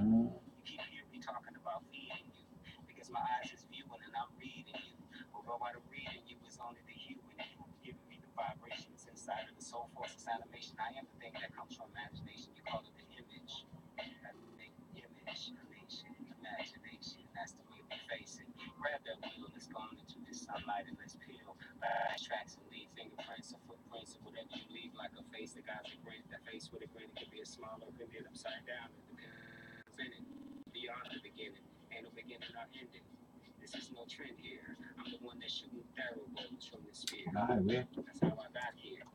You keep hearing me talking about feeding you because my eyes is viewing and I'm reading you. Although what I'm reading you is only the hue and you giving me the vibrations inside of the soul forces animation. I am the thing that comes from imagination. You call it the image. That make image, creation, imagination. That's the way we face it. Grab that wheel, let's go on into this sunlight and let's peel back tracks and leave fingerprints or footprints or whatever you leave like a face. The guy's a grin, that face with a grin, it could be a smile or it could be an upside down. It depends in it. Beyond the beginning, ain't no beginning or ending. This is no trend here. I'm the one that's shooting arrow bolts from the spear. That's how I got here.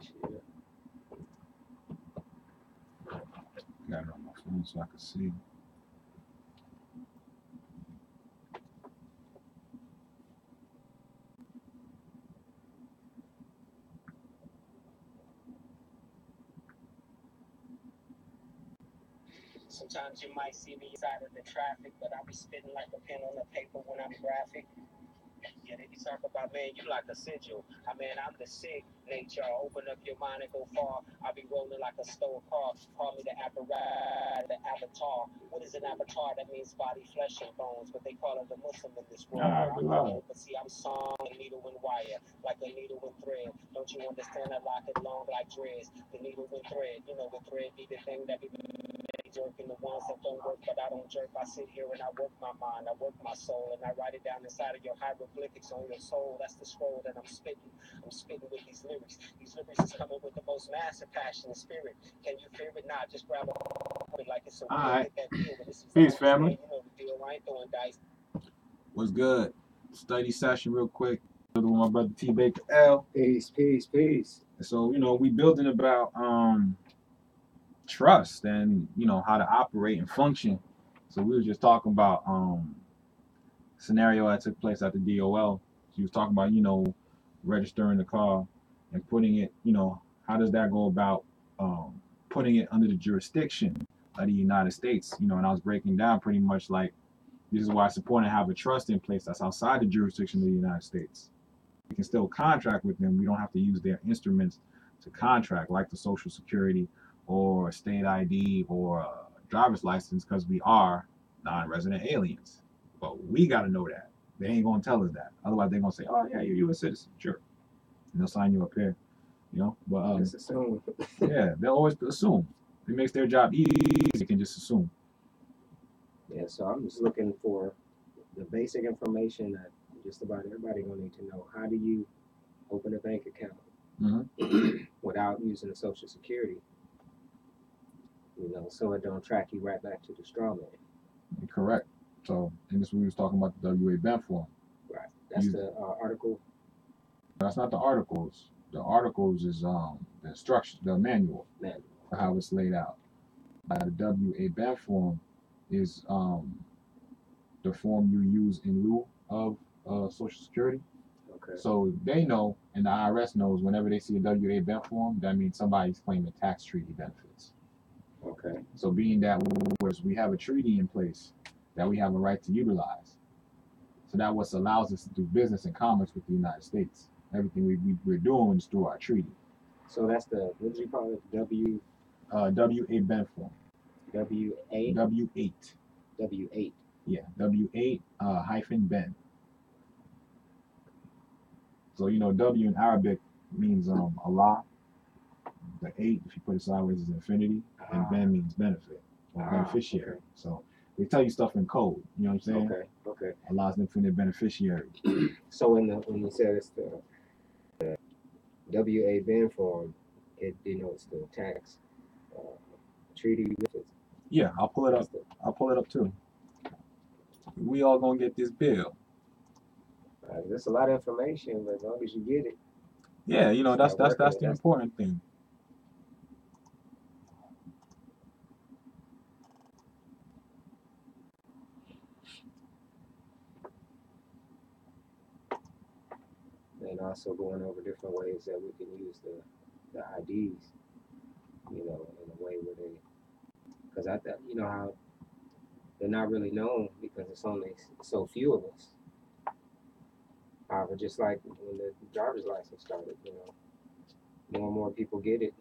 Yeah. Got it on my phone so I can see. Sometimes you might see me inside of the traffic, but I be spitting like a pen on the paper when I'm graphic. Yeah, they be talking about, man, you like a sigil. I mean, I'm the sick nature. Open up your mind and go far. I be rolling like a stove car. Call me the apparatus, the avatar. What is an avatar? That means body, flesh, and bones. But they call it a Muslim in this world. I'm known, but see, I'm song, a needle and wire, like a needle and thread. Don't you understand? I lock it long like dreads. The needle and thread. You know, the thread be the thing that be jerking the ones that don't work, but I don't jerk. I sit here and I work my mind, I work my soul, and I write it down inside of your hieroglyphics on your soul. That's the scroll that I'm spitting. I'm spitting with these lyrics. These lyrics is coming with the most massive passion and spirit. Can you fear it? Nah, just grab a like it's a wheel. Alright. Hit that deal. This is Peace, family. You know the deal. I ain't throwing dice. What's good? Study session real quick. With my brother T Baker L. Peace, peace, peace. So, we building about trust and how to operate and function. So we were just talking about scenario that took place at the DOL. She was talking about registering the car and putting it, how does that go about putting it under the jurisdiction of the United States, and I was breaking down pretty much like this is why it's important to have a trust in place that's outside the jurisdiction of the United States. We can still contract with them. We don't have to use their instruments to contract, like the Social Security or state ID or driver's license, because we are non-resident aliens. But we got to know that. They ain't going to tell us that. Otherwise, they're going to say, oh, yeah, you're a U.S. citizen. Sure. And they'll sign you up here. But Just assume. yeah, they'll always assume. It makes their job easy. They can just assume. Yeah, so I'm just looking for the basic information that just about everybody gonna need to know. How do you open a bank account without using the Social Security? So it don't track you right back to the straw man. Correct. So, and this we was talking about the WA band form. Right. That's the article. That's not the articles. The articles is the instruction, the manual for how it's laid out. The WA band form is the form you use in lieu of Social Security. Okay. So they know, and the IRS knows, whenever they see a WA band form, that means somebody's claiming tax treaty benefits. Okay. So being that we have a treaty in place that we have a right to utilize. So that what allows us to do business and commerce with the United States. Everything we're doing is through our treaty. So that's what did you call it? WA band form. W8? W8. W8. Yeah, W8 hyphen ben. So W in Arabic means Allah. The 8, if you put it sideways, is infinity, and ben means benefit or beneficiary. Okay. So they tell you stuff in code. You know what I'm saying? Okay. Allah's infinite beneficiary. So when you said it's the WA band form, it denotes the tax treaty benefits. Yeah, I'll pull it up. I'll pull it up too. We all gonna get this bill. There's a lot of information, but as long as you get it. Yeah, that's the important thing. And also going over different ways that we can use the IDs, in a way where because I thought, how they're not really known because it's only so few of us. However, just like when the driver's license started, more and more people get it.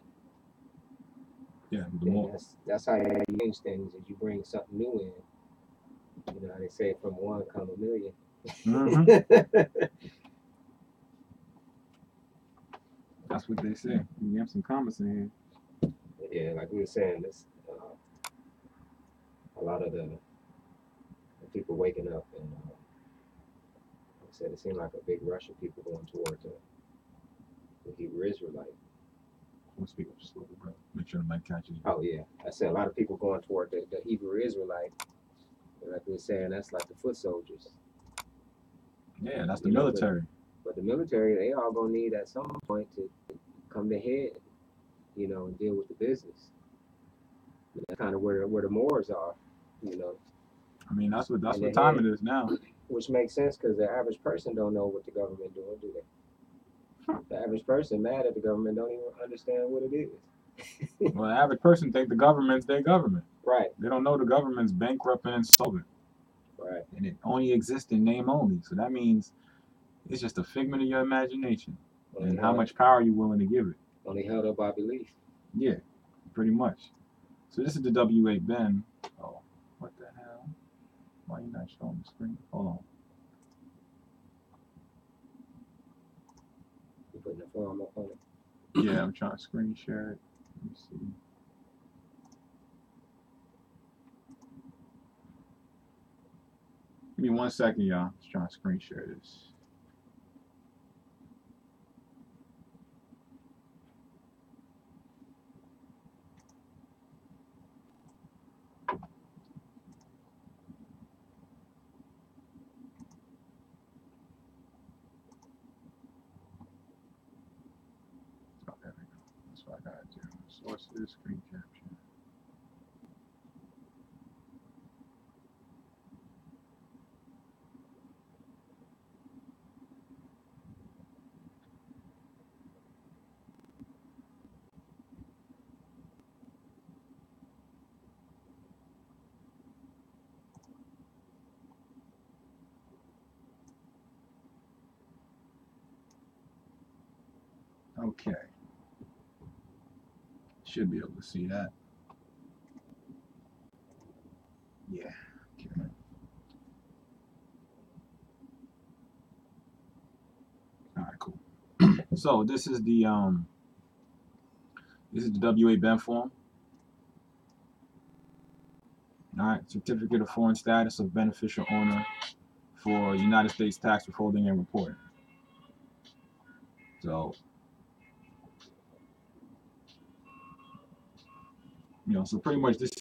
Yeah, the then more. that's how you change things. Is you bring something new in. You know how they say from one come a million. Mm-hmm. That's what they say. You have some comments in here. Yeah, like we were saying, this a lot of the people waking up, and like I said, it seemed like a big rush of people going toward the Hebrew Israelite. We'll speak up just a little bit. Make sure the mic catches you. Oh yeah, I said a lot of people going toward the Hebrew Israelite. Like we were saying, that's like the foot soldiers. Yeah, that's the You know, military. But the military, they all gonna need at some point to come to head, you know, and deal with the business. That's kind of where the Moors are, you know. I mean, that's what in the time head, it is now. which makes sense because the average person don't know what the government doing, do they? The average person mad at the government don't even understand what it is. Well, the average person think the government's their government. Right, They don't know the government's bankrupt and insolvent, right. and it only exists in name only. So that means it's just a figment of your imagination and how much power you're willing to give it. Only held up by belief. Yeah, pretty much. So this is the W8 Ben. Oh, what the hell? Why are you not showing the screen? Hold on. You putting the form up on it. Yeah, I'm trying to screen share it. Let me see. Give me 1 second, y'all. Just trying to screen share this. Oh, there we go. That's what I gotta do. Sources, screen capture. Okay. Should be able to see that. Yeah. Okay. All right, cool. So this is the W8 Ben form. All right, certificate of foreign status of beneficial owner for United States tax withholding and reporting. So, so pretty much this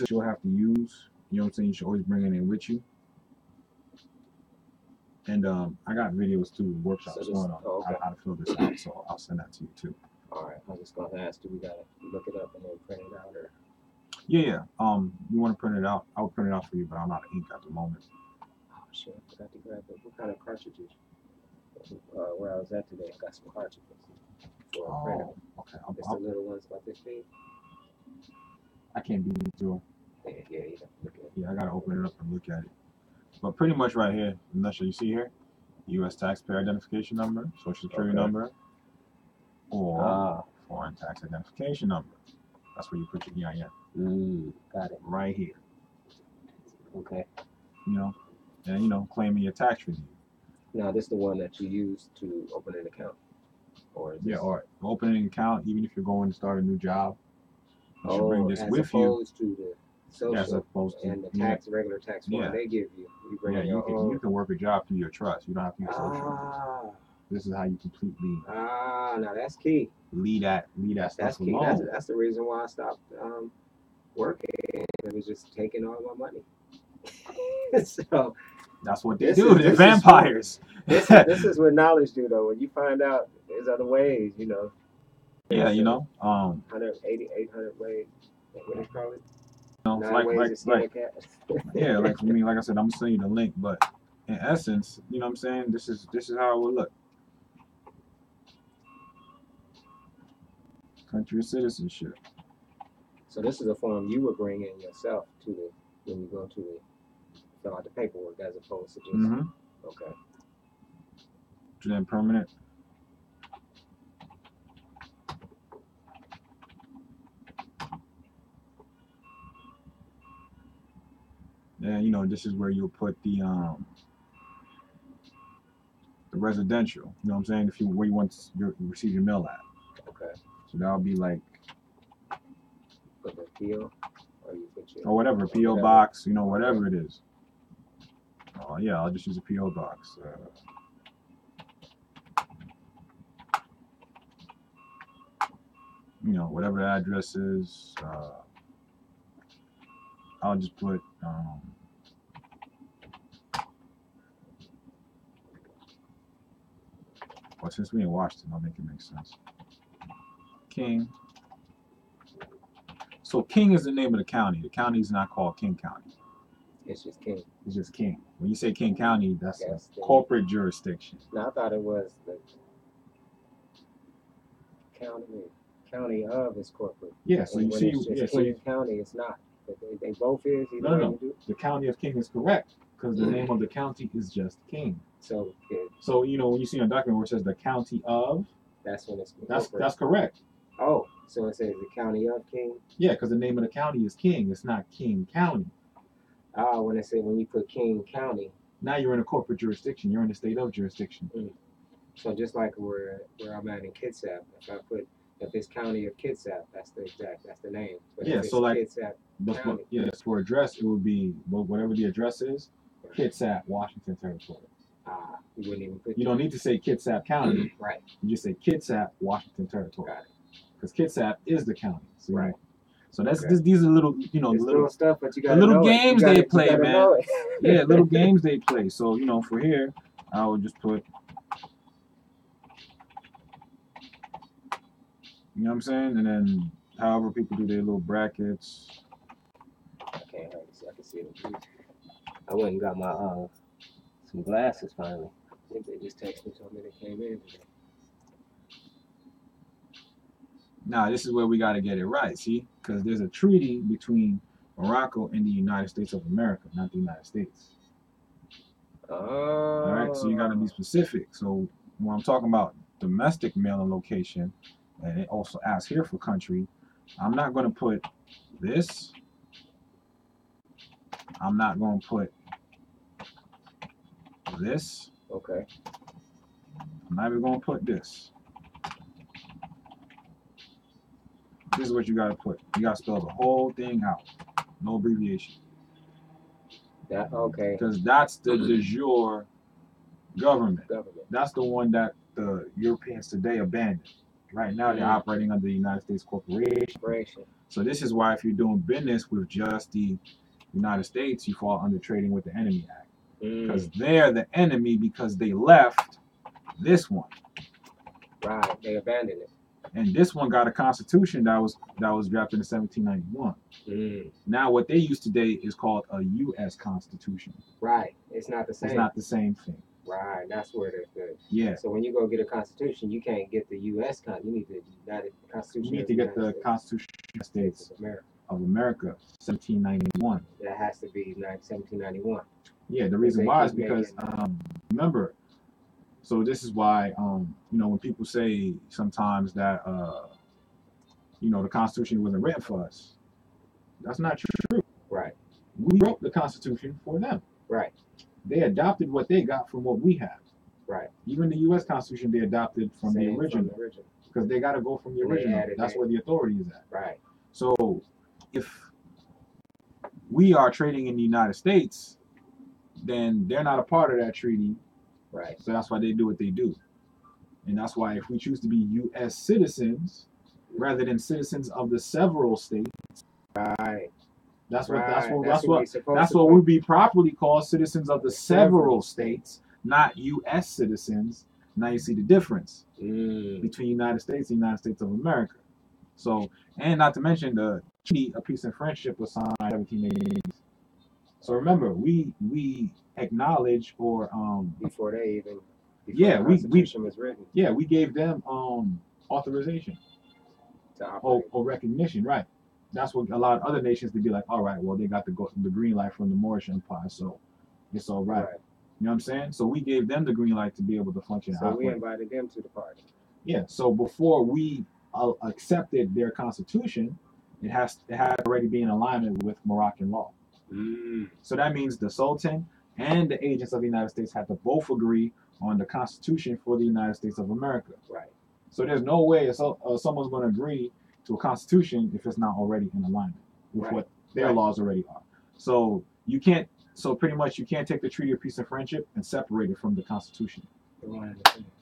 you'll have to use. You know what I'm saying? You should always bring it in with you. And I got videos too, workshops going on how to fill this out. So I'll send that to you too. All right, I was just gonna ask, do we gotta look it up and then print it out, or? Yeah. You want to print it out? I'll print it out for you, but I'm out of ink at the moment. Oh shit, I forgot to grab it. What kind of cartridges? Where I was at today, I got some cartridges for a printer. Okay. It's the little ones about this big. I can't be sure. Yeah, you have to look at it. Yeah, I gotta open it up and look at it. But pretty much right here, I'm not sure you see here, U.S. taxpayer identification number, social security number, or foreign tax identification number. That's where you put your EIN. Got it. Right here. Okay. And claiming your tax review. Now, this is the one that you use to open an account, or is this? Yeah, or opening an account, even if you're going to start a new job. You should bring this with you. As opposed to the social as opposed to, and the regular tax form they give you. You bring your own. You can work a job through your trust. You don't have to use social. This is how you completely. Now that's key. Lead that stuff That's key. alone. That's the reason why I stopped working. It was just taking all my money. So that's what they do. They're vampires. This is what knowledge do, though. When you find out there's other ways, Yeah, 180, 800 ways. What do you call it? 9 ways to skin a cat. Yeah, like for me, like I said, I'm gonna send you the link, but in essence, you know what I'm saying? This is how it would look. Country of citizenship. So this is a form you would bring in yourself when you go to fill out the paperwork, as opposed to just okay. To then permanent. And you know, this is where you'll put the residential. You know what I'm saying? If you where you want you receive your mail at. Okay. So that'll be like Put the PO, or you put your or whatever PO whatever. box. You know, whatever it is. Oh yeah, I'll just use a PO box. You know, whatever the address is. I'll just put. Well, since we in Washington, I'll make it make sense. King. So King is the name of the county. The county is not called King County. It's just King. It's just King. When you say King County, that's a That's the- corporate jurisdiction. No, I thought it was the county of is corporate. Yeah. So And you when see, it's just yeah. So King County, it's not. But they both is either No, way no. you do. The county of King is correct because the name of the county is just King. So So you know when you see a document where it says the county of, that's when it's that's correct. Oh, so it says the county of King. Yeah, because the name of the county is King. It's not King County. Oh, when you put King County. Now you're in a corporate jurisdiction. You're in the state of jurisdiction. So just like where I'm at in Kitsap, if it's county of Kitsap, that's the name. But Yeah, if it's so like Kitsap County, yes, for address it would be whatever the address is, Kitsap, Washington Territory. you wouldn't even put. You don't need to say Kitsap County. Right. You just say Kitsap, Washington Territory. Got it. Because Kitsap is the county. So, Right. You know, so that's Okay. these are little, you know, It's little stuff, but you the gotta little know games it. they You play, gotta man. know it. Yeah, little games they play. So you know, for here, I would just put. You know what I'm saying? And then however people do their little brackets. I can't hardly see. I can see it. I went and got my some glasses finally. I think they just texted me told me they came in today. Now this is where we got to get it right, see? Because there's a treaty between Morocco and the United States of America, not the United States. Oh. All right, so you got to be specific. So when I'm talking about domestic mailing location, and it also asks here for country, I'm not going to put this. I'm not going to put this. Okay. I'm not even going to put this. This is what you got to put. You got to spell the whole thing out. No abbreviation. Okay. Because that's the de jure government. That's the one that the Europeans today abandoned. Right now, they're operating under the United States Corporation. So this is why if you're doing business with just the United States, you fall under Trading with the Enemy Act. Because they're the enemy because they left this one. Right, they abandoned it. And this one got a constitution that was drafted in 1791. Now what they use today is called a U.S. Constitution. Right, it's not the same. It's not the same thing. Right, that's where they're good. Yeah. So when you go get a constitution, you can't get the U.S. You need the United Constitution. You need to get the Constitution of the States of America, 1791. That has to be 1791. Yeah, the reason why is because remember, so this is why you know when people say sometimes that you know the Constitution wasn't written for us, that's not true. Right. We wrote the Constitution for them. Right. They adopted what they got from what we have. Right. Even the U.S. Constitution they adopted from the original because they got to go from the original. That's where the authority is at. Right. So if we are trading in the United States, then they're not a part of that treaty. Right. So that's why they do what they do. And that's why if we choose to be U.S. citizens rather than citizens of the several states, right. That's what would be properly called citizens of the several states, not U.S. citizens. Now you see the difference between United States and United States of America. So, and not to mention the Treaty of Peace and Friendship was signed in 1780. So remember, we acknowledge or before they even the Constitution was written. Yeah, we gave them authorization or recognition, right? That's what a lot of other nations to be like. All right, well they got the green light from the Moorish Empire, so it's all right. You know what I'm saying? So we gave them the green light to be able to function. So we invited them to the party. Yeah. So before we accepted their constitution, it had already been in alignment with Moroccan law. So that means the Sultan and the agents of the United States have to both agree on the Constitution for the United States of America. Right. So there's no way someone's going to agree to a Constitution if it's not already in alignment with what their laws already are. So you can't. So pretty much you can't take the Treaty of Peace and Friendship and separate it from the Constitution.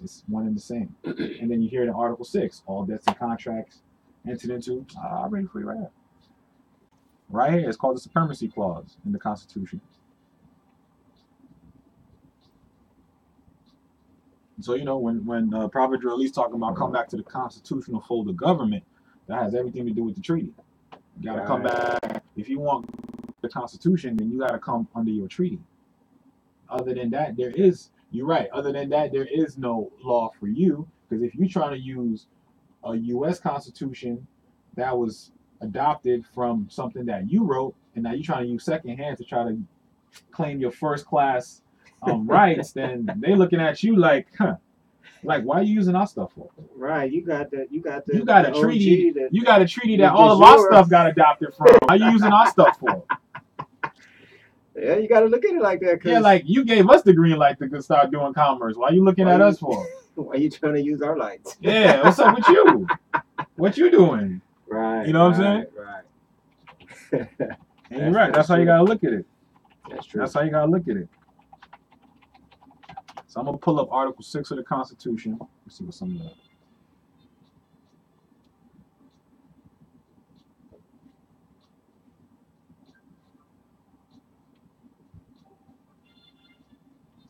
It's one and the same. And then you hear it in Article 6, all debts and contracts entered into. I'll read it for you right here. Right here, it's called the Supremacy Clause in the Constitution. So, you know, when Prophet Joel's talking about come back to the constitutional fold of government, that has everything to do with the treaty. You got to come back. If you want the Constitution, then you got to come under your treaty. Other than that, you're right. Other than that, there is no law for you. Because if you're trying to use a U.S. Constitution that was adopted from something that you wrote, and now you're trying to use secondhand to try to claim your first class rights, then they looking at you like, like why are you using our stuff for? Right, you got a treaty. You got a treaty that all of our stuff got adopted from. Why are you using our stuff for? Yeah, you got to look at it like that. Yeah, like you gave us the green light to start doing commerce. Why are you looking at us for? Why are you trying to use our lights? Yeah, what's up with you? What you doing? Right. You know what I'm saying? Right. And you're right. That's how you gotta look at it. That's true. That's how you gotta look at it. So I'm gonna pull up Article 6 of the Constitution. Let's see what some of that.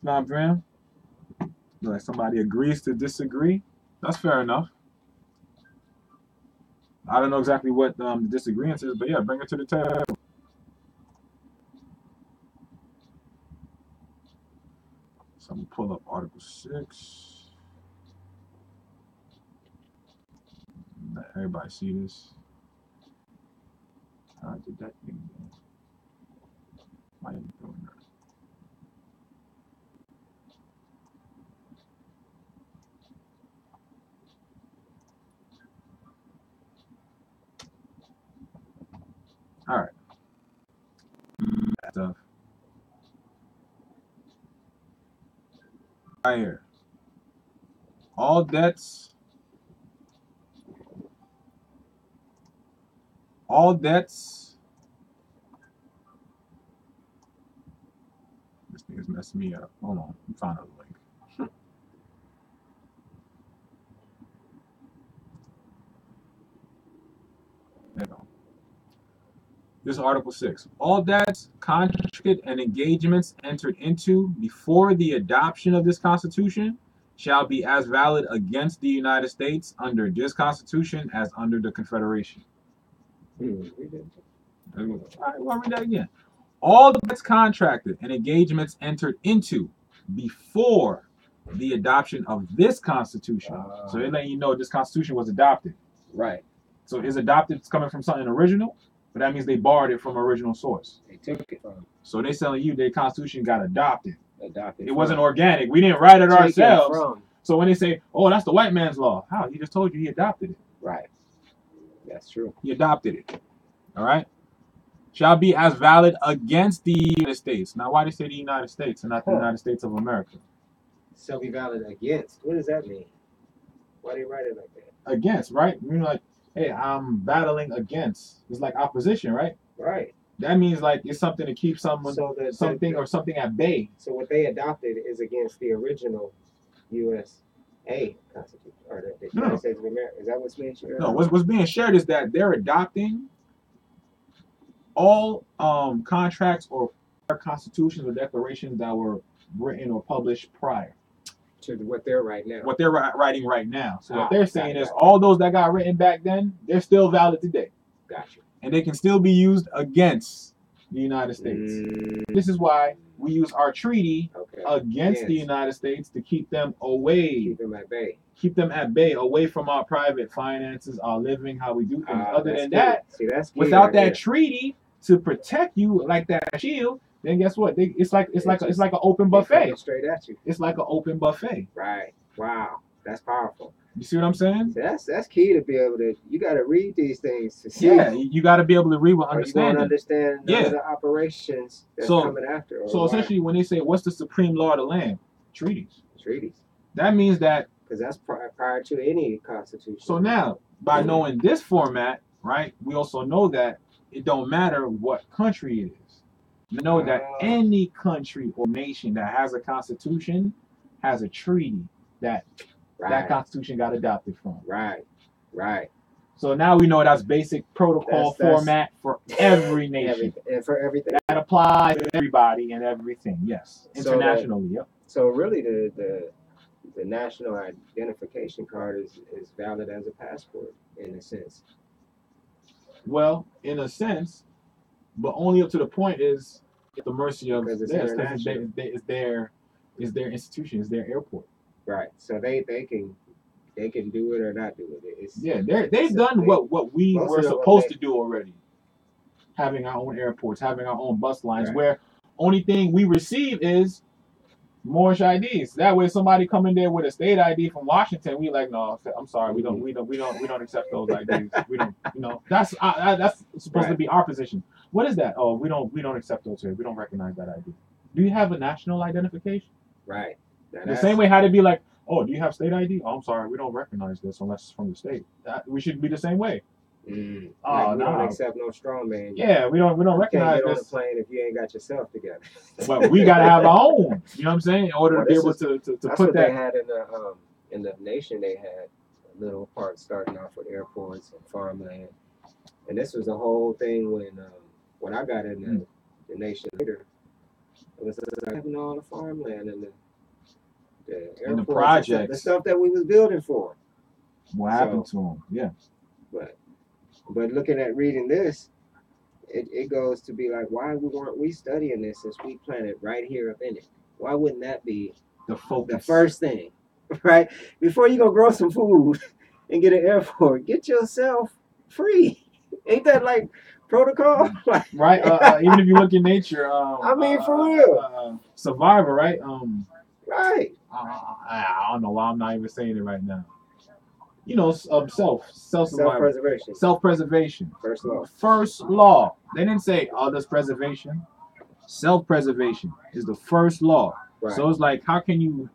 Nah, Graham. Like somebody agrees to disagree. That's fair enough. I don't know exactly what the disagreement is, but yeah, bring it to the table. So I'm gonna pull up Article 6. Let everybody see this. How did that thing go? Why are you doing that? All right. Stuff. Right here. All debts. This thing is messing me up. Hold on. Let me find a link. There you go. This is Article 6. All debts, contracted, and engagements entered into before the adoption of this Constitution shall be as valid against the United States under this Constitution as under the Confederation. All right, well, I'll read that again. All debts contracted and engagements entered into before the adoption of this Constitution. So they're letting you know this Constitution was adopted. Right. So is adopted coming from something original? But that means they borrowed it from original source. They took it from. So they telling you their Constitution got adopted. It wasn't organic. We didn't write it ourselves. From. So when they say, "Oh, that's the white man's law," how? He just told you he adopted it. Right. That's true. He adopted it. All right. Shall be as valid against the United States. Now, why they say the United States and not the United States of America? Shall be valid against. What does that mean? Why do you write it like that? Against, right? You know, like, hey, I'm battling against. It's like opposition, right? Right. That means like it's something to keep someone, something at bay. So what they adopted is against the original USA Constitution, or the United States of America. Is that what's being shared? No, what's being shared is that they're adopting all contracts or constitutions or declarations that were written or published prior to what they're writing now. What they're writing right now. So what they're saying is all those that got written back then, they're still valid today. Gotcha. And they can still be used against the United States. This is why we use our treaty against the United States to keep them away. Keep them at bay. Keep them at bay, away from our private finances, our living, how we do things. Other than that, without that treaty to protect you like that shield, then guess what? It's like an open buffet. Straight at you. It's like an open buffet. Right. Wow. That's powerful. You see what I'm saying? So that's key to be able to. You got to read these things to see. Yeah, you got to be able to read with Or you won't understanding. understand none Yeah. of the operations that's So coming after. Or so why. essentially, when they say what's the supreme law of the land, treaties. Treaties. That means that. Because that's prior to any constitution. So now, by knowing this format, right, we also know that it don't matter what country it is. You know that any country or nation that has a constitution has a treaty that that constitution got adopted from. Right. Right. So now we know that's basic protocol format for every nation. And for everything. That applies to everybody and everything. Yes. Internationally, yep. So really the national identification card is valid as a passport in a sense. Well, in a sense, but only up to the point is at the mercy of because it's their institution, it's their airport. Right. So they can do it or not do it. They've done what we were supposed to do already. Having our own airports, having our own bus lines, where only thing we receive is Moorish IDs. That way, somebody come in there with a state ID from Washington, we like, no, I'm sorry, we don't accept those IDs. We don't, that's supposed to be our position. What is that? Oh, we don't accept those here. We don't recognize that ID. Do you have a national identification? Right. The same way how to be like, oh, do you have state ID? Oh, I'm sorry, we don't recognize this unless it's from the state. We should be the same way. We don't accept no strong man. Yeah, we don't recognize this. You can't get on this. the plane if you ain't got yourself together. But we gotta have our own. You know what I'm saying? In order to be able to that's put what that. They had in the nation. They had a little part starting off with airports and farmland, and this was the whole thing when I got in the nation later. It was having all the farmland and the airports and the projects, the stuff that we was building for. What happened to them? Yeah. But looking at reading this, it goes to be like, why weren't we studying this since we planted right here up in it? Why wouldn't that be the focus? The first thing, right? Before you go grow some food and get an airport, get yourself free. Ain't that like protocol? Right. Even if you look in nature, I mean, for real. Survivor, right? Right. I don't know why I'm not even saying it right now. Self-preservation. Self-preservation. First law. First law. They didn't say others' preservation. Self-preservation is the first law. Right. So it's like, how can you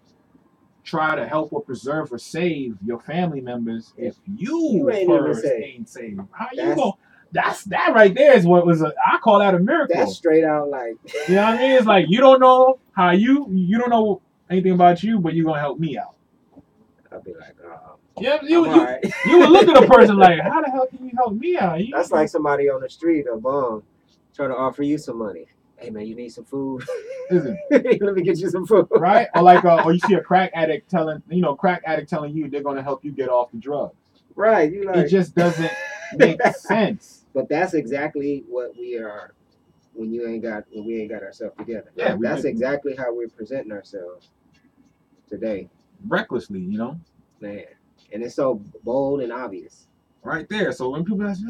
try to help or preserve or save your family members if you ain't saved? How you going? That right there is what was I call that a miracle. That's straight out like. You know what I mean? It's like you don't know how you don't know anything about you, but you're gonna help me out. I'll be like, yeah, you would look at a person like, how the hell can you help me out? That's like somebody on the street, a bum, trying to offer you some money. Hey man, you need some food? Let me get you some food. Right? Or like, or you see a crack addict telling you they're gonna help you get off the drugs. Right? You like it just doesn't make sense. But that's exactly what we are when we ain't got ourselves together. Yeah, that's exactly how we're presenting ourselves today. Recklessly, Man. And it's so bold and obvious. Right there. So when people ask,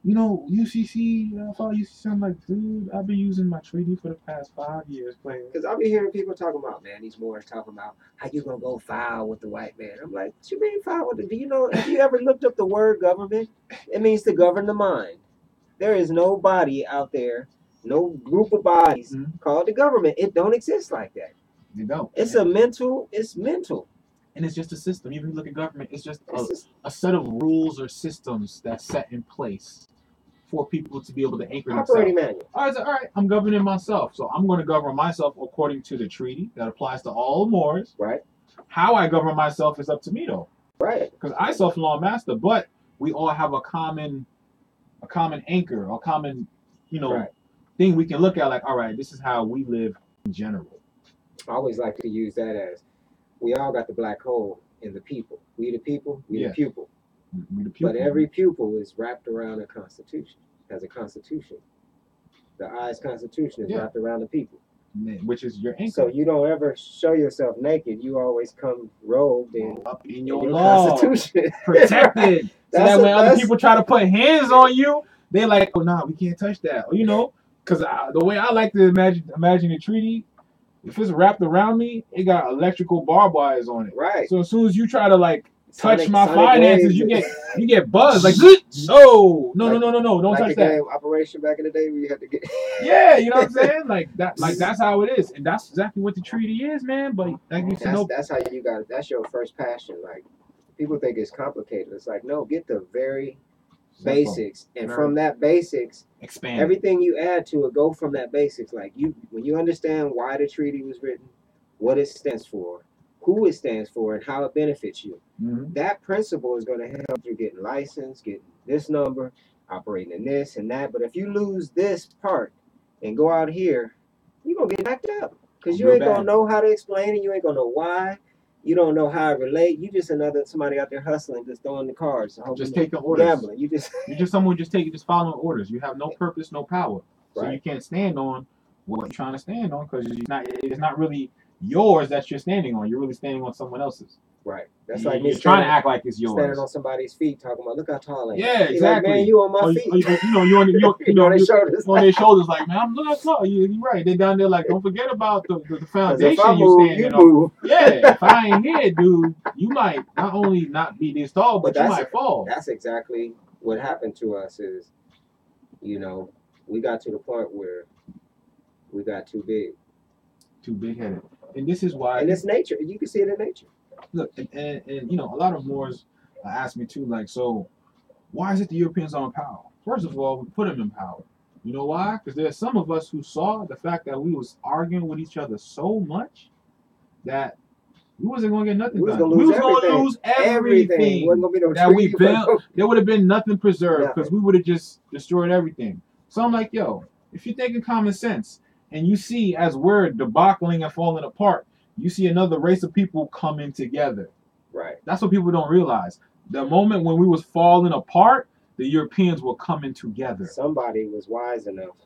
UCC, I thought UCC, I'm like, dude, I've been using my treaty for the past 5 years playing. Because I'll be hearing people talking about, man, these Moors talking about how you gonna go file with the white man. I'm like, what you mean file with have you ever looked up the word government? It means to govern the mind. There is no body out there, no group of bodies called the government. It don't exist like that. You don't. It's mental. And it's just a system. Even if you look at government, it's just a set of rules or systems that's set in place for people to be able to anchor themselves. Operating manual. All right, I'm governing myself. So I'm going to govern myself according to the treaty that applies to all Moors. Right. How I govern myself is up to me, though. Right. Because I self-law master, but we all have a common anchor, a common, thing we can look at like, all right, this is how we live in general. I always like to use that as we all got the black hole in the people. We the people, we the pupil. We the pupil. But every pupil is wrapped around a constitution, has a constitution. The I's constitution is wrapped around the people. Which is your anchor. So you don't ever show yourself naked. You always come robed in your law, constitution. Protected. So that when other people try to put hands on you, they're like, oh, no, we can't touch that. Because the way I like to imagine a treaty, if it's wrapped around me, it got electrical barbed wires on it. Right. So as soon as you try to touch Sonic, my Sonic finances, waves. you get buzzed. Like, no, don't Like touch the that. game Operation back in the day where you had to get. Yeah, you know what I'm saying? Like that's how it is, and that's exactly what the treaty is, man. But like you said, That's how you got it. That's your first passion. Like people think it's complicated. It's like no, get the very basics, and from that basics, expand everything you add to it go from that basics. Like when you understand why the treaty was written, what it stands for, who it stands for, and how it benefits you. Mm-hmm. That principle is going to help you getting licensed, getting this number, operating in this and that. But if you lose this part and go out here, you're gonna get backed up because you ain't gonna know how to explain it. You ain't gonna know why. You don't know how to relate. You just somebody out there hustling, just throwing the cards, just taking orders, gambling. You're just someone just following orders. You have no purpose, no power, so right. you can't stand on what you're trying to stand on because it's not really yours that you're standing on. You're really standing on someone else's. Right. That's like you're trying to act like it's yours. Standing on somebody's feet, talking about, look how tall I am. Yeah, exactly. Like, man, you on my feet. You on their shoulders. On their shoulders, like, man, I'm looking tall. You're right. They're down there, like, don't forget about the foundation if I you're move, standing you on. move. Yeah, if I ain't here, dude, you might not only not be this tall, but you might fall. That's exactly what happened to us. Is, we got to the point where we got too big-headed, and this is why. And it's nature. You can see it in nature. Look, and a lot of Moors ask me too, like, so why is it the Europeans are in power? First of all, we put them in power. You know why? Because there's some of us who saw the fact that we was arguing with each other so much that we wasn't gonna get nothing done. We was gonna lose everything. Wasn't gonna be no that we built. There would have been nothing preserved because we would have just destroyed everything. So I'm like, yo, if you're thinking common sense and you see as we're debacling and falling apart, you see another race of people coming together. Right. That's what people don't realize. The moment when we was falling apart, the Europeans were coming together. Somebody was wise enough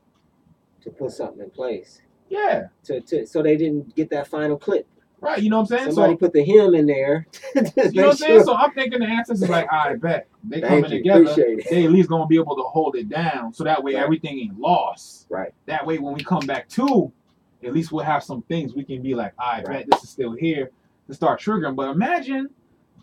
to put something in place. Yeah. So they didn't get that final clip. Right, you know what I'm saying? Somebody put the hymn in there. You know what I'm saying? So I'm thinking the ancestors like, I bet they coming together. They at least gonna be able to hold it down, so that way everything ain't lost. Right. That way when we come back to, at least we'll have some things we can be like, I bet this is still here to start triggering. But imagine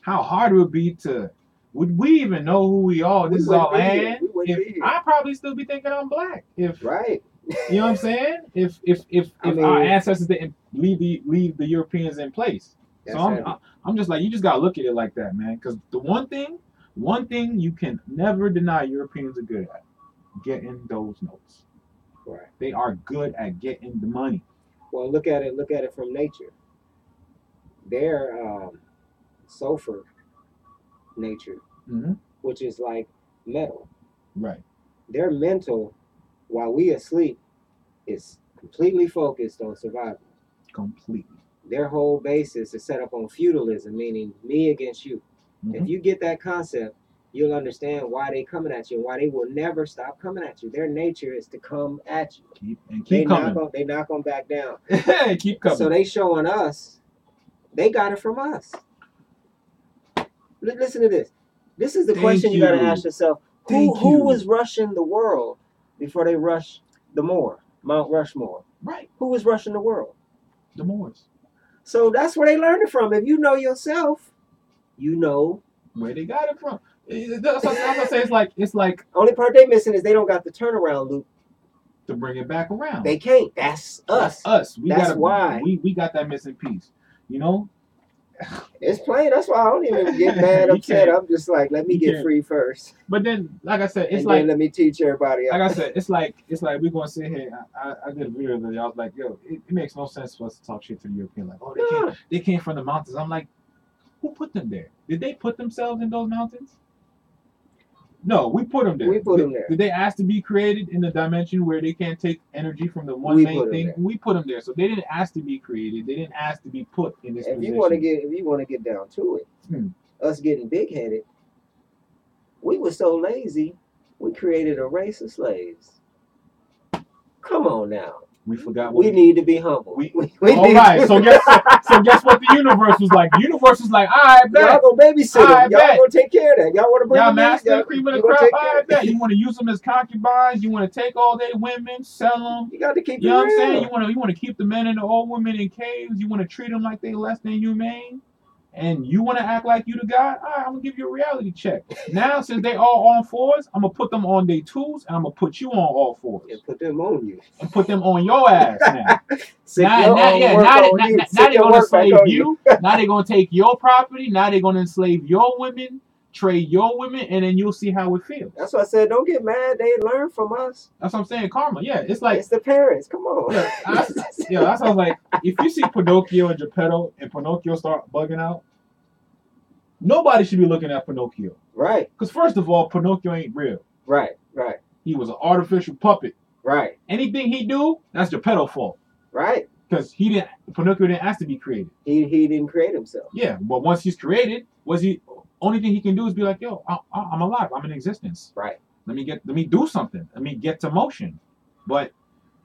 how hard it would be to. Would we even know who we are? This is our land. I'd probably still be thinking I'm black. Right. You know what I'm saying? If our ancestors didn't leave the Europeans in place. So I'm just like, you just gotta look at it like that, man. Because the one thing you can never deny Europeans are good at, getting those notes. Right. They are good at getting the money. Well, look at it from nature. Their sulfur nature, which is like metal. Right. Their mental, while we asleep, is completely focused on survival. Completely. Their whole basis is set up on feudalism, meaning me against you. If you get that concept, you'll understand why they coming at you and why they will never stop coming at you. Their nature is to come at you. Keep coming. They're not gonna back down. Keep coming. So they showing us, they got it from us. Listen to this. This is the question you got to ask yourself. Who was rushing the world before they rushed the Mount Rushmore? Right. Who was rushing the world? The Moors. So that's where they learned it from. If you know yourself, you know where they got it from. That's what I say. It's like only part they missing is they don't got the turnaround loop to bring it back around. They can't. That's us. That's us. That's why we got that missing piece. You know. It's plain. That's why I don't even get mad, upset. I'm just like, let me get free first. But then, like I said, it's then let me teach everybody else. Like I said, it's like we're gonna sit here. I did a video the other day. I was like, yo, it makes no sense for us to talk shit to the European. Like, oh, they came from the mountains. I'm like, who put them there? Did they put themselves in those mountains? No, we put them there. We put them there. Did they ask to be created in the dimension where they can't take energy from the one main thing? We put them there. So they didn't ask to be created. They didn't ask to be put in this position. If you want to get down to it, us getting big headed, we were so lazy, we created a race of slaves. Come on now. We forgot. We need to be humble. All right. So guess what the universe was like? The universe was like, I bet. Y'all gonna babysit them. Y'all gonna take care of that. Y'all want to bring y'all them master the cream of the crop. I bet. You want to use them as concubines. You want to take all day women, sell them. You got to keep. You know what I'm saying? You want to keep the men and the old women in caves. You want to treat them like they less than humane. and you want to act like you the guy, all right, I'm gonna give you a reality check. Now, since they all on fours, I'm gonna put them on their twos, and I'm gonna put you on all fours. And put them on you. And put them on your ass now. Sick now, your now, own yeah, work now, on now, you. now Sick they're your gonna work back enslave on you. Now they're gonna take your property. Now they're gonna enslave your women, trade your women, and then you'll see how it feels. That's why I said, don't get mad. They learn from us. That's what I'm saying. Karma. Yeah, it's like It's the parents. Come on. yeah, that sounds like if you see Pinocchio and Geppetto and Pinocchio start bugging out, nobody should be looking at Pinocchio. Right. Because first of all, Pinocchio ain't real. Right. He was an artificial puppet. Right. Anything he do, that's Geppetto's fault. Right. Because Pinocchio didn't ask to be created. He didn't create himself. Yeah, but once he's created, only thing he can do is be like, yo, I'm alive. I'm in existence. Right. Let me do something. Let me get to motion. But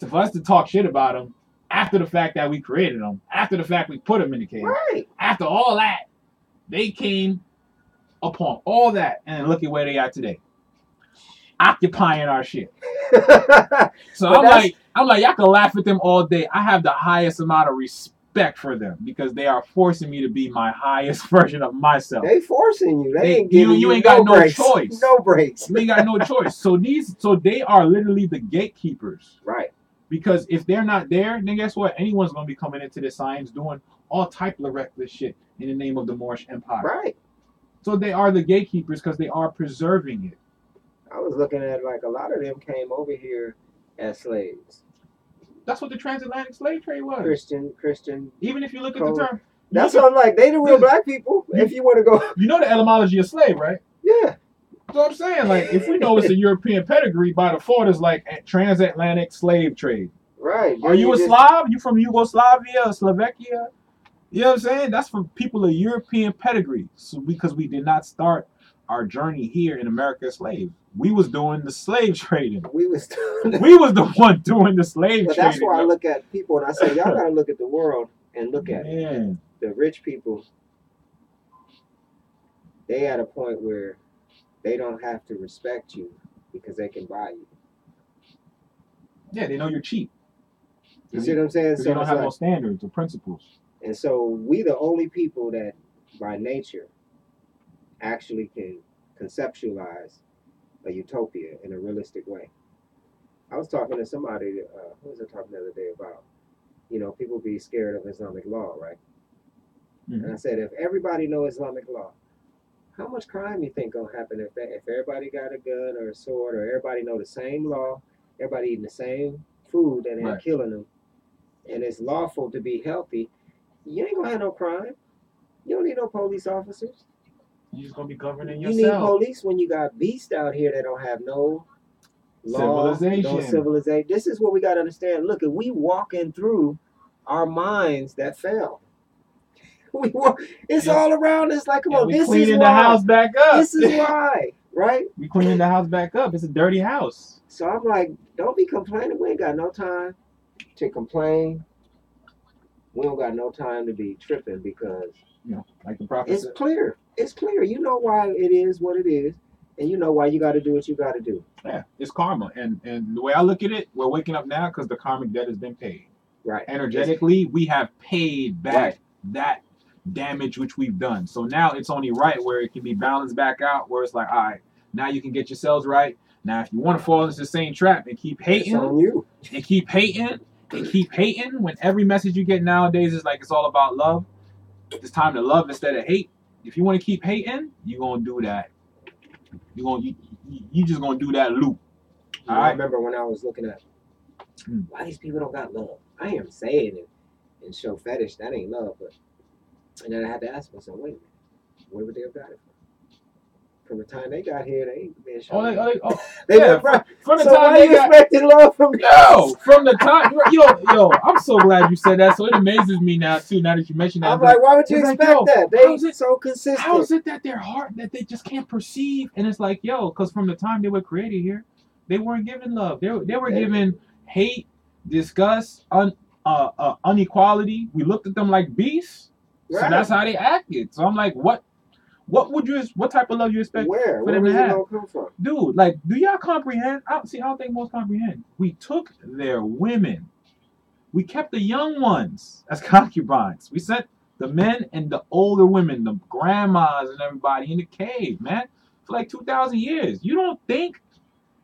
for us to talk shit about him after the fact that we created him, after the fact we put him in the cage, right. After all that, they came upon all that, and look at where they are today, occupying our shit. So I'm like, y'all can laugh at them all day. I have the highest amount of respect for them because they are forcing me to be my highest version of myself. They forcing you. They ain't giving you ain't got no choice. No breaks. You ain't got no choice. So they are literally the gatekeepers. Right. Because if they're not there, then guess what? Anyone's gonna be coming into this science doing all type of reckless shit in the name of the Moorish Empire. Right. So they are the gatekeepers because they are preserving it. I was looking at like a lot of them came over here as slaves. That's what the transatlantic slave trade was. Christian. Even if you look at the term. That's what I'm like. They the real black people. If you want to go. You know the etymology of slave, right? Yeah. So I'm saying, like, if we know it's a European pedigree, by default it's like transatlantic slave trade. Right. Are you a Slav? You from Yugoslavia or Slovakia? You know what I'm saying? That's for people of European pedigree. So because we did not start our journey here in America as slaves. We was doing the slave trading. We was the one doing the slave trading. That's why I look at people and I say, y'all gotta look at the world and look at it. The rich people, they at a point where they don't have to respect you because they can buy you. Yeah, they know you're cheap. You see what I'm saying? So you don't have no standards or principles. And so we the only people that by nature actually can conceptualize a utopia in a realistic way. I was talking to somebody, who was I talking the other day about? You know, people be scared of Islamic law, right? Mm-hmm. And I said, if everybody know Islamic law, how much crime you think gonna happen if everybody got a gun or a sword, or everybody know the same law, everybody eating the same food and ain't killing them, and it's lawful to be healthy? You ain't gonna have no crime. You don't need no police officers. You're just gonna be governing yourself. You need police when you got beasts out here that don't have no law, no civilization. This is what we gotta understand. Look, if we walking through our minds that fell. It's all around us. Like, come on, this is why. Cleaning the house back up. This is why, right? We cleaning the house back up. It's a dirty house. So I'm like, don't be complaining. We ain't got no time to complain. We don't got no time to be tripping because, you know, like the prophet said. Clear. It's clear. You know why it is what it is, and you know why you got to do what you got to do. Yeah, it's karma, and the way I look at it, we're waking up now because the karmic debt has been paid. Right. Energetically, we have paid back that damage which we've done. So now it's only right where it can be balanced back out, where it's like, all right, now you can get yourselves right. Now, if you want to fall into the same trap and keep hating, it's on you. And keep hating, when every message you get nowadays is like it's all about love. It's time to love instead of hate. If you want to keep hating, you're gonna do that. You just gonna do that loop. I remember when I was looking at why these people don't got love. I am saying it and show fetish, that ain't love, but and then I had to ask myself, wait a minute, where would they have got it from? From the time they got here, they ain't been showing. From the time they expected love from from the time yo, I'm so glad you said that. So it amazes me now too. Now that you mentioned that, I'm like, why would you expect that? They so consistent. How is it that their heart that they just can't perceive? And it's like, because from the time they were created here, they weren't given love. They were given hate, disgust, inequality. We looked at them like beasts. Right. So that's how they acted. So I'm like, what type of love you expect for them to have? Gonna come from? Dude, like, do y'all comprehend? I don't think most comprehend. We took their women. We kept the young ones as concubines. We sent The men and the older women, the grandmas and everybody in the cave, man, for like 2,000 years. You don't think,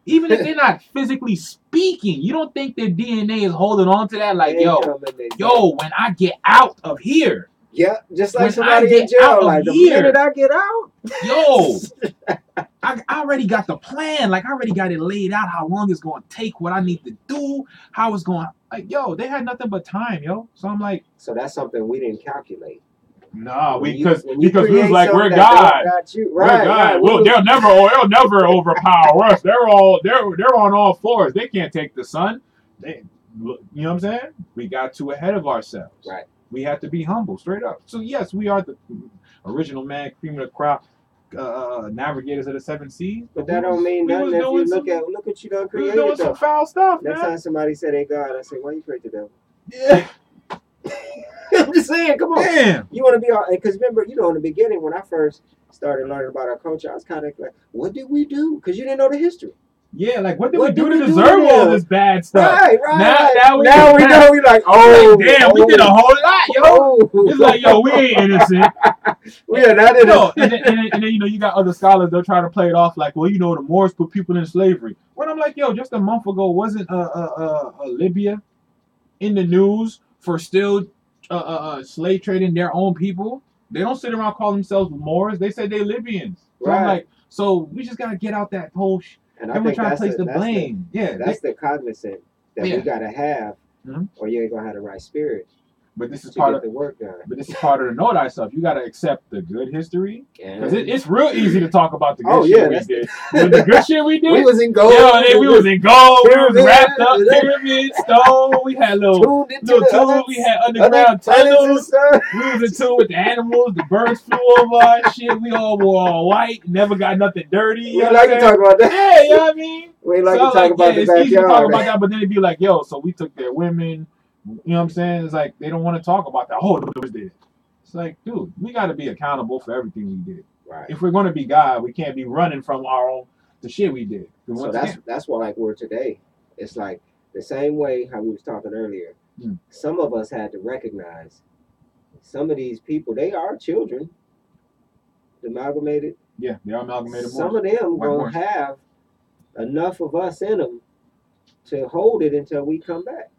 even if they're not physically speaking, you don't think their DNA is holding on to that? Like, yo, when I get out of here. Yeah, just like when somebody I get in jail, out of like the here, minute I get out, yo, I already got the plan. Like, I already got it laid out how long it's going to take, what I need to do, how it's going. Like, yo, they had nothing but time, yo. So I'm like, so that's something we didn't calculate. nah, When because you we was like, create we're something that God. don't got you, We're right, God. right. Well, they'll never overpower us. They're on all fours. They can't take the sun. You know what I'm saying? We got too ahead of ourselves. Right. We have to be humble, straight up. So yes, we are the original man, cream of the crop, navigators of the seven seas. But that don't mean nothing if you look what you done We was created. doing some foul stuff, Next man. time somebody say they God, I say, why you create the devil? Yeah. I'm just saying, come on. Damn. You want to be all, because remember, in the beginning when I first started learning about our culture, I was kind of like, what did we do? Because you didn't know the history. Yeah, like what did we do to deserve all this bad stuff? Right. Now we know. We're like, oh, like, damn, we did a whole lot, yo. Oh. It's like, yo, we ain't innocent. We are not innocent. And then you got other scholars, they'll try to play it off like, well, the Moors put people in slavery. When I'm like, yo, just a month ago, wasn't Libya in the news for still slave trading their own people? They don't sit around calling themselves Moors. They say they Libyans. So I'm like, so we just gotta get out that whole. And I think trying to place the blame. That's the cognizant that we gotta have, or you ain't gonna have the right spirit. But this is part of the work done. But this is part of the know thyself. You got to accept the good history, because it's real easy to talk about the good shit we did. But the good shit we did, we was in gold. We was in gold. We was wrapped up, pyramid, stone. We had little tools. We had underground tunnels. We was in tune with the animals. The birds flew over our shit. We all were all white. Never got nothing dirty. We like to talk about that. Yeah, you know what I mean? We like to talk about the backyard. It's easy to talk about that, but then it'd be like, yo, so we took their women. You know what I'm saying? It's like they don't want to talk about that. Oh, it was did. It's like, dude, we got to be accountable for everything we did. Right. If we're going to be God, we can't be running from the shit we did. So that's why, like, we're today. It's like the same way how we was talking earlier. Some of us had to recognize some of these people. They are children. Amalgamated. Yeah, they are amalgamated. Some of them gonna have enough of us in them to hold it until we come back.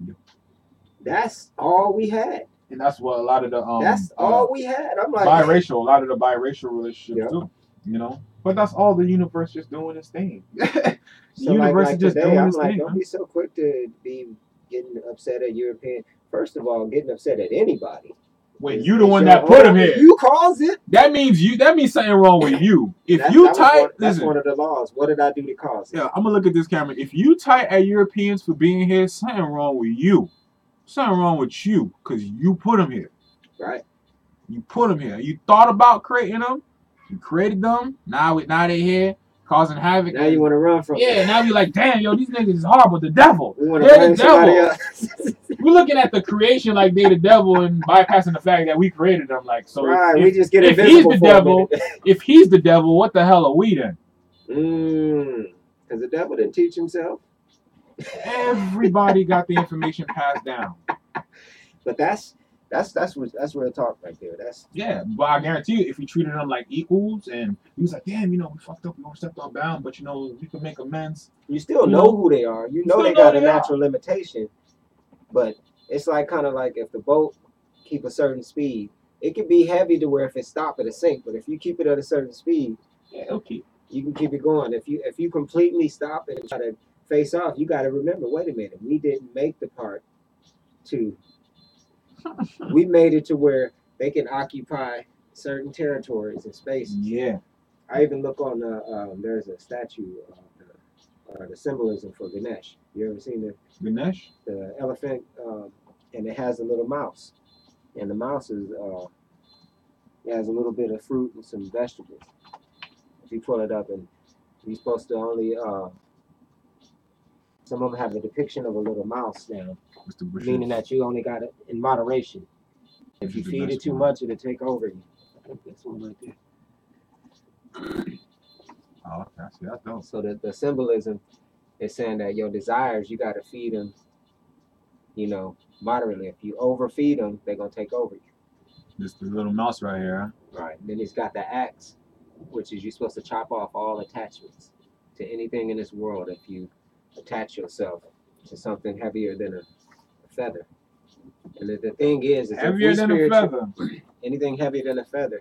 Yep. That's all we had. And that's what a lot of the that's all we had. I'm like biracial. A lot of the biracial relationships too. But that's all the universe just doing its thing. The universe is just doing its thing. Don't be so quick to be getting upset at European. First of all, getting upset at anybody. When you the one that put him here, you caused it. That means something wrong with you. If that's one of the laws. What did I do to cause it? Yeah, I'm gonna look at this camera. If you tight at Europeans for being here, something wrong with you. Something wrong with you, because you put them here. Right. You put them here. You thought about creating them. You created them. Now they're here causing havoc. Now you want to run from them. Now you're like, damn, yo, these niggas is horrible. The devil. They're the devil. We're looking at the creation like they're the devil and bypassing the fact that we created them. Like, so we just get if he's the devil, if he's the devil, what the hell are we then? Because the devil didn't teach himself. Everybody got the information passed down. But that's real talk right there. But I guarantee you, if we treated them like equals, and he was like, damn, we fucked up, we overstepped our bound, but we can make amends. You still know who they are. You know they got a natural limitation. But it's like kind of like if the boat keep a certain speed, it can be heavy to where if it stop it'll sink. But if you keep it at a certain speed, you can keep it going. If you completely stop it and try to face off, you got to remember, wait a minute, we didn't make the part to. We made it to where they can occupy certain territories and spaces. Yeah. I even look on there's a statue of the symbolism for Ganesh. You ever seen Ganesh? The elephant, and it has a little mouse, and the mouse is it has a little bit of fruit and some vegetables. If you pull it up, and you're supposed to only some of them have a depiction of a little mouse now, meaning that you only got it in moderation. If you feed it too much, it'll take over you. I think that's one right there. Oh, okay. See, that's dope. So the symbolism is saying that your desires, you got to feed them, moderately. If you overfeed them, they're going to take over you. This the little mouse right here. Right. Then he's got the axe, which is you're supposed to chop off all attachments to anything in this world if you attach yourself to something heavier than a feather. And the thing is if Heavier we than a spiritual, feather. anything heavier than a feather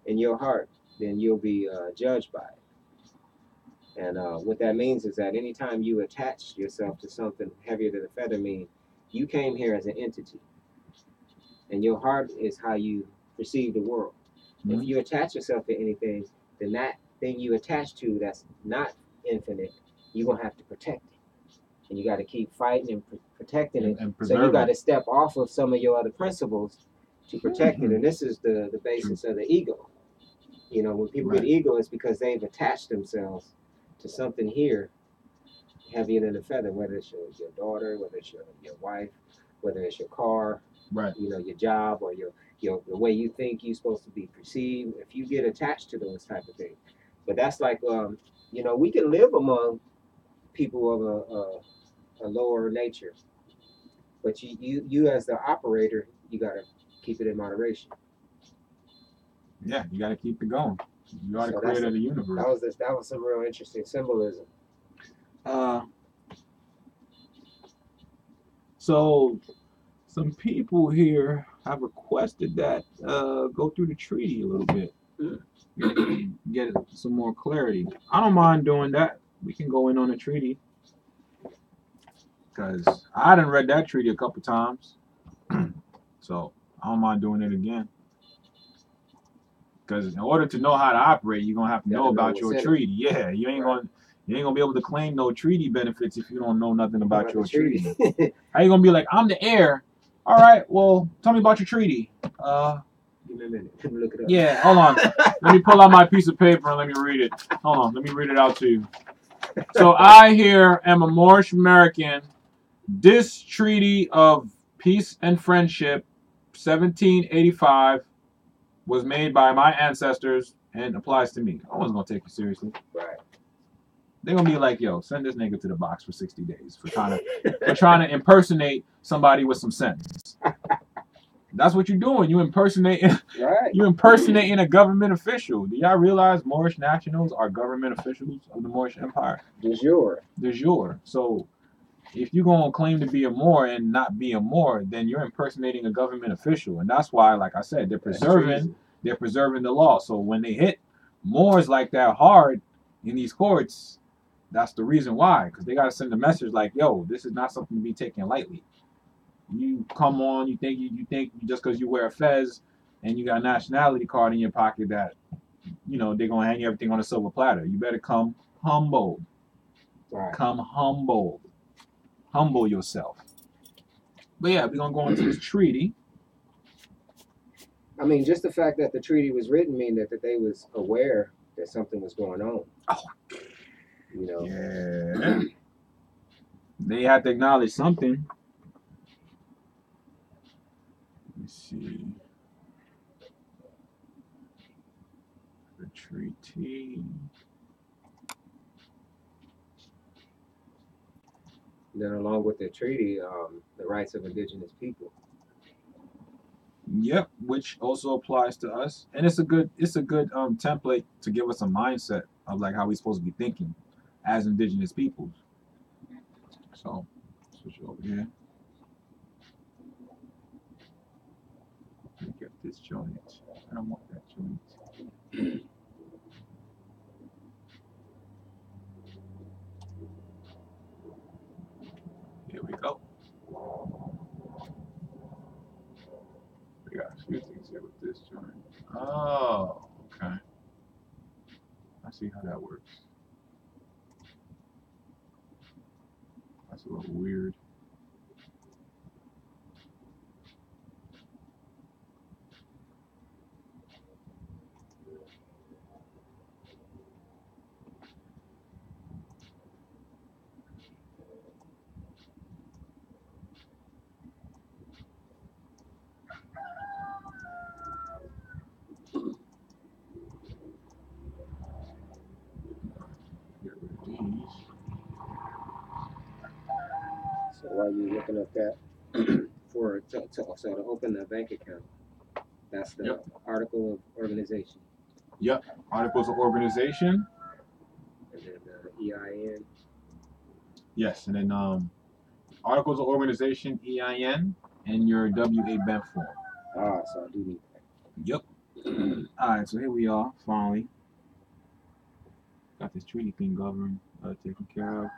in your heart, then you'll be judged by it. And what that means is that anytime you attach yourself to something heavier than a feather, means you came here as an entity, and your heart is how you perceive the world. Mhm. If you attach yourself to anything, then that thing you attach to that's not infinite, you're gonna have to protect it, and you got to keep fighting and protecting it. And So you preserve got it. to step off of some of your other principles to protect it, and this is the basis of the ego. You know, when people Right. get ego, it's because they've attached themselves to something here heavier than a feather, whether it's your daughter, whether it's your wife, whether it's your car, Right. you know, your job, or your the way you think you're supposed to be perceived. If you get attached to those type of things, but that's like you know, we can live among people of a lower nature, but you as the operator, you gotta keep it in moderation. Yeah, you got to keep it going. You are the So creator of the universe. that was some real interesting symbolism. So some people here have requested that go through the treaty a little bit, get some more clarity. I don't mind doing that. We can go in on a treaty because I done read that treaty a couple times, so I don't mind doing it again. Because in order to know how to operate, you're gonna have to know about your treaty. Yeah, you ain't gonna be able to claim no treaty benefits if you don't know nothing about your treaty. How you gonna be like, I'm the heir? All right, well, tell me about your treaty. Give me a minute. Let me look it up. Yeah, hold on. Let me pull out my piece of paper and let me read it. Hold on, let me read it out to you. So I here am a Moorish American. This treaty of peace and friendship, 1785, was made by my ancestors and applies to me. No one's gonna take you seriously. Right. They're gonna be like, yo, send this nigga to the box for 60 days for trying to impersonate somebody with some sense. That's what you're doing. You impersonating a government official. Do y'all realize Moorish nationals are government officials of the Moorish Empire? De jure. De jure. So if you're gonna claim to be a Moor and not be a Moor, then you're impersonating a government official. And that's why, like I said, they're preserving the law. So when they hit Moors like that hard in these courts, that's the reason why. Because they gotta send a message like, yo, this is not something to be taken lightly. You come on, you think just because you wear a fez and you got a nationality card in your pocket that, you know, they're gonna hang everything on a silver platter. You better come humble. Right. Come humble. Humble yourself. But yeah, we're gonna go into this treaty. I mean, just the fact that the treaty was written mean that they was aware that something was going on. Oh. You know. Yeah. They had to acknowledge something. Let me see. The treaty. Then along with the treaty, the rights of indigenous people. Yep, which also applies to us, and it's a good template to give us a mindset of like how we're supposed to be thinking as indigenous peoples. So switch it over here. Let me get this joint. I don't want that joint. Here we go. We got a few things here with this joint. Oh, okay. I see how that works. That's a little weird. Get rid of these. So while you're looking up that, so to open a bank account, That's the Yep. article of organization. Yep. Articles of organization. And then the EIN. Yes, and then articles of organization, EIN, and your WA BEN form. Ah, so I do need that. Yep. All right, so here we are, finally. Got this treaty thing governed, taken care of.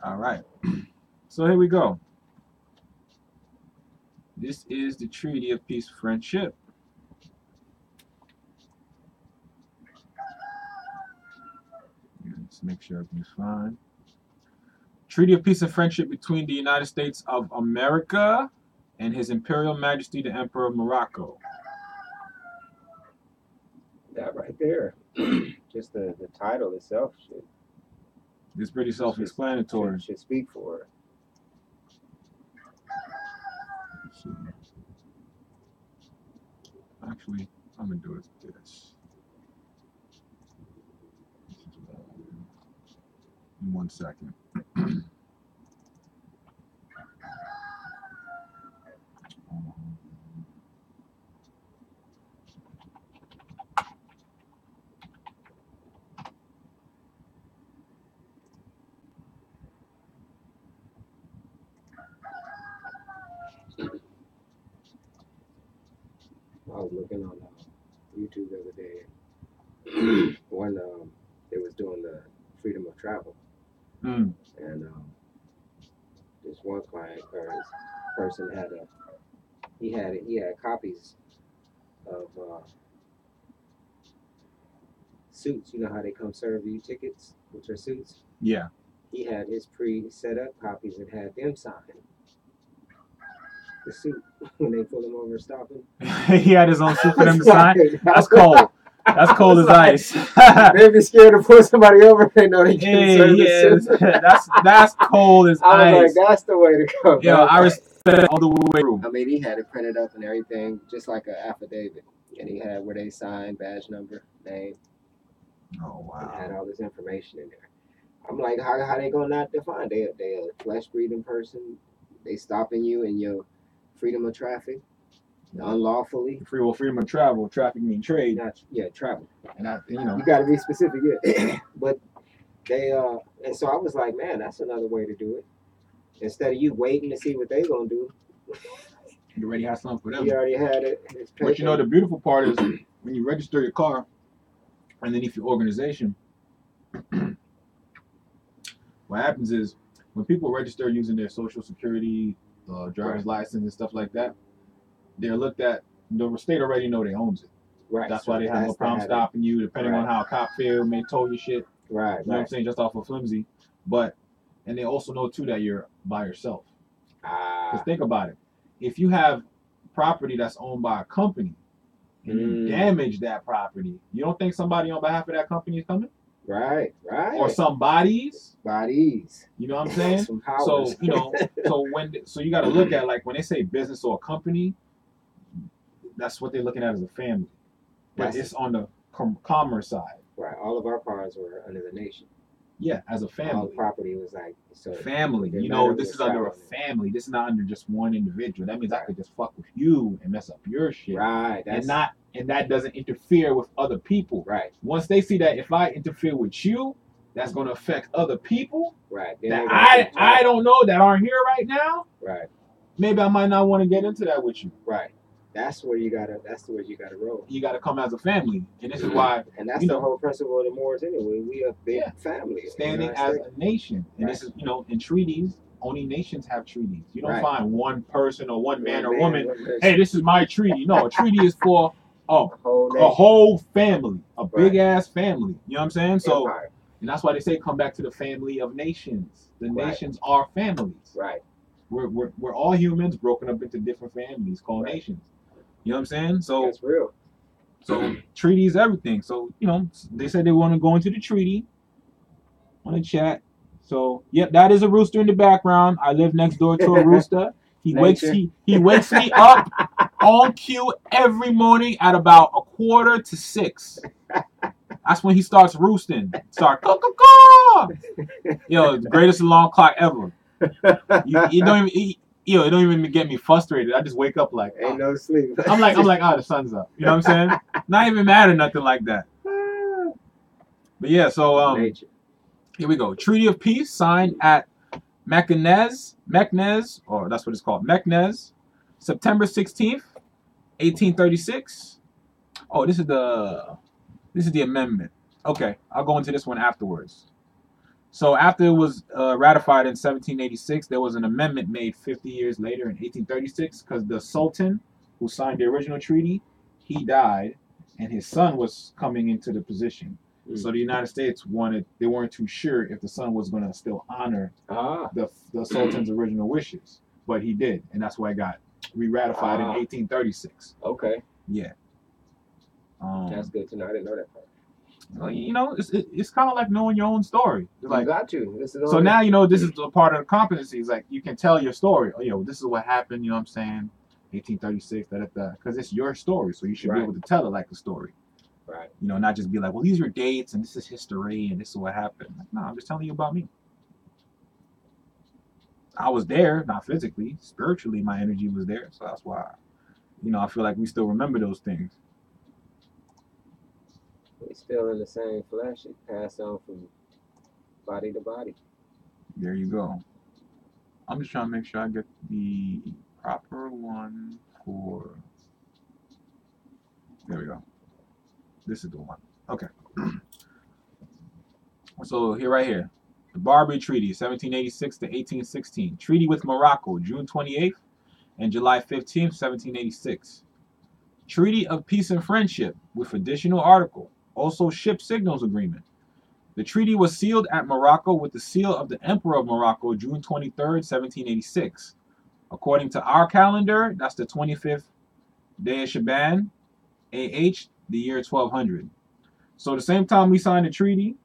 All right. So here we go. This is the Treaty of Peace and Friendship. Let's make sure everything's fine. Treaty of Peace and Friendship between the United States of America and His Imperial Majesty the Emperor of Morocco. That right there. Just the title itself should. It's pretty self-explanatory. Should speak for it. Actually, I'm gonna do it this. In 1 second. I was looking on YouTube the other day when they was doing the freedom of travel, and this one client or this person had he had copies of suits. You know how they come serve you tickets with your suits? Yeah. He had his pre-set up copies and had them sign the suit when they pull him over stopping. He had his own suit for them to sign. That's cold. That's cold as ice. They be scared to pull somebody over. They know they can't serve the suit. That's cold as ice. I was like, that's the way to go. Yo, I respect it all the way through. I mean, he had it printed up and everything, just like an affidavit, and he had where they signed, badge number, name. Oh wow. And had all this information in there. I'm like, how they gonna not define? They a flesh breathing person. They stopping you in your freedom of traffic, unlawfully. Freedom of travel. Traffic mean trade. Travel. And you got to be specific. Yeah. But they and so I was like, man, that's another way to do it. Instead of you waiting to see what they gonna do, you already have something for them. You already had it. But you know, the beautiful part is when you register your car, underneath your organization, what happens is when people register using their social security, driver's license and stuff like that, they're looked at. The state already know they owns it. Right. That's why they have no problem stopping you, depending on how a cop feel, may tow you shit. Right. You know what I'm saying? Just off of flimsy. And they also know too that you're by yourself. Because think about it. If you have property that's owned by a company and you damage that property, you don't think somebody on behalf of that company is coming? Right. Or some bodies. You know what I'm saying? So so you got to look at, like, when they say business or a company, that's what they're looking at as a family. But it's on the commerce side. Right. All of our cars were under the nation. Yeah, as a family. All the property was like family. You know, this is under a family. This is not under just one individual. That means I could just fuck with you and mess up your shit. Right. And that doesn't interfere with other people. Right. Once they see that if I interfere with you, that's going to affect other people. Right. That I don't know, that aren't here right now. Right. Maybe I might not want to get into that with you. Right. That's where you gotta roll. You gotta come as a family, and this is why. And that's the whole principle of the Moors anyway. We a big family, standing as a nation, and this is in treaties. Only nations have treaties. You don't find one person or one man or woman. Hey, this is my treaty. No, a treaty is for a whole family, a big ass family. You know what I'm saying? So, and that's why they say come back to the family of nations. The nations are families. Right. We're all humans broken up into different families called nations. You know what I'm saying? So that's real. So treaty is everything. So, they said they want to go into the treaty. Want to chat. So, yep, that is a rooster in the background. I live next door to a rooster. He Nature. wakes me up on cue every morning at about 5:45. That's when he starts roosting. Start caw. Yo, the greatest alarm clock ever. You don't even it don't even get me frustrated. I just wake up like Ain't no sleep. I'm like, the sun's up. You know what I'm saying? Not even mad or nothing like that. But yeah, so Nature. here we go. Treaty of Peace signed at Meknes, or that's what it's called, Meknes, September 16th, 1836. Oh, this is the amendment. Okay, I'll go into this one afterwards. So after it was ratified in 1786, there was an amendment made 50 years later in 1836 because the Sultan who signed the original treaty, he died, and his son was coming into the position. So the United States they weren't too sure if the son was going to still honor the Sultan's original wishes, but he did, and that's why it got re-ratified in 1836. Okay. Yeah. That's good to know. I didn't know that part. Well, it's kind of like knowing your own story. It's like, you got to. So now this is a part of the competency. It's like you can tell your story. Oh, this is what happened. You know what I'm saying? 1836, because it's your story, so you should be able to tell it like a story. Right. Not just be like, well, these are dates and this is history and this is what happened. Like, no, I'm just telling you about me. I was there, not physically, spiritually, my energy was there, so that's why, I feel like we still remember those things. We still in the same flesh. It passed on from body to body. There you go. I'm just trying to make sure I get the proper one for. There we go. This is the one. Okay. So right here. The Barbary Treaty, 1786 to 1816. Treaty with Morocco, June 28th and July 15th, 1786. Treaty of Peace and Friendship with additional article. Also ship signals agreement. The treaty was sealed at Morocco with the seal of the Emperor of Morocco, June 23rd, 1786. According to our calendar, that's the 25th day of Shaban, AH, the year 1200. So the same time we signed the treaty,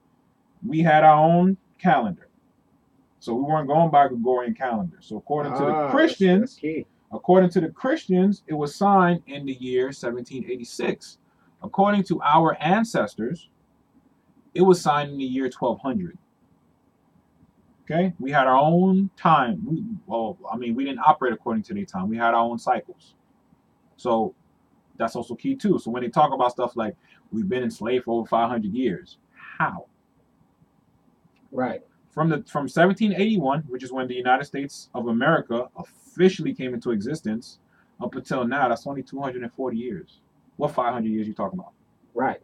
we had our own calendar. So we weren't going by Gregorian calendar. So according to the Christians, it was signed in the year 1786. According to our ancestors, it was signed in the year 1200. Okay? We had our own time. We didn't operate according to their time. We had our own cycles. So that's also key too. So when they talk about stuff like we've been enslaved for over 500 years, how? Right. From 1781, which is when the United States of America officially came into existence, up until now, that's only 240 years. What 500 years you talking about? Right.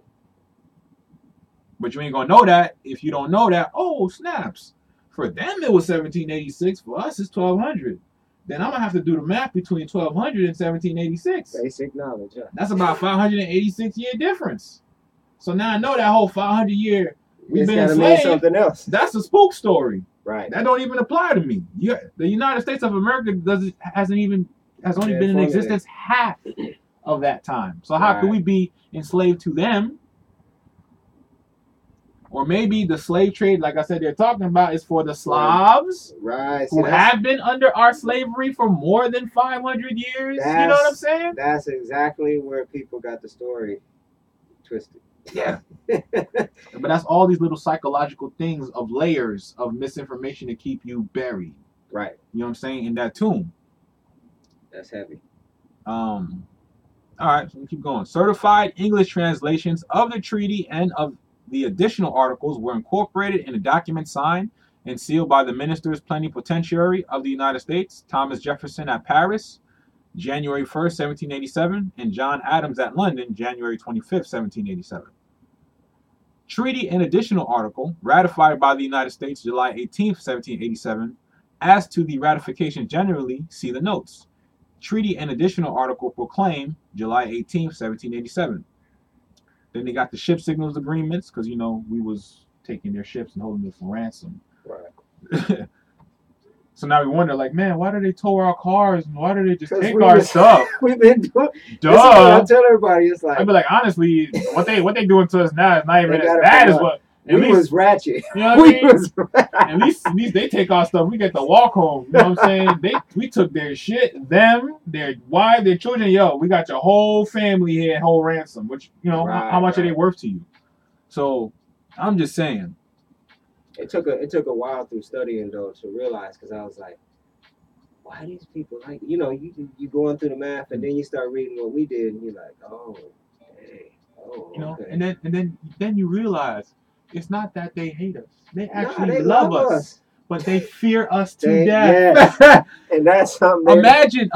But you ain't gonna know that if you don't know that. Oh, snaps. For them, it was 1786. For us, it's 1200. Then I'm gonna have to do the math between 1200 and 1786. Basic knowledge. Yeah. That's about 586 year difference. So now I know that whole 500 year we've been enslaved. Something else. That's a spook story. Right. That don't even apply to me. The United States of America has only been in existence half of that time. So how could we be enslaved to them? Or maybe the slave trade, like I said, they're talking about is for the Slavs, who have been under our slavery for more than 500 years. You know what I'm saying? That's exactly where people got the story twisted. Yeah. But that's all these little psychological things of layers of misinformation to keep you buried. Right. You know what I'm saying? In that tomb. That's heavy. All right, so we keep going. Certified English translations of the treaty and of the additional articles were incorporated in a document signed and sealed by the Ministers Plenipotentiary of the United States, Thomas Jefferson at Paris, January 1st, 1787, and John Adams at London, January 25th, 1787. Treaty and additional article, ratified by the United States July 18th, 1787. As to the ratification generally, see the notes. Treaty and additional article proclaimed July 18th, 1787. Then they got the ship signals agreements because, we was taking their ships and holding them for ransom. Right. So now we wonder, like, man, why do they tow our cars and why do they just take our stuff? We've been doing. Duh. I tell everybody, it's like. I'd be like, honestly, what they doing to us now is not even as bad as what At we least, was ratchet. you know what I We mean? was At least they take our stuff. We get to walk home. You know what I'm saying? We took their shit, them, their wife, their children. Yo, we got your whole family here, whole ransom. Which how much are they worth to you? So I'm just saying. It took a while through studying though to realize, because I was like, why these people like, you going through the math, and then you start reading what we did, and you're like, oh, dang, oh, okay. And then you realize it's not that they hate us; they actually they love us, but they fear us to death. death. And that's something. Imagine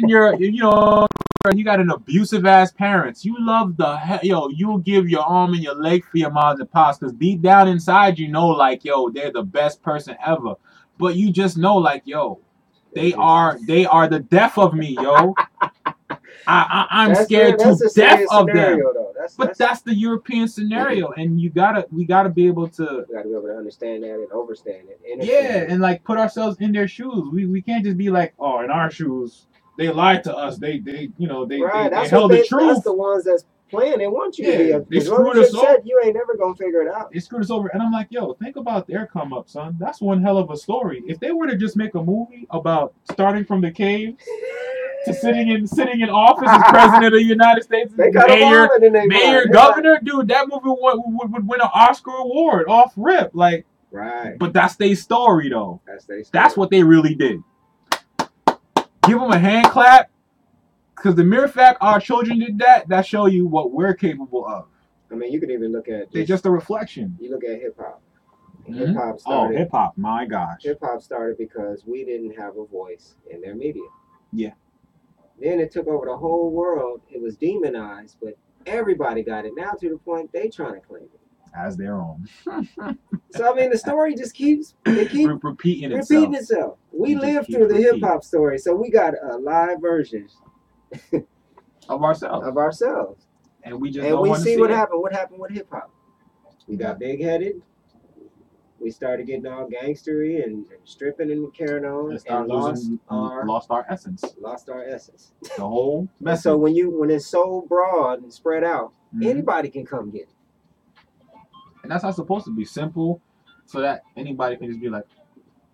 you got an abusive ass parents. You love you'll give your arm and your leg for your moms and pops, because deep down inside like, they're the best person ever. But you just know, like, they are the death of me, yo. I'm scared to death of them. Though. That's the European scenario, and we gotta be able to. We gotta be able to understand that and overstand it. Yeah, and like put ourselves in their shoes. We can't just be like, oh, in our shoes, they lied to us. They held the truth. That's the ones that's playing. They want you to be. They screwed us over. You ain't never gonna figure it out. They screwed us over, and I'm like, yo, think about their come up, son. That's one hell of a story. If they were to just make a movie about starting from the cave to sitting in office as president of the United States, mayor, governor, dude, that movie would win an Oscar award off rip, like. Right. But that's their story, though. That's what they really did. Give them a hand clap, because the mere fact our children did that show you what we're capable of. I mean, you can even look at. They're just a reflection. You look at hip hop. Mm-hmm. Hip hop started. Oh, hip hop! My gosh. Hip hop started because we didn't have a voice in their media. Yeah. Then it took over the whole world. It was demonized, but everybody got it now to the point they trying to claim it as their own. So I mean, the story just keeps repeating itself. We lived through the hip hop story, so we got a live version of ourselves. And we see what happened. What happened with hip hop? We got big headed. We started getting all gangstery and stripping and carrying on, and lost our essence. The whole message. So when it's so broad and spread out, anybody can come get it. And that's how it's supposed to be, simple, so that anybody can just be like,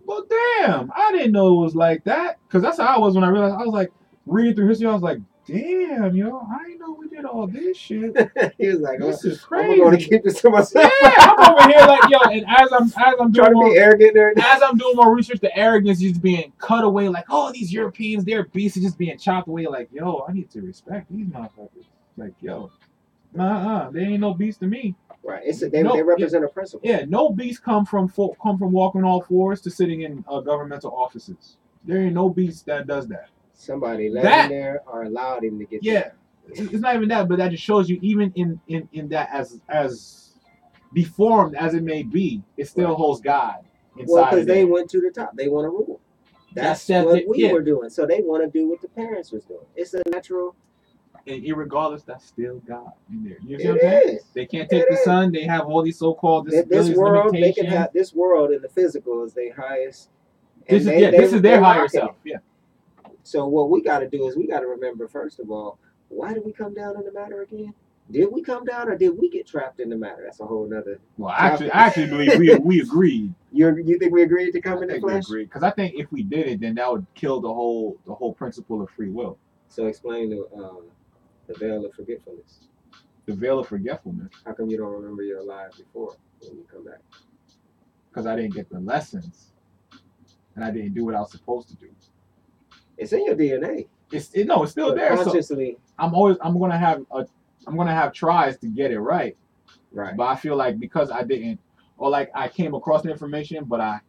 well, damn, I didn't know it was like that. Because that's how I was when I realized, I was like, reading through history, I was like, damn, yo, I didn't know we did all this shit. He was like, this is crazy. I'm going to keep this to myself. Yeah, I'm over here like, yo, and as I'm doing more, to be arrogant there. As I'm doing more research, the arrogance is being cut away, like, oh, these Europeans, their beasts are just being chopped away, like, yo, I need to respect these motherfuckers. Like, yo, they ain't no beast to me. Right, they represent a principle. Yeah, no beast come from walking all fours to sitting in governmental offices. There ain't no beast that does that. Somebody let him there or allowed him to get there. Yeah, it's not even that, but that just shows you, even in that as deformed as it may be, it still holds God inside. Well, because they went to the top, they want to rule. That's what we were doing. So they want to do what the parents was doing. It's a natural. And irregardless, that's still God in there. You see what I'm saying? They can't take the sun. They have all these so-called this world. They can have this world, and the physical is their highest. This is their higher self. Yeah. So what we got to do is we got to remember, first of all, why did we come down in the matter again? Did we come down, or did we get trapped in the matter? That's a whole nother. Well, I actually believe we agreed. You think we agreed to come in the flesh? Because I think if we did it, then that would kill the whole principle of free will. So explain the veil of forgetfulness. The veil of forgetfulness. How come you don't remember your lives before when you come back? Because I didn't get the lessons, and I didn't do what I was supposed to do. It's in your DNA. It's still there. Consciously, so I'm gonna have tries to get it right. Right. But I feel like because I didn't, or like I came across the information, but I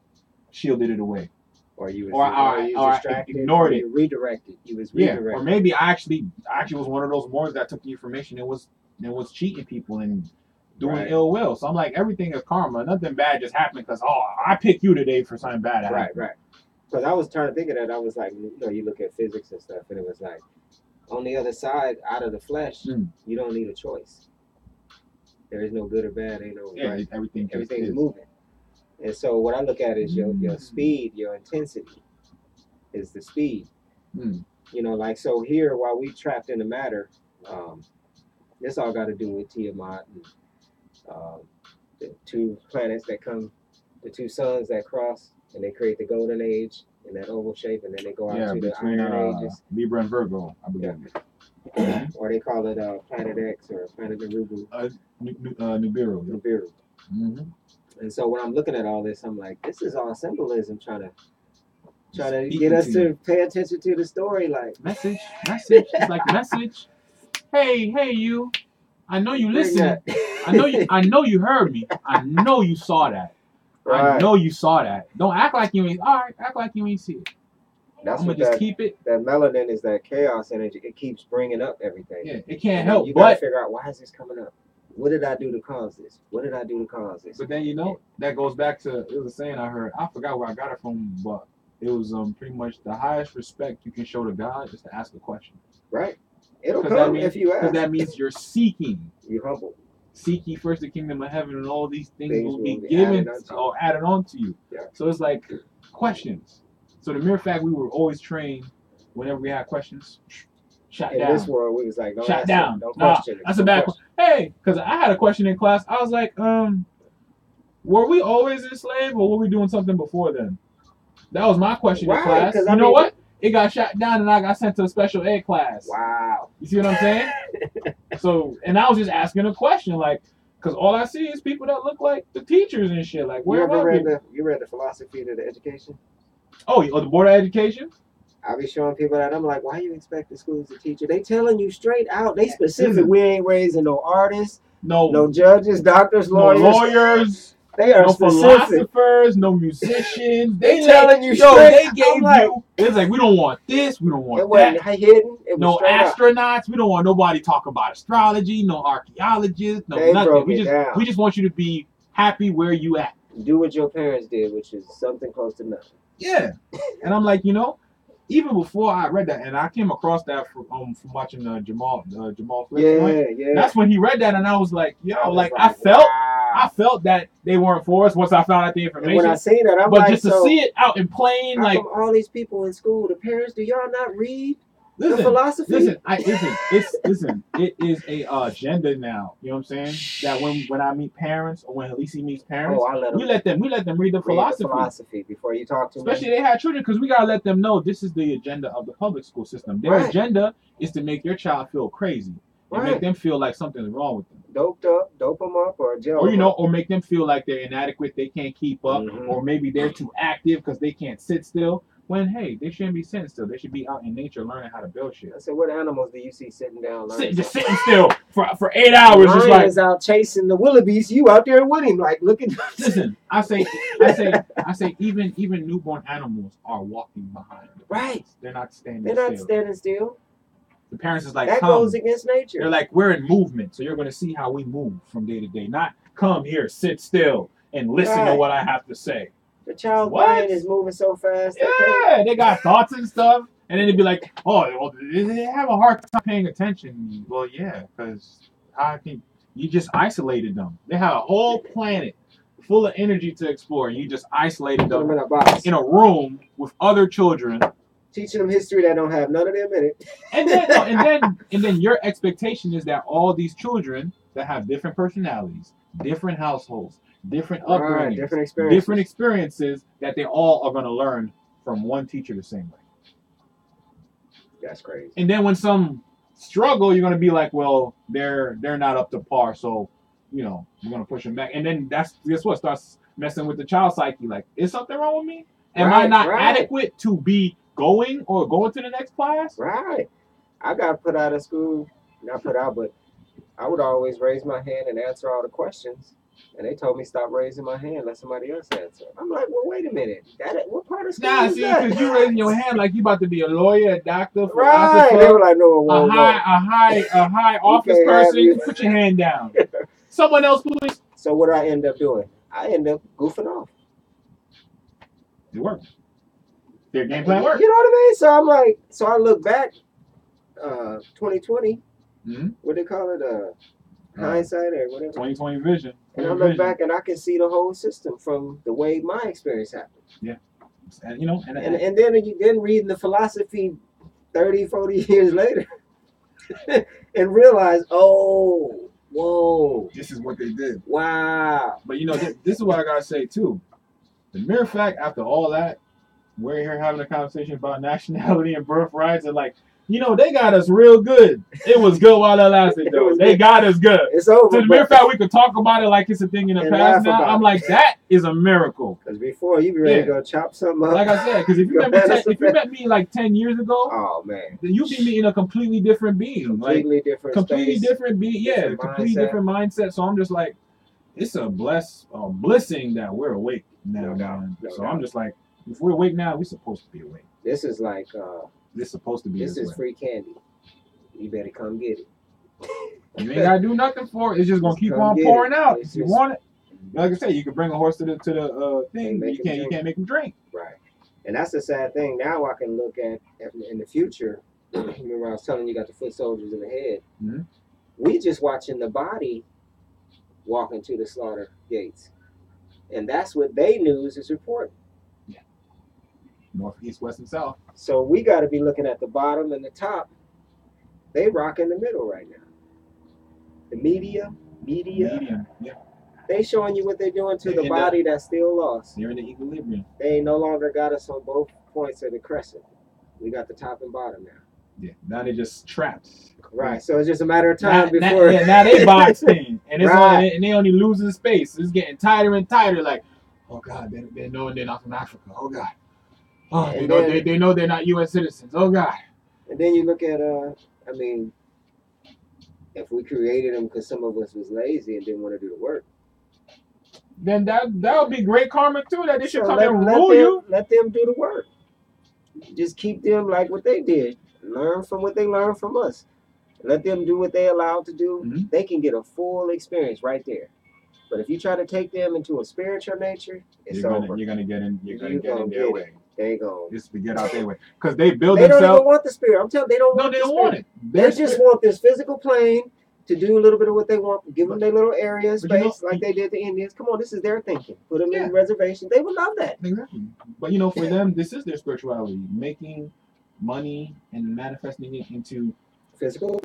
shielded it away. Or you ignored it. You redirected. You was redirected. Yeah. Or maybe I actually was one of those Moors that took the information and was cheating people and doing ill will. So I'm like, everything is karma. Nothing bad just happened because I picked you today for something bad. Right. Because I was trying to think of that. I was like, you look at physics and stuff, and it was like, on the other side, out of the flesh, you don't need a choice. There is no good or bad. Ain't no right. Everything's moving. And so what I look at is your speed, your intensity is the speed. Like, so here, while we trapped in the matter, this all got to do with Tiamat and the two planets that come, the two suns that cross, and they create the golden age in that oval shape, and then they go out Yeah, to the between iron ages. Libra and Virgo, I believe. Yeah. Or they call it Planet X or Planet Nibiru. Nibiru. Yep. Nibiru. Mm-hmm. And so when I'm looking at all this, I'm like, this is all symbolism trying to Speaking get us to to pay attention to the story. Like message. It's like message. Hey, you. I know you bring listened. that. I know you heard me. I know you saw that. I Right. know you saw that. Don't act like you ain't. All right, act like you ain't see it. That's I'm what gonna just keep it. that melanin is, that chaos energy. It keeps bringing up everything. Yeah, it can't And help you gotta but. figure out, why is this coming up? What did I do to cause this? What did I do to cause this? But then you know that goes back to, it was a saying I heard. I forgot where I got it from, but it was pretty much the highest respect you can show to God is to ask a question. Right. It'll 'Cause come if you ask. Because that means you're seeking. You humble. Seek ye first the kingdom of heaven, and all these things will be added given or added on to you. Yeah. So it's like questions. So the mere fact we were always trained, whenever we had questions, shut In down. this world, we was like, don't Shut ask down. it. Don't Nah, question it. that's a bad question. Hey, because I had a question in class. I was like, were we always enslaved, or were we doing something before then? That was my question in class. You know what? It got shot down, and I got sent to a special ed class. Wow. You see what I'm saying? So, and I was just asking a question, like, because all I see is people that look like the teachers and shit. Like, where you read the philosophy of the education? Oh, the Board of Education? I be showing people that. I'm like, why you expect the schools to teach you? They telling you straight out. They specific. We ain't raising no artists, no judges, doctors, lawyers. No lawyers. They are no specific. Philosophers, no musicians. They telling you straight. They gave you. It's like, we don't want this. We don't want it wasn't that. Hidden. It was no astronauts. Up. We don't want nobody talk about astrology. No archaeologists. No they nothing. We just want you to be happy where you at. Do what your parents did, which is something close to nothing. Yeah, and I'm like, even before I read that, and I came across that from watching Jamal Flip's yeah. That's when he read that, and I was like, I felt that they weren't for us once I found out the information. And when I seen that, I'm but like, just to see it out in plain, like all these people in school, the parents, do y'all not read the philosophy? Listen. It is a agenda now. You know what I'm saying? That when I meet parents, or when Elise meets parents, we let them read the philosophy before you talk to them. Especially they had children, because we gotta let them know this is the agenda of the public school system. Their agenda is to make your child feel crazy and make them feel like something's wrong with them. Dope them up, or jail. Or make them feel like they're inadequate, they can't keep up, or maybe they're too active because they can't sit still. When, hey, they shouldn't be sitting still. They should be out in nature learning how to build shit. I said, what animals do you see sitting down? Just sitting still for 8 hours. The just lion is out chasing the wildebeest. You out there with him, like looking. Listen, I say, even newborn animals are walking behind. They're not standing still. The parents is like, that goes against nature. They're like, we're in movement, so you're going to see how we move from day to day. Not come here, sit still, and listen to what I have to say. The child's brain is moving so fast. Yeah, they got thoughts and stuff. And then they'd be like, oh, they have a hard time paying attention. Well, yeah, because you just isolated them. They had a whole planet full of energy to explore. You just isolated them in a room with other children. Teaching them history that don't have none of them in it. And then your expectation is that all these children that have different personalities, different households, different upbringings, different experiences, that they all are going to learn from one teacher the same way. That's crazy. And then when some struggle, you're going to be like, well, they're not up to par, so we're going to push them back. And then guess what starts messing with the child psyche. Like, is something wrong with me? Am I not adequate to be going to the next class? Right. I got put out of school. Not put out, but I would always raise my hand and answer all the questions. And they told me stop raising my hand, let somebody else answer. I'm like, well, wait a minute. What part of school is that? Because you raising your hand like you about to be a lawyer, a doctor, right? They were like, no, a high office person. Put your hand down. Someone else, please. So what do I end up doing? I end up goofing off. It worked. Their game plan worked. You know what I mean? So I'm like, I look back, 2020. What they call it? Hindsight or whatever. 2020 vision. And I look back and I can see the whole system from the way my experience happened. Yeah. And then reading the philosophy 30, 40 years later and realize, whoa. This this is what they did. Wow. But this is what I gotta say too. The mere fact after all that, we're here having a conversation about nationality and birthrights, and they got us real good. It was good while that lasted, though. They got us good. It's over. To the mere fact we could talk about it like it's a thing in the past now, I'm like, that is a miracle. Because before, you be ready to go chop something up. Like I said, because if you met me like 10 years ago, oh man, then you'd be meeting a completely different being. Completely different being. Yeah, completely different mindset. So I'm just like, it's a blessing that we're awake now. I'm just like, if we're awake now, we're supposed to be awake. This is like this is supposed to be. This is free candy. You better come get it. You ain't gotta do nothing for it. It's just gonna keep on pouring out. If you want it, like I said, you can bring a horse to the thing. But you can't make him drink. Right. And that's the sad thing. Now I can look at in the future. Remember I was telling you got the foot soldiers in the head. Mm-hmm. We just watching the body walking to the slaughter gates, and that's what they news is reporting. Yeah. North, east, west, and south. So we got to be looking at the bottom and the top. They rock in the middle right now. The media. Yeah. They showing you what they're doing to the body that's still lost. They're in the equilibrium. They no longer got us on both points of the crescent. We got the top and bottom now. Yeah. Now they're just trapped. Right. So it's just a matter of time before. Now they boxed in, and it's right. And they only losing space. It's getting tighter and tighter. Like, oh God, they know they're not from Africa. Oh God. Oh, they know they're not U.S. citizens. Oh God. And then you look at if we created them because some of us was lazy and didn't want to do the work, then that would be great karma too. That they should come and rule you. Let them do the work. Just keep them like what they did. Learn from what they learned from us. Let them do what they allowed to do. Mm-hmm. They can get a full experience right there. But if you try to take them into a spiritual nature, it's over. You're gonna get in their way. They go. Just to get out their way because they build themselves. They don't even want the spirit. I'm telling you, they don't want. No, they don't want it. They just want this physical plane to do a little bit of what they want. Give them their little area space like they did the Indians. Come on, this is their thinking. Put them in reservations. They would love that. Exactly. But for them, this is their spirituality: making money and manifesting it into physical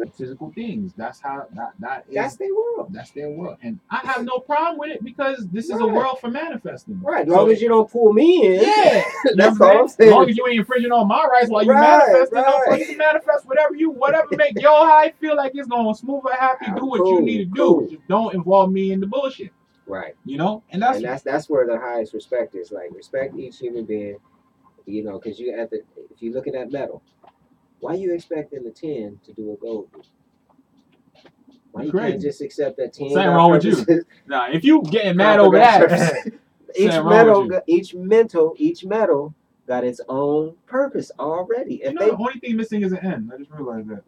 things. That's how that's their world. That's their world. And I have no problem with it because this is a world for manifesting. Right. As long as you don't pull me in. Yeah. That's all I'm saying. As long as you ain't infringing on my rights while you manifesting, you can manifest whatever make your high feel like it's gonna smooth or happy, do what you need to do. Just don't involve me in the bullshit. Right. And that's where the highest respect is. Like respect each human being, because if you're looking at metal, why are you expecting the 10 to do a gold? Why you can't just accept that 10? Something wrong with you. Nah, if you getting mad over that, each metal got its own purpose already. The only thing missing is an N. I just realized that.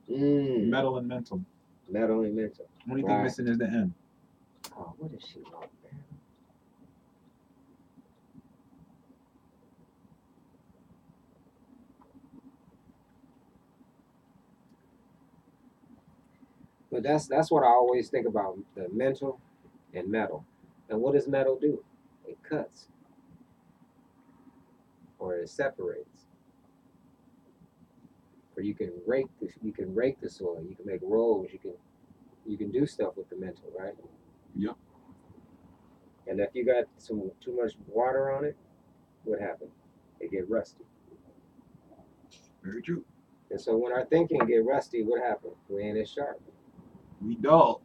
Metal and mental. Metal and mental. The only thing missing is the N. Oh, what is she like, man? But that's what I always think about, the mental and metal. And what does metal do? It cuts. Or it separates. Or you can rake the soil, you can make roads, you can do stuff with the mental, right? Yep. And if you got too much water on it, what happens? It get rusty. Very true. And so when our thinking get rusty, what happens? We ain't as sharp. We dull.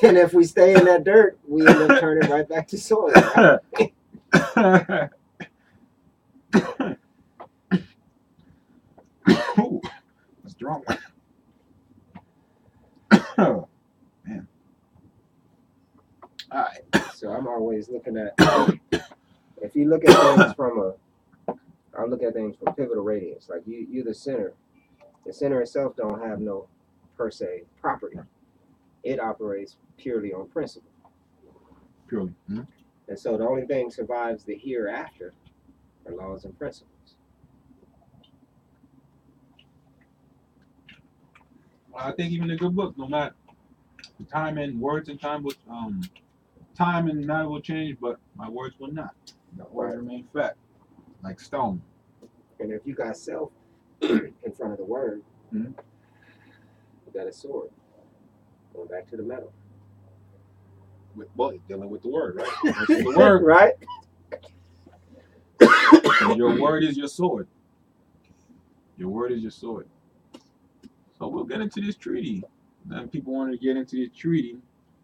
And if we stay in that dirt, we end up turning right back to soil. Right? Ooh, that's strong. Man. All right. So I'm always looking at, if you look at things I look at things from pivotal radius. Like you're the center. The center itself don't have no per se property. It operates purely on principle. Purely. Mm-hmm. And so the only thing survives the hereafter are laws and principles. I think even a good book, no matter the time and words and time time and matter will change, but my words will not. The words remain fat, like stone. And if you got self in front of the word, mm-hmm. you got a sword. Going back to the metal. Well, dealing with the word, right? Versus the word, right? because your word is your sword. Your word is your sword. So we'll get into this treaty. And people want to get into this treaty.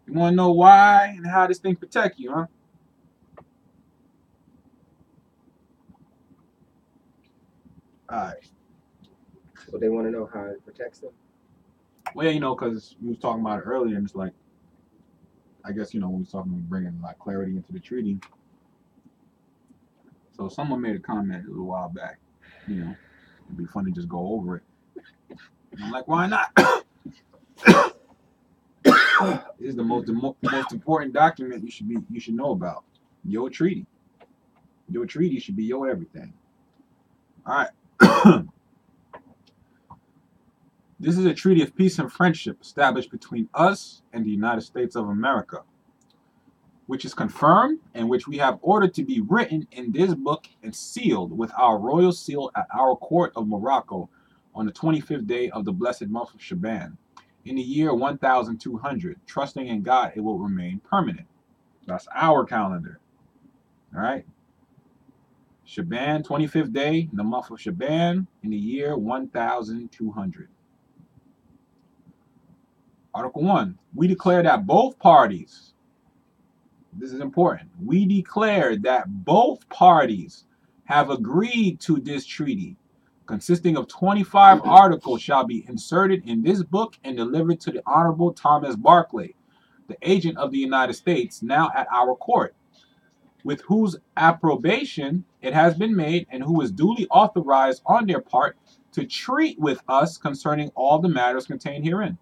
You want to know why and how this thing protect you, huh? All right. So they want to know how it protects them. Well, because we was talking about it earlier, and it's like, I guess, when we was talking, we bringing like clarity into the treaty. So someone made a comment a little while back, it'd be fun to just go over it. And I'm like, why not? This is the most important document you should know about. Your treaty. Your treaty should be your everything. All right. This is a treaty of peace and friendship established between us and the United States of America, which is confirmed and which we have ordered to be written in this book and sealed with our royal seal at our court of Morocco on the 25th day of the blessed month of Shaban, in the year 1200, trusting in God it will remain permanent. That's our calendar. All right. Shaban, 25th day, in the month of Shaban, in the year 1200. Article 1. We declare that both parties, this is important, we declare that both parties have agreed to this treaty, consisting of 25 articles, shall be inserted in this book and delivered to the Honorable Thomas Barclay, the agent of the United States, now at our court, with whose approbation it has been made and who is duly authorized on their part to treat with us concerning all the matters contained herein.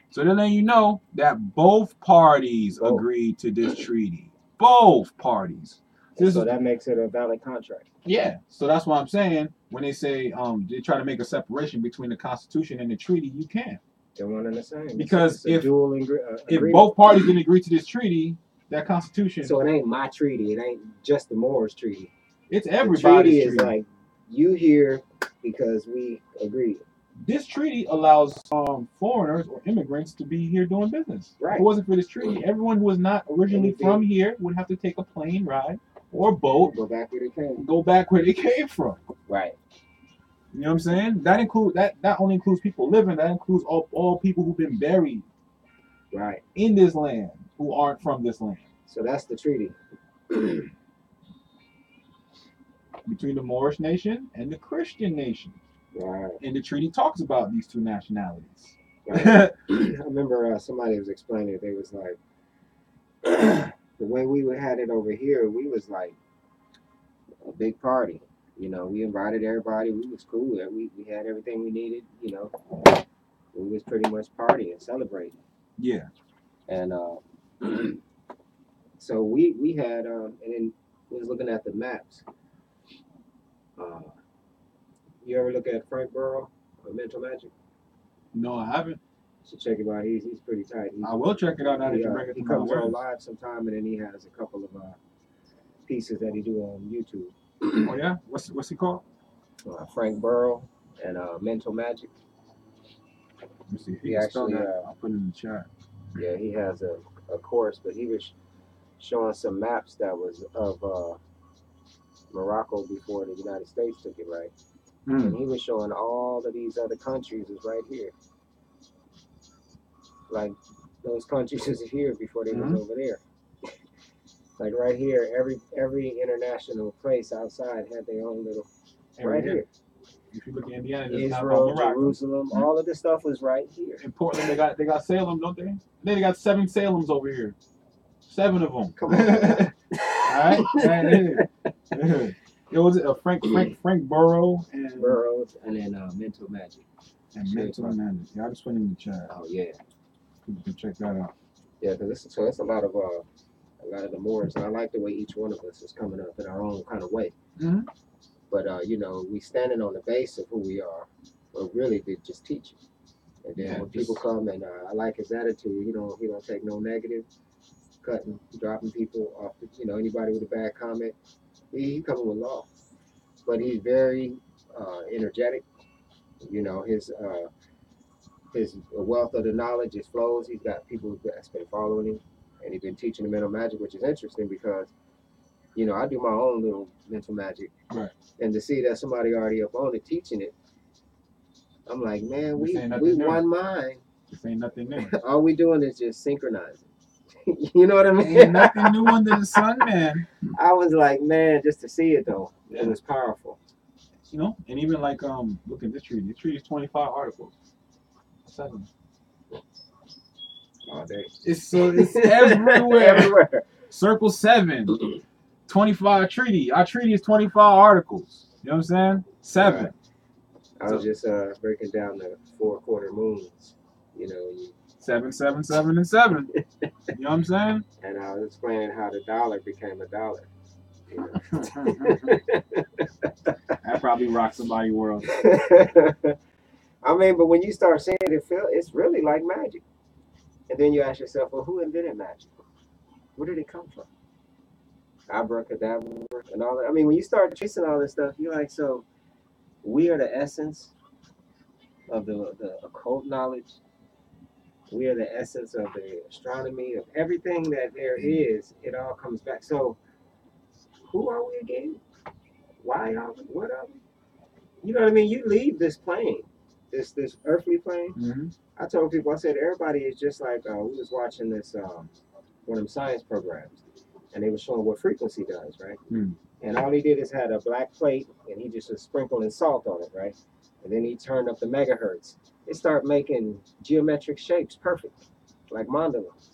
So they're letting you know that both parties agreed to this treaty. Both parties. So that makes it a valid contract. Yeah. So that's what I'm saying. When they say they try to make a separation between the Constitution and the treaty, you can't. They're one and the same. Because if both parties didn't agree to this treaty, that Constitution. So it ain't my treaty. It ain't just the Moors treaty. It's everybody's treaty. Is like you here because we agreed. This treaty allows foreigners or immigrants to be here doing business. Right. If it wasn't for this treaty, everyone who was not originally from here would have to take a plane ride or a boat. Go back where they came. Go back where they came from. Right. You know what I'm saying? That only includes people living. That includes all people who've been buried. Right. In this land who aren't from this land. So that's the treaty. Between the Moorish nation and the Christian nation. Right. And the treaty talks about these two nationalities. Right. I remember somebody was explaining it. They was like, the way we had it over here, we was like a big party. We invited everybody. We was cool. We had everything we needed. We was pretty much partying, celebrating. Yeah. And so we had, and then we was looking at the maps. You ever look at Frank Burrow or Mental Magic? No, I haven't. You should check him out. He's pretty tight. I will check it out now that you bring it to my awareness. He comes on live sometime, and then he has a couple of pieces that he do on YouTube. Oh yeah, what's he called? Frank Burrow and Mental Magic. Let me see. If he actually, I'll put it in the chat. Yeah, he has a course, but he was showing some maps that was of Morocco before the United States took it, right? And he was showing all of these other countries is right here. Like those countries is here before they was over there. Like right here, every international place outside had their own little right here. If you look at Indiana, Israel, Jerusalem, all of this stuff was right here. In Portland, they got Salem, don't they? They got 7 Salems over here. 7 of them. Come on. All right. It was Frank Burrows and then Mental Magic. And Mental Magic. Yeah, I just went in the chat. Oh yeah. People can check that out. Yeah, because it's a lot of the Moors, and I like the way each one of us is coming up in our own kind of way. Mm-hmm. But we standing on the base of who we are, but really they just teach you. And then when people come and I like his attitude, he don't take no negative, cutting, dropping people off. Anybody with a bad comment, he coming with law. But he's very energetic. His wealth of the knowledge just flows. He's got people that's been following him, and he's been teaching the mental magic, which is interesting because, you know, I do my own little mental magic. Right. And to see that somebody already up on it teaching it, I'm like, man, This ain't we nothing new. one mind. This ain't nothing new. All we doing is just synchronizing. You know what I mean? Ain't nothing new under the sun, man. I was like, man, just to see it though, Yeah. it was powerful. You know, and even like look at this treaty. The treaty is 25 articles. 7. All day. It's everywhere. Everywhere. Circle 7. 25 treaty. Our treaty is 25 articles. You know what I'm saying? 7. Right. I was just breaking down the 4 quarter moons. You know, 7, 7, 7, and 7. You know what I'm saying? And I was explaining how the dollar became a dollar. You know? That probably rocked somebody's world. I mean, but when you start seeing it, it's really like magic. And then you ask yourself, well, who invented magic? Where did it come from? Abracadabra and all that. I mean, when you start tracing all this stuff, you're like, so we are the essence of the occult knowledge. We are the essence of the astronomy, of everything that there is. It all comes back. So who are we again? Why are we? What are we? You know what I mean? You leave this plane, this earthly plane. Mm-hmm. I told people, I said, everybody is just like, we was watching this, one of them science programs, and they were showing what frequency does, right? Mm. And all he did is had a black plate, and he just was sprinkling salt on it, right? And then he turned up the megahertz. It started making geometric shapes perfect, like mandalas.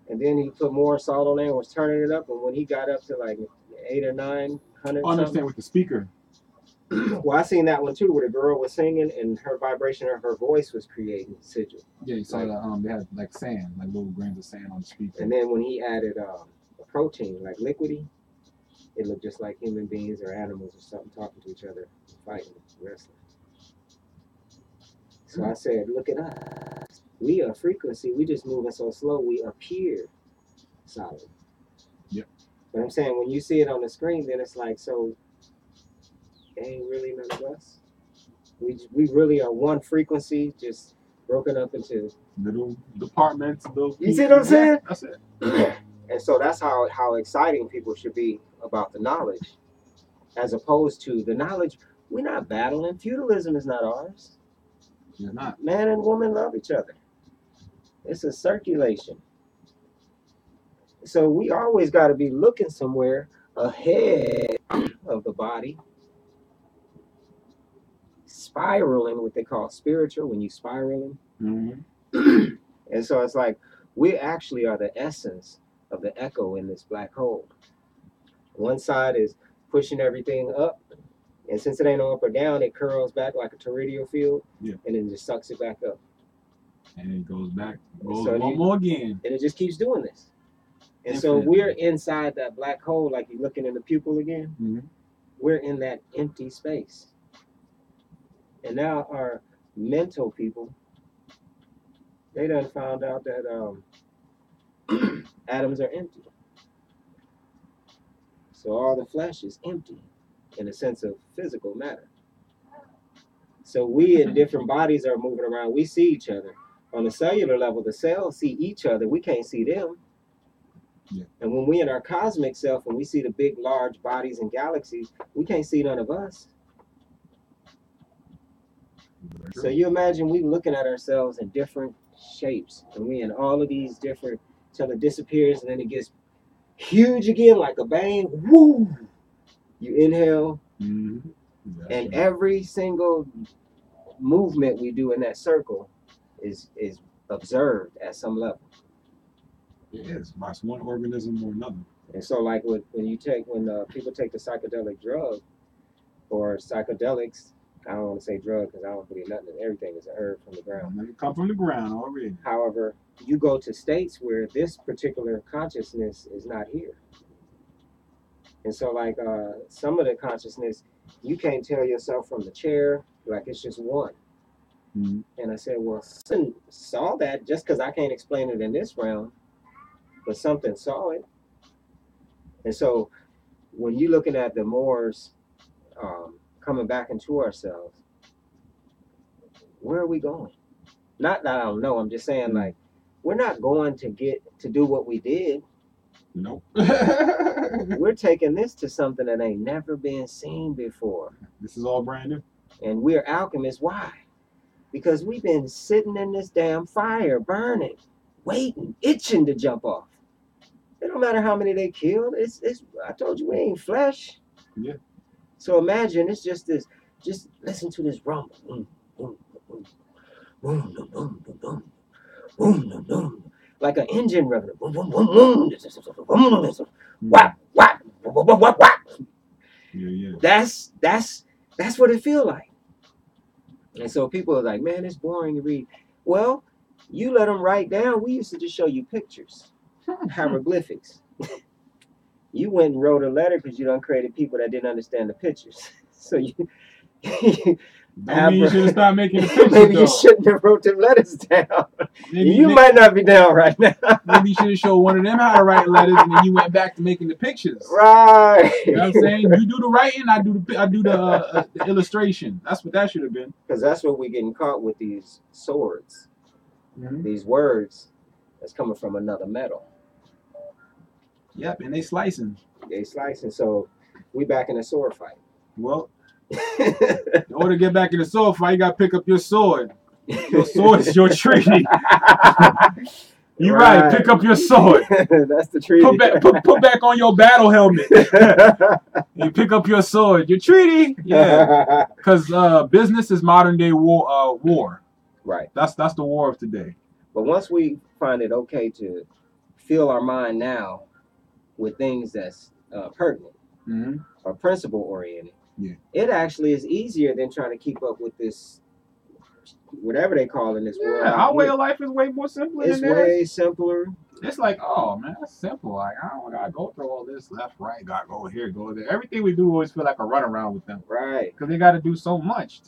And then he put more salt on there and was turning it up, and when he got up to like 800 or 900 I understand with the speaker. well, I seen that one too, where the girl was singing and her vibration of her voice was creating sigil. Yeah, you saw that. They had like sand, like little grains of sand on the speaker. And then when he added a protein, like liquidy, it looked just like human beings or animals or something talking to each other, fighting, wrestling. So I said, look at us. We are frequency. We just moving so slow. We appear solid. Yep. But I'm saying when you see it on the screen, then it's like, so it ain't really none of us. We really are one frequency, just broken up into little departments, little pieces. You see what I'm saying? Yeah, that's it. And so that's how exciting people should be about the knowledge, as opposed to the knowledge. We're not battling. Feudalism is not ours. You're not. Man and woman love each other. It's a circulation. So we always got to be looking somewhere ahead of the body, spiraling, what they call spiritual, when you spiraling. Mm-hmm. And so it's like we actually are the essence of the echo in this black hole. One side is pushing everything up, and since it ain't no up or down, it curls back like a tornado field, yeah, and then just sucks it back up. And it goes back, goes so one more again. And it just keeps doing this. And Infinitely. So we're inside that black hole, like you're looking in the pupil again. Mm-hmm. We're in that empty space. And now our mental people, they done found out that atoms are empty. So all the flesh is empty in the sense of physical matter. So we in different bodies are moving around. We see each other. On the cellular level, the cells see each other. We can't see them. Yeah. And when we in our cosmic self, when we see the big, large bodies and galaxies, we can't see none of us. So you imagine we looking at ourselves in different shapes, and we in all of these different, till it disappears, and then it gets huge again, like a bang. Woo! You inhale, mm-hmm. and every single movement we do in that circle is observed at some level. It is by one organism or another. And so, like when people take the psychedelic drug or psychedelics, I don't want to say drug because I don't believe nothing. Everything is a herb from the ground. It come from the ground already. However, you go to states where this particular consciousness is not here. And so, like some of the consciousness, you can't tell yourself from the chair, like it's just one. Mm-hmm. And I said, well, something saw that just because I can't explain it in this realm, but something saw it. And so when you're looking at the Moors coming back into ourselves, where are we going? Not that I don't know, I'm just saying, like, we're not going to get to do what we did. Nope. We're taking this to something that ain't never been seen before. This is all brand new. And we're alchemists. Why? Because we've been sitting in this damn fire, burning, waiting, itching to jump off. It don't matter how many they killed. It's I told you we ain't flesh. Yeah. So imagine it's just this. Just listen to this rumble. Boom, boom, boom, boom, boom, boom, boom, boom, boom, boom, like an engine revving. Boom, boom, boom, boom. Whap, whap, whap, whap, whap, whap. Yeah. That's what it feel like. And so people are like, man, it's boring to read. Well, you let them write down. We used to just show you pictures, hieroglyphics. You went and wrote a letter because you done created people that didn't understand the pictures. So you Don't mean you should have stopped making the pictures. maybe though. you shouldn't have wrote them letters down. Maybe You might not be down right now. Maybe you should have showed one of them how to write letters, and then you went back to making the pictures. Right. You know what I'm saying? You do the writing, I do the illustration. That's what that should have been. Because that's what we're getting caught with these swords, Mm-hmm. these words that's coming from another metal. Yep, and they slicing. They slicing. So we back in a sword fight. Well, in order to get back in the sword fight, you got to pick up your sword. Your sword is your treaty. You're right. Pick up your sword. That's the treaty. Put back on your battle helmet. You pick up your sword. Your treaty. Yeah. Because business is modern day war. Right. That's the war of today. But once we find it okay to fill our mind now with things that's pertinent or principle oriented, it actually is easier than trying to keep up with this, whatever they call in this world. Our way of life is way more simpler It's than theirs. way simpler. It's like, oh man, that's simple. Like I don't gotta go through all this left, right, gotta go here, go there. Everything we do always feel like a runaround with them. Right. Because they gotta do so much.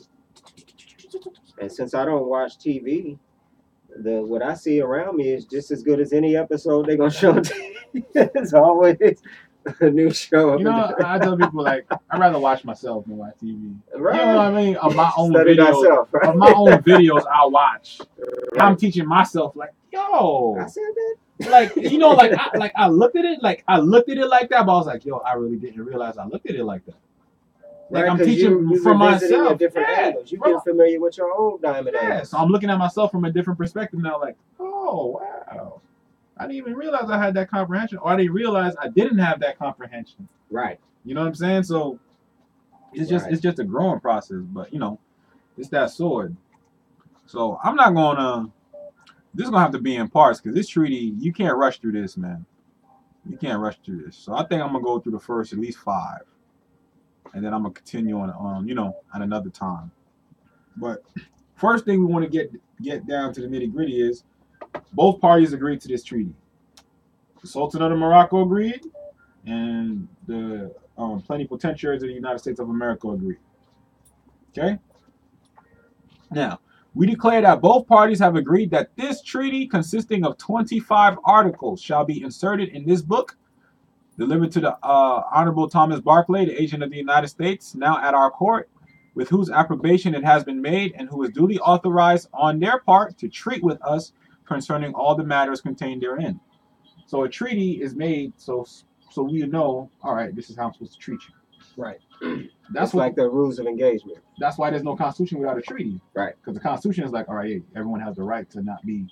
And since I don't watch TV, what I see around me is just as good as any episode they're gonna show on TV. It's always a new show. You know, I tell people like I'd rather watch myself than watch TV. Right. You know what I mean? Of my own Study videos, thyself, right? of my own videos, I watch. Right. I'm teaching myself like, yo, I said that. like you know, I looked at it like that, but I was like, yo, I really didn't realize I looked at it like that. Like Right, I'm teaching you from revisiting your myself. different angles. You get familiar with your own diamond angles. So I'm looking at myself from a different perspective now. Like, oh wow, I didn't even realize I had that comprehension, or I didn't realize I didn't have that comprehension. Right. You know what I'm saying? So it's just a growing process. But you know, it's that sword. So I'm not gonna. This is gonna have to be in parts because this treaty, you can't rush through this, man. You can't rush through this. So I think I'm gonna go through the first at least 5. And then I'm gonna continue on you know, at another time. But first thing we want to get down to the nitty gritty is both parties agreed to this treaty. The Sultanate of Morocco agreed, and the plenipotentiaries of the United States of America agreed. Okay. Now we declare that both parties have agreed that this treaty, consisting of 25 articles, shall be inserted in this book. Delivered to the Honorable Thomas Barclay, the agent of the United States, now at our court, with whose approbation it has been made, and who is duly authorized on their part to treat with us concerning all the matters contained therein. So a treaty is made so we know, all right, this is how I'm supposed to treat you. Right. That's like the rules of engagement. That's why there's no constitution without a treaty. Right. Because the constitution is like, all right, everyone has the right to not be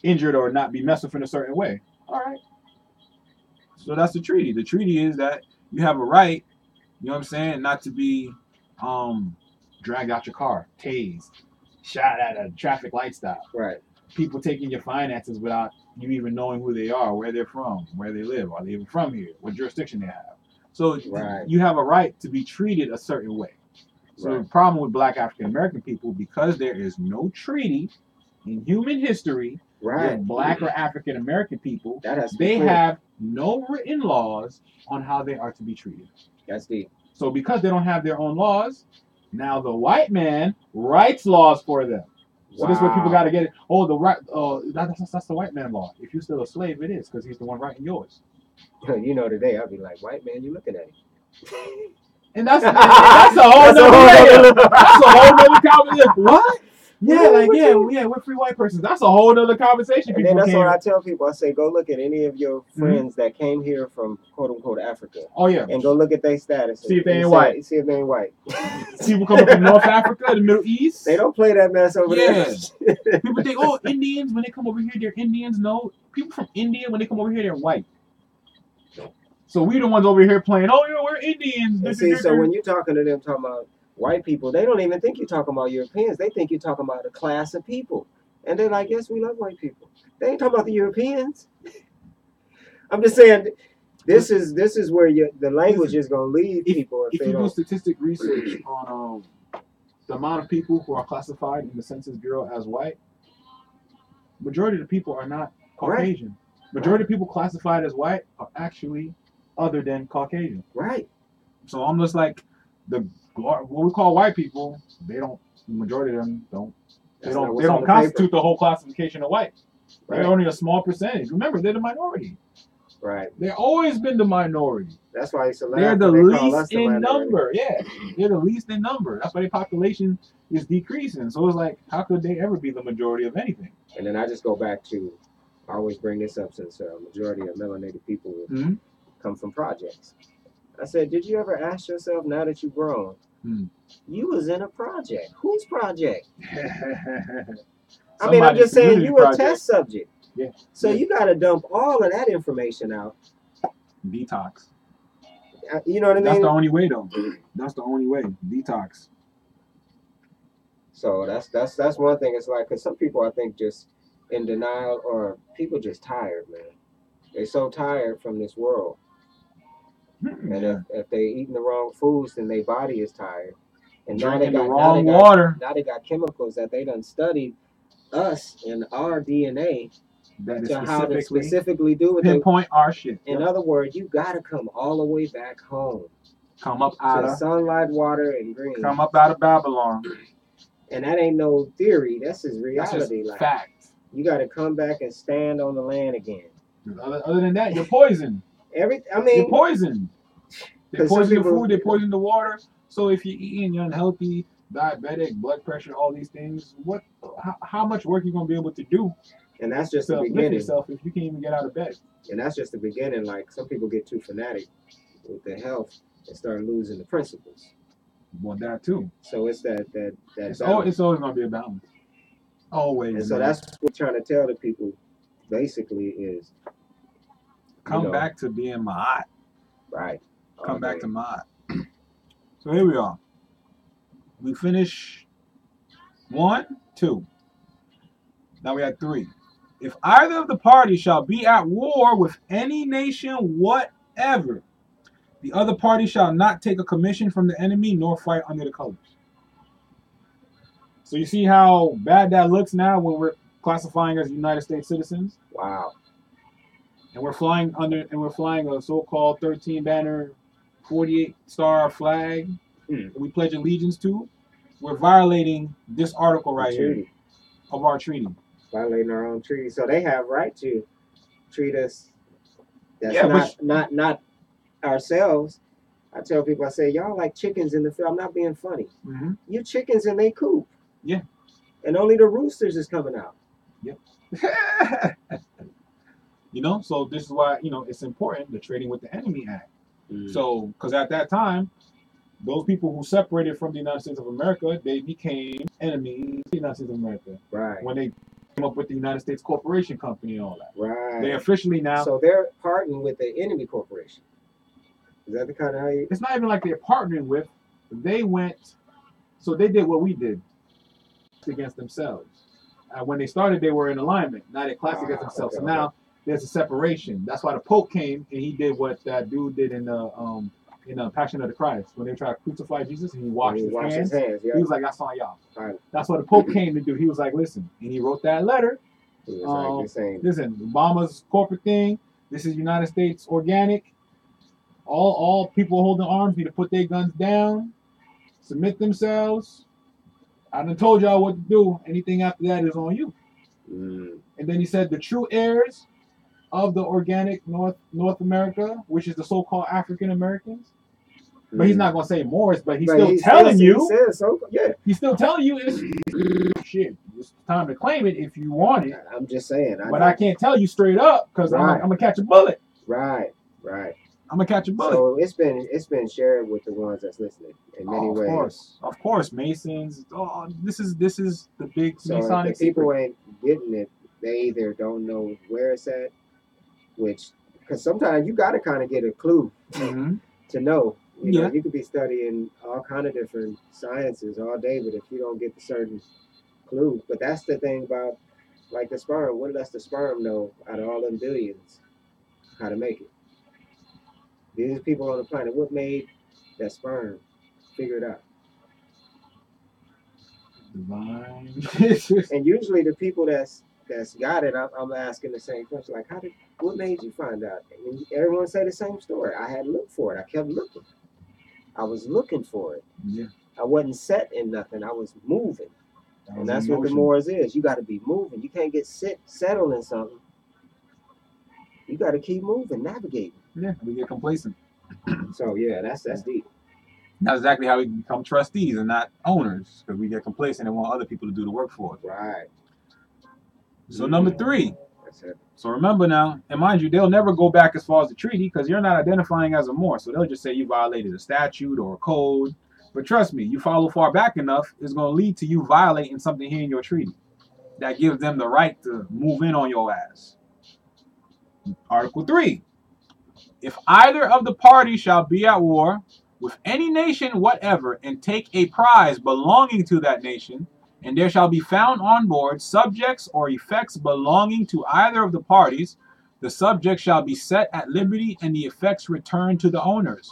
injured or not be messed with in a certain way. All right. So that's the treaty. The treaty is that you have a right, you know what I'm saying, not to be dragged out your car, tased, shot at a traffic light stop. Right. People taking your finances without you even knowing who they are, where they're from, where they live, are they even from here, what jurisdiction they have. So you have a right to be treated a certain way. So the problem with Black African American people, because there is no treaty in human history with Black or African American people, they have no written laws on how they are to be treated. That's deep. So because they don't have their own laws, now the white man writes laws for them. So this is where people got to get it. Oh, that's the white man law. If you're still a slave, it is, because he's the one writing yours. You know, today I'll be like, white man, you looking at him. And that's a whole nother conversation. What? Yeah, we're free white persons. That's a whole other conversation. And then People that's what I came. tell people. I say, go look at any of your friends that came here from quote unquote Africa, Oh yeah, and go look at their status. see if they and ain't white. See if they ain't white. People coming from North Africa, the Middle East. They don't play that mess over there. People think, oh, Indians, when they come over here, they're Indians. No, people from India, when they come over here, they're white. So we the ones over here playing, oh, yeah, we're Indians. And see, so when you're talking to them, talking about white people, they don't even think you're talking about Europeans. They think you're talking about a class of people. And they're like, yes, we love white people. They ain't talking about the Europeans. I'm just saying, this is where the language is going to lead people. If you do statistic research on the amount of people who are classified in the Census Bureau as white, majority of the people are not Caucasian. Right. Majority of people classified as white are actually other than Caucasian. Right. So I'm just like, what we call white people, they don't. The majority of them don't. They don't constitute the whole classification of white. Right. They're only a small percentage. Remember, they're the minority. Right. They've always been the minority. That's why it's they're the least in number. Yeah, they're the least in number. That's why their population is decreasing. So it's like, how could they ever be the majority of anything? And then I just go back to, I always bring this up since majority of melanated people come from projects. I said, did you ever ask yourself, now that you've grown, you was in a project? Whose project? I mean, I'm just saying, you were a test subject. Yeah. So you got to dump all of that information out. Detox. You know what I mean? That's the only way, though. That's the only way. Detox. So that's one thing. It's like, because some people, I think, just in denial, or people just tired, man. They're so tired from this world. And if they eating the wrong foods, then their body is tired. And drinking the wrong water. Now they got chemicals that they done studied us and our DNA to how to specifically do it. Pinpoint our shit. In other words, you got to come all the way back home. Come up out of sunlight, water, and green. Come up out of Babylon. And that ain't no theory. That's just reality. That's just fact. You got to come back and stand on the land again. Other than that, you're poisoned. You're poisoned. They poison the food. They poison the water. So if you're eating, you're unhealthy, diabetic, blood pressure, all these things. How much work you gonna be able to do? And that's just the beginning. Yourself if you can't even get out of bed. And that's just the beginning. Like, some people get too fanatic with their health and start losing the principles. Well, that too. So it's that it's always gonna be a balance. Always. And so that's what we're trying to tell the people. Basically, is come back to being Ma'at. Right. Come back to Ma'at. So here we are. We finish 1, 2. Now we had 3. If either of the parties shall be at war with any nation whatever, the other party shall not take a commission from the enemy nor fight under the colors. So you see how bad that looks now when we're classifying as United States citizens? Wow. And we're flying a so-called 13 banner 48-star flag that we pledge allegiance to. We're violating this article right here of our treaty. Violating our own treaty. So they have right to treat us not ourselves. I tell people, I say, y'all like chickens in the field. I'm not being funny. Mm-hmm. You chickens in they coop. Yeah. And only the roosters is coming out. Yep. So this is why, it's important, the Trading with the Enemy Act. So, because at that time, those people who separated from the United States of America, they became enemies of the United States of America. Right. When they came up with the United States Corporation Company and all that. Right. They officially now. So they're partnering with the enemy corporation. Is that the kind of how you? It's not even like they're partnering with. They went. So they did what we did against themselves. When they started, they were in alignment. Now they classed against themselves. So now there's a separation. That's why the Pope came and he did what that dude did in the Passion of the Christ when they tried to crucify Jesus and he washed his hands. Yeah. He was like, "That's on y'all." Right. That's what the Pope came to do. He was like, "Listen," and he wrote that letter. He was listen, Obama's corporate thing. This is United States organic. All people holding arms need to put their guns down, submit themselves. I done told y'all what to do. Anything after that is on you. And then he said the true heirs of the organic North America, which is the so-called African Americans, But he's not gonna say Moors, but he's But still he telling still, you. he says so. Yeah, He's still telling you it's shit. It's time to claim it if you want it. I'm just saying. But I can't tell you straight up because I'm gonna catch a bullet. Right. I'm gonna catch a bullet. So it's been shared with the ones that's listening in many ways. Of course, Masons. Oh, this is the big So Masonic if the people secret. ain't getting it, they either don't know where it's at, which because sometimes you got to kind of get a clue to know. You know, you could be studying all kind of different sciences all day, but if you don't get the certain clue, but that's the thing about like the sperm. What lets the sperm know out of all them billions how to make it? These people on the planet, what made that sperm? Figure it out. Divine. And usually the people that's got it, I'm asking the same question. Like, what made you find out? And everyone say the same story. I had looked for it. I kept looking. I was looking for it. Yeah. I wasn't set in nothing. I was moving. And that's what the motion. Moors is. You got to be moving. You can't get settled in something. You got to keep moving, navigating. Yeah, we get complacent. So yeah, that's deep. That's exactly how we become trustees and not owners, because we get complacent and want other people to do the work for us. Right. So number 3. That's it. So remember now, and mind you, they'll never go back as far as the treaty because you're not identifying as a Moor. So they'll just say you violated a statute or a code. But trust me, you follow far back enough, it's going to lead to you violating something here in your treaty that gives them the right to move in on your ass. Article 3. If either of the parties shall be at war with any nation whatever and take a prize belonging to that nation, and there shall be found on board subjects or effects belonging to either of the parties, the subject shall be set at liberty and the effects returned to the owners.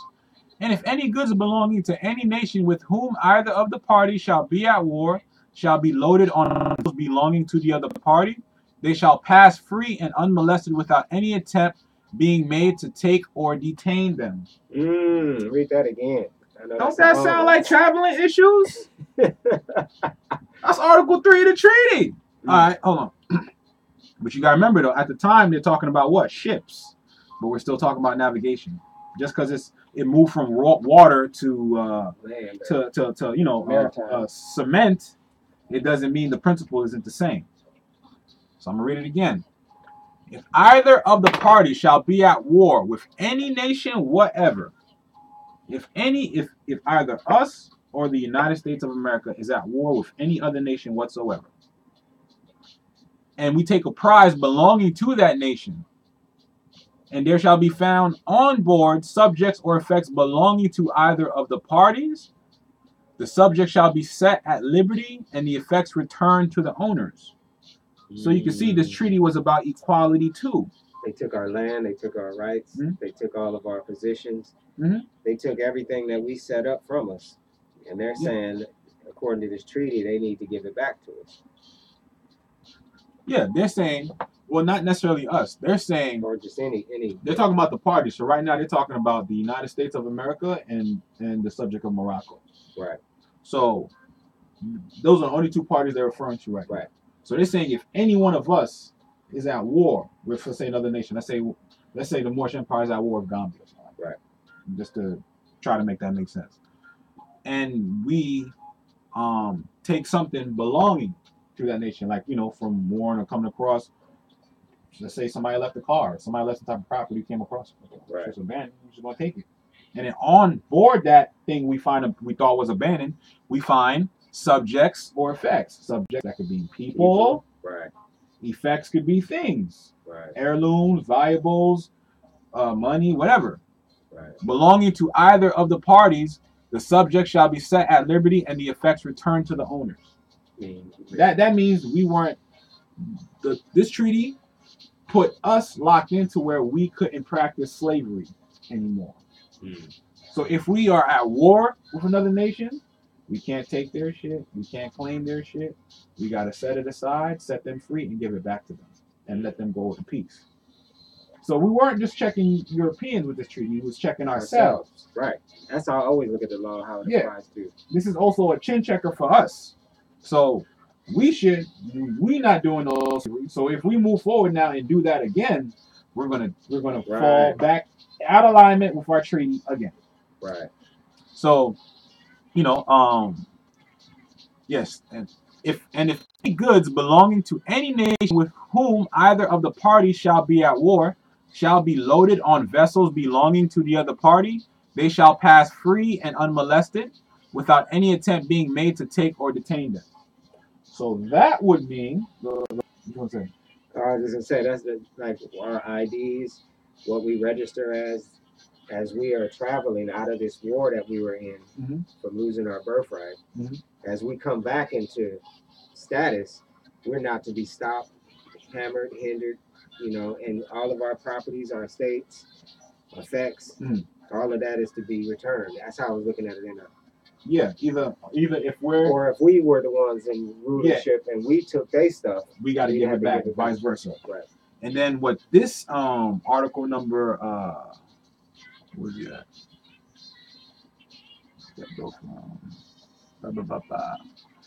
And if any goods belonging to any nation with whom either of the parties shall be at war shall be loaded on those belonging to the other party, they shall pass free and unmolested without any attempt being made to take or detain them. Read that again. Don't that sound like traveling issues? That's Article 3 of the treaty. All right, hold on. But you got to remember, though, at the time, they're talking about what? Ships. But we're still talking about navigation. Just because it moved from raw water to cement, it doesn't mean the principle isn't the same. So I'm going to read it again. If either of the parties shall be at war with any nation whatever, if either us or the United States of America is at war with any other nation whatsoever, and we take a prize belonging to that nation, and there shall be found on board subjects or effects belonging to either of the parties, the subject shall be set at liberty and the effects returned to the owners. So you can see this treaty was about equality too. They took our land, they took our rights, they took all of our positions, they took everything that we set up from us. And they're saying, according to this treaty, they need to give it back to us. Yeah, they're saying, well, not necessarily us. They're saying, or just any. They're talking about the parties. So right now they're talking about the United States of America and the subject of Morocco. Right. So those are the only two parties they're referring to right now. So they're saying if any one of us is at war with, let's say, another nation, let's say the Moorish Empire is at war with Gambia. Right. Just to try to make that make sense. And we take something belonging to that nation, like, from warring or coming across. Let's say somebody left a car, somebody left some type of property, came across it. Right. It's abandoned. We're just gonna take it. And then on board that thing we thought was abandoned, we find subjects or effects. Subjects that could be people. Right. Effects could be things. Right. Heirlooms, valuables, money, whatever. Right. Belonging to either of the parties, the subject shall be set at liberty and the effects returned to the owners. That means we weren't. This treaty put us locked into where we couldn't practice slavery anymore. So if we are at war with another nation, we can't take their shit. We can't claim their shit. We got to set it aside, set them free, and give it back to them and let them go in peace. So we weren't just checking Europeans with this treaty. We was checking ourselves. Right. That's how I always look at the law, how it applies to. This is also a chin checker for us. So we not doing those. So if we move forward now and do that again, we're gonna fall back out of alignment with our treaty again. Right. So, you know, yes, and if any goods belonging to any nation with whom either of the parties shall be at war shall be loaded on vessels belonging to the other party, they shall pass free and unmolested, without any attempt being made to take or detain them. So that would mean, what you want to say? I was just gonna say that's like our IDs, what we register as we are traveling out of this war that we were in from losing our birthright. As we come back into status, we're not to be stopped, hammered, hindered, and all of our properties, our estates, effects, all of that is to be returned. That's how I was looking at it Yeah, either if we're or if we were the ones in rulership and we took their stuff, we got to give it back, vice versa. Right. And then what this article number where's it at?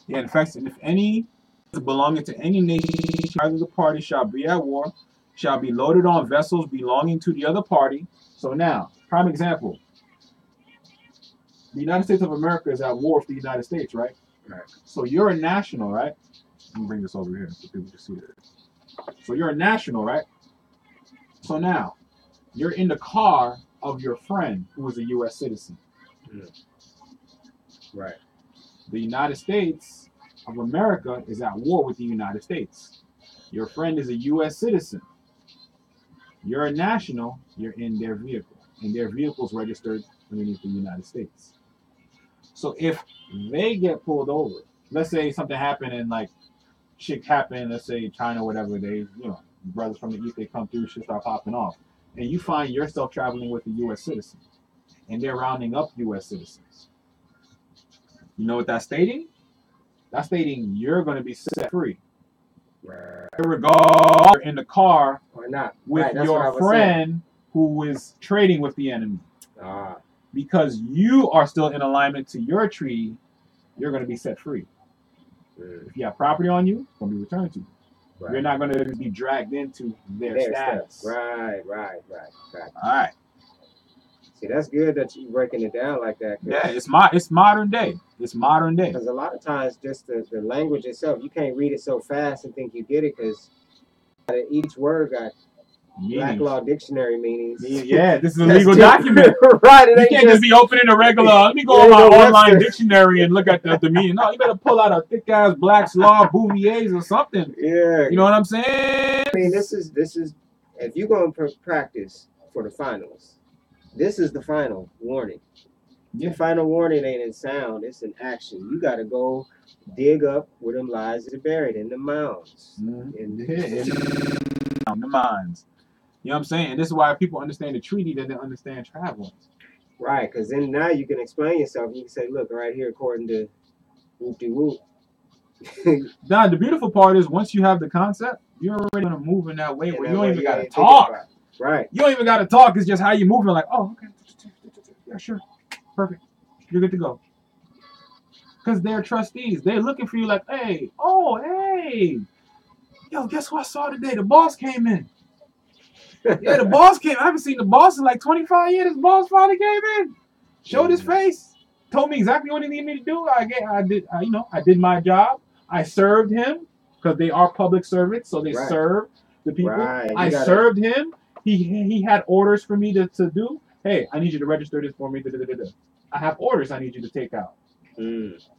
Yeah, in fact, if any belonging to any nation, either the party shall be at war, shall be loaded on vessels belonging to the other party. So now, prime example, the United States of America is at war with the United States, right? Right. So you're a national, right? Let me bring this over here so people can see it. So you're a national, right? So now, you're in the car of your friend who is a U.S. citizen. Right. The United States of America is at war with the United States. Your friend is a U.S. citizen. You're a national. You're in their vehicle, and their vehicle's registered underneath the United States. So if they get pulled over, let's say something happened and like shit happened, let's say China, whatever, they, brothers from the East, they come through, shit start popping off, and you find yourself traveling with a U.S. citizen, and they're rounding up U.S. citizens. You know what that's stating? That's stating you're going to be set free. Right. Regardless, you're in the car or not with your friend who is trading with the enemy. Because you are still in alignment to your treaty, you're going to be set free. If you have property on you, it's going to be returned to you. Right. You're not going to be dragged into their status. Stuff. Right. All right. See, that's good that you're breaking it down like that. Yeah, it's modern day. It's modern day. Because a lot of times, just the language itself, you can't read it so fast and think you get it, because each word got Black Law Dictionary meanings. Yeah, this is a legal document. Right. You can't just be opening a regular, let me go on my online dictionary and look at the meaning. No, you better pull out a thick-ass Black's Law, Bouvier's or something. Yeah. You know what I'm saying? I mean, this is if you're going to practice for the finals, this is the final warning. The final warning ain't in sound, it's in action. You got to go dig up where them lies are buried in the mounds. In the mines. You know what I'm saying? And this is why people understand the treaty, they didn't understand traveling. Right, because then now you can explain yourself. You can say, look, right here, according to whoop-de-whoop. Now, the beautiful part is once you have the concept, you're already going to move in that way where you don't even got to talk. Right. You don't even got to talk. It's just how you moving. Like, oh, okay. Yeah, sure. Perfect. You're good to go. Because they're trustees. They're looking for you like, hey. Yo, guess what I saw today? The boss came in. Yeah, the boss came. I haven't seen the boss in like 25 years. The boss finally came in. Showed his face. Told me exactly what he needed me to do. I did my job. I served him because they are public servants, so they serve the people. Right. I served him. He had orders for me to do. Hey, I need you to register this for me. I have orders I need you to take out.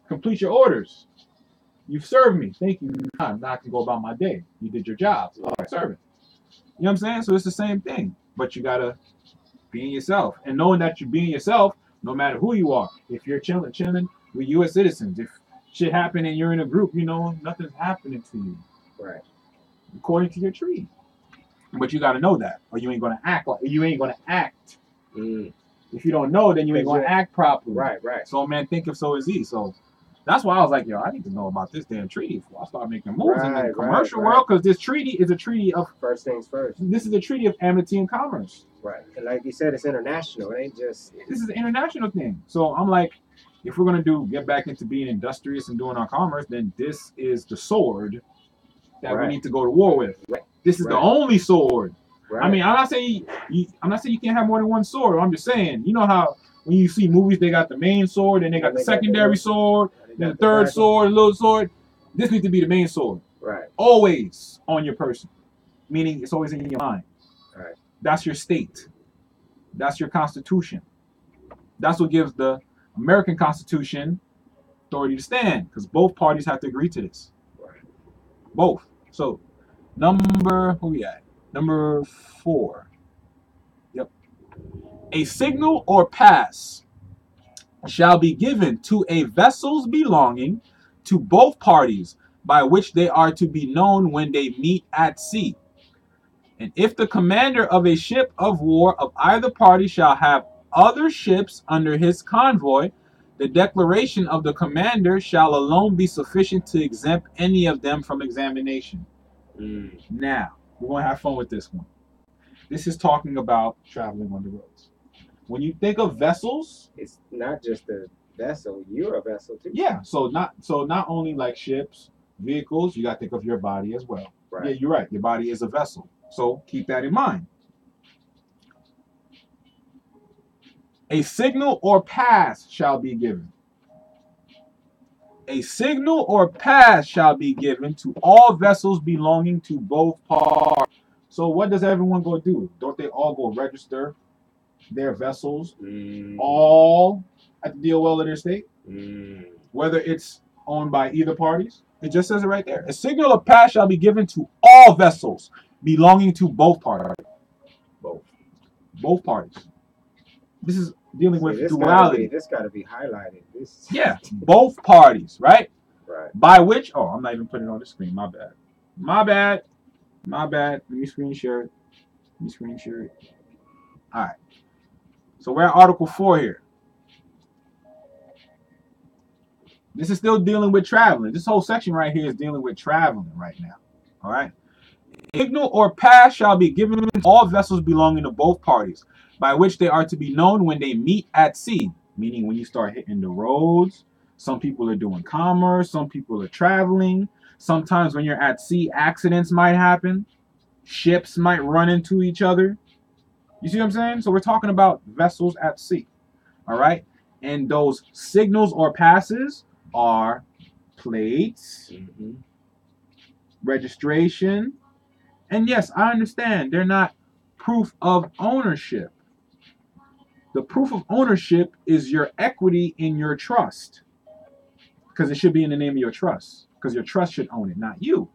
Complete your orders. You've served me. Thank you. Now I can go about my day. You did your job. Serving. You know what I'm saying? So it's the same thing. But you got to be in yourself. And knowing that you're being yourself, no matter who you are. If you're chilling with U.S. citizens, if shit happened and you're in a group, nothing's happening to you. Right. According to your treaty. But you got to know that. Or you ain't going to act. If you don't know, then you ain't going to act properly. Right. So, man, think of so is he. So that's why I was like, yo, I need to know about this damn treaty before I start making moves in the commercial world, because this treaty is a treaty of... First things first. This is a treaty of amity and commerce. Right. And like you said, it's international. It ain't just... This is an international thing. So I'm like, if we're going to get back into being industrious and doing our commerce, then this is the sword that we need to go to war with. Right. This is the only sword. Right. I mean, I'm not saying you can't have more than one sword. I'm just saying, you know how when you see movies, they got the main sword, and they got the secondary sword, then the third sword, the little sword. This needs to be the main sword. Right. Always on your person, meaning it's always in your mind. Right. That's your state. That's your constitution. That's what gives the American Constitution authority to stand, because both parties have to agree to this. Right. Both. So, who we at? Number 4. Yep. A signal or pass shall be given to a vessels belonging to both parties, by which they are to be known when they meet at sea. And if the commander of a ship of war of either party shall have other ships under his convoy, the declaration of the commander shall alone be sufficient to exempt any of them from examination. Now, we're going to have fun with this one. This is talking about traveling on the roads. When you think of vessels, it's not just a vessel. You're a vessel too. Yeah. So not only like ships, vehicles. You got to think of your body as well. Right. Yeah, you're right. Your body is a vessel. So keep that in mind. A signal or pass shall be given. A signal or pass shall be given to all vessels belonging to both parties. So what does everyone go do? Don't they all go register their vessels all at the DOL of their state? Whether it's owned by either parties? It just says it right there. A signal or pass shall be given to all vessels belonging to both parties. Both parties. This is dealing with duality. This got to be highlighted. Yeah, both parties, right? Right. By which, I'm not even putting it on the screen. My bad. Let me screen share it. All right. So we're at Article 4 here. This is still dealing with traveling. This whole section right here is dealing with traveling right now. All right. Signal or pass shall be given to all vessels belonging to both parties, by which they are to be known when they meet at sea. Meaning when you start hitting the roads. Some people are doing commerce. Some people are traveling. Sometimes when you're at sea, accidents might happen. Ships might run into each other. You see what I'm saying? So we're talking about vessels at sea. All right. And those signals or passes are plates, registration, and yes, I understand they're not proof of ownership. The proof of ownership is your equity in your trust, because it should be in the name of your trust, because your trust should own it, not you.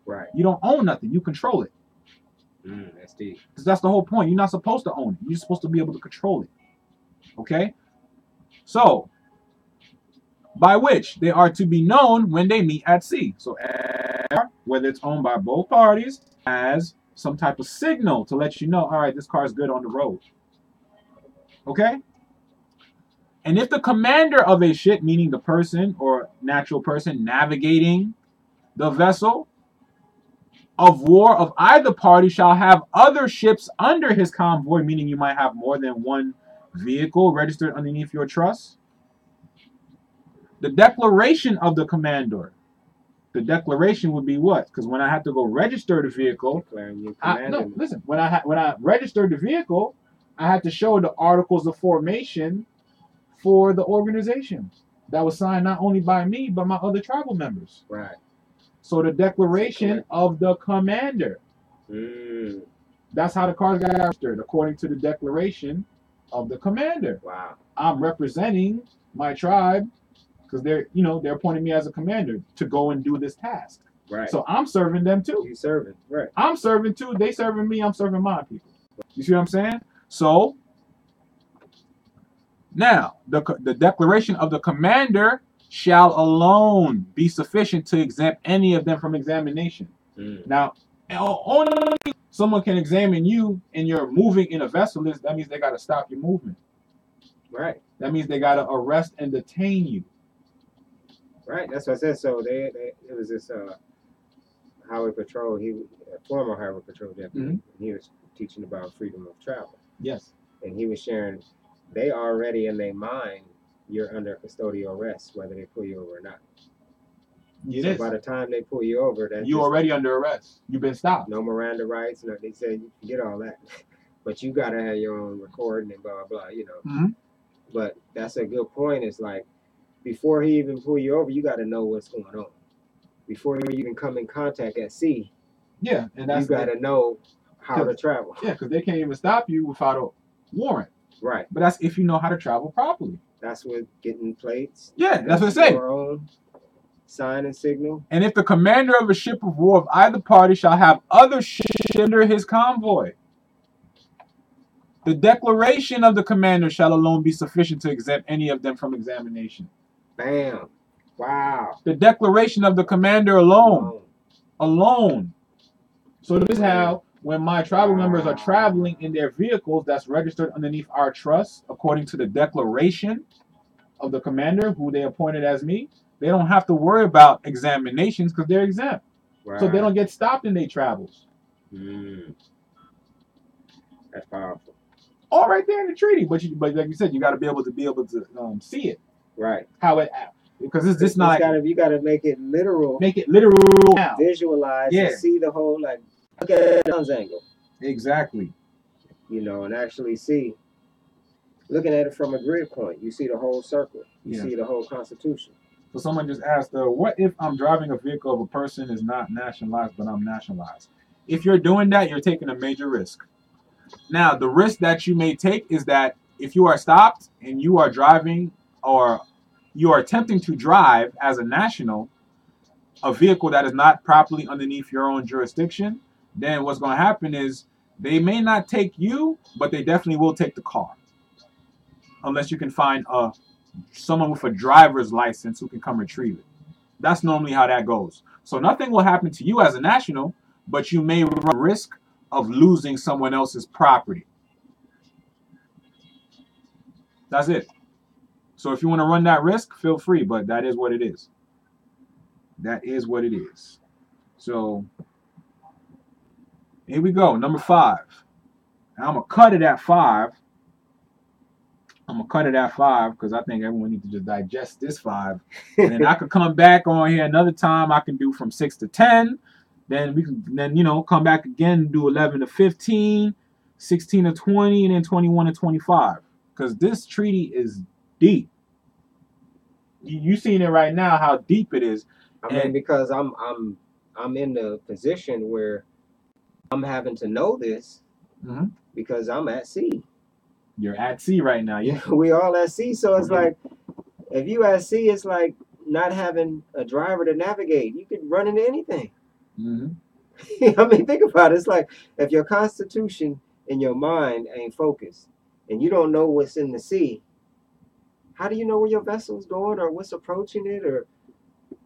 Right. You don't own nothing. You control it. That's deep. Because that's the whole point. You're not supposed to own it. You're supposed to be able to control it. Okay? So, by which they are to be known when they meet at sea. So, whether it's owned by both parties, as some type of signal to let you know, all right, this car is good on the road. Okay? And if the commander of a ship, meaning the person or natural person navigating the vessel of war of either party, shall have other ships under his convoy, meaning you might have more than one vehicle registered underneath your trust. The declaration of the commander. The declaration would be what? Because when I have to go register the vehicle, when I registered the vehicle, I had to show the articles of formation for the organization that was signed not only by me but my other tribal members. Right. So the declaration of the commander. That's how the cars got registered, according to the declaration of the commander. Wow. I'm representing my tribe because they're appointing me as a commander to go and do this task. Right. So I'm serving them too. You serving, right? I'm serving too. They serving me. I'm serving my people. You see what I'm saying? So now the declaration of the commander shall alone be sufficient to exempt any of them from examination. Now, only someone can examine you and you're moving in a vessel. That means they got to stop your movement. Right. That means they got to arrest and detain you. Right. That's what I said. So it was this highway patrol. Former highway patrol deputy. And he was teaching about freedom of travel. Yes. And he was sharing. They already in their mind, you're under custodial arrest, whether they pull you over or not. So by the time they pull you over, you're already under arrest. You've been stopped. No Miranda rights. No, they said you can get all that, but you gotta have your own recording and blah blah blah. But that's a good point. It's like before he even pull you over, you got to know what's going on. Before you even come in contact at sea, Yeah, and you that's got to know how to travel. yeah, because they can't even stop you without a warrant. Right. But that's if you know how to travel properly. That's what getting plates. Yeah, that's what I say. Your own sign and signal. And if the commander of a ship of war of either party shall have other ships under his convoy, the declaration of the commander shall alone be sufficient to exempt any of them from examination. Bam. Wow. The declaration of the commander alone. So this is how when my tribal members are traveling in their vehicles that's registered underneath our trust, according to the declaration of the commander who they appointed as me, they don't have to worry about examinations because they're exempt. Right. So they don't get stopped in their travels. That's powerful. All right there in the treaty, but like you said, you got to be able to see it. Right. How it, because it's just not. You got to make it literal. Make it literal. Now. Visualize. Yeah. And see the whole, like, look at John's angle. Exactly. You know, and actually see. Looking at it from a grid point, you see the whole circle. You see the whole Constitution. So someone just asked, what if I'm driving a vehicle of a person is not nationalized, but I'm nationalized? If you're doing that, you're taking a major risk. Now, the risk that you may take is that if you are stopped and you are driving or you are attempting to drive as a national a vehicle that is not properly underneath your own jurisdiction, then what's going to happen is they may not take you, but they definitely will take the car. Unless you can find someone with a driver's license who can come retrieve it. That's normally how that goes. So nothing will happen to you as a national, but you may run risk of losing someone else's property. That's it. So if you want to run that risk, feel free, but that is what it is. That is what it is. So here we go, number 5. Now I'm going to cut it at 5. Because I think everyone needs to just digest this 5. And then I could come back on here another time. I can do from 6 to 10. Then we can come back again and do 11 to 15, 16 to 20, and then 21 to 25. Because this treaty is deep. You seen it right now how deep it is. I mean, because I'm in the position where I'm having to know this because I'm at sea. You're at sea right now, yeah. We all at sea, so it's like if you at sea, it's like not having a driver to navigate. You could run into anything. I mean, think about it. It's like if your constitution in your mind ain't focused and you don't know what's in the sea, how do you know where your vessel's going or what's approaching it or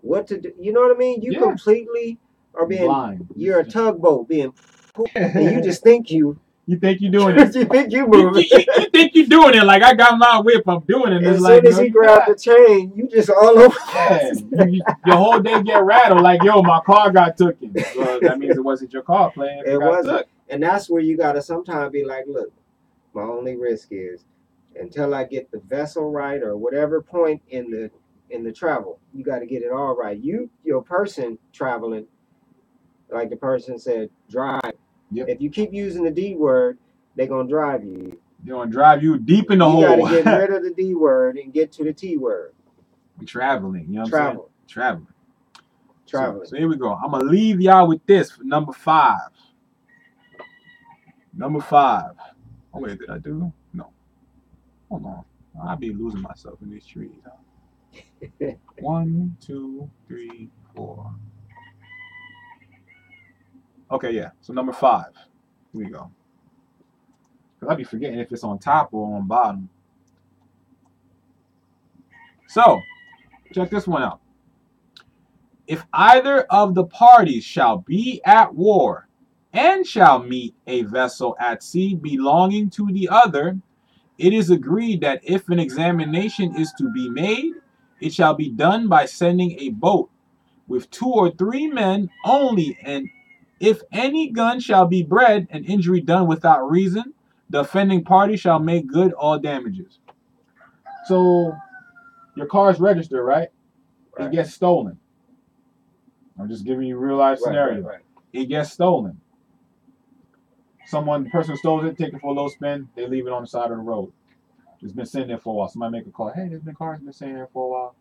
what to do? You know what I mean? You completely are being blind. You're a tugboat being pulled, and you just think you think you're doing it. You think you moving. You think you're doing it. Like, I got my whip, I'm doing it. As soon as he grabbed the chain, you just all over. Yeah. Your whole day get rattled. Like, yo, my car got taken. Well, that means it wasn't your car playing. It wasn't. And that's where you got to sometimes be like, look, my only risk is until I get the vessel right or whatever point in the travel, you got to get it all right. Your person traveling, like the person said, drive. Yep. If you keep using the D word, they're going to drive you. They're going to drive you deep in the hole. You got to get rid of the D word and get to the T word. Traveling. You know what I'm saying? Traveling. So here we go. I'm going to leave y'all with this for number 5. Number 5. Oh, wait, did I do? No. Hold on. I'll be losing myself in these trees. Huh? 1, 2, 3, 4. Okay, yeah. So number 5. Here we go. Because I'll be forgetting if it's on top or on bottom. So, check this one out. If either of the parties shall be at war and shall meet a vessel at sea belonging to the other, it is agreed that if an examination is to be made, it shall be done by sending a boat with 2 or 3 men only, and if any gun shall be bred, an injury done without reason, the offending party shall make good all damages. So, your car's registered, right? It gets stolen. I'm just giving you a real life scenario. Right. It gets stolen. The person stole it, take it for a little spin, they leave it on the side of the road. It's been sitting there for a while. Somebody make a call. Hey, there's been cars been sitting here for a while.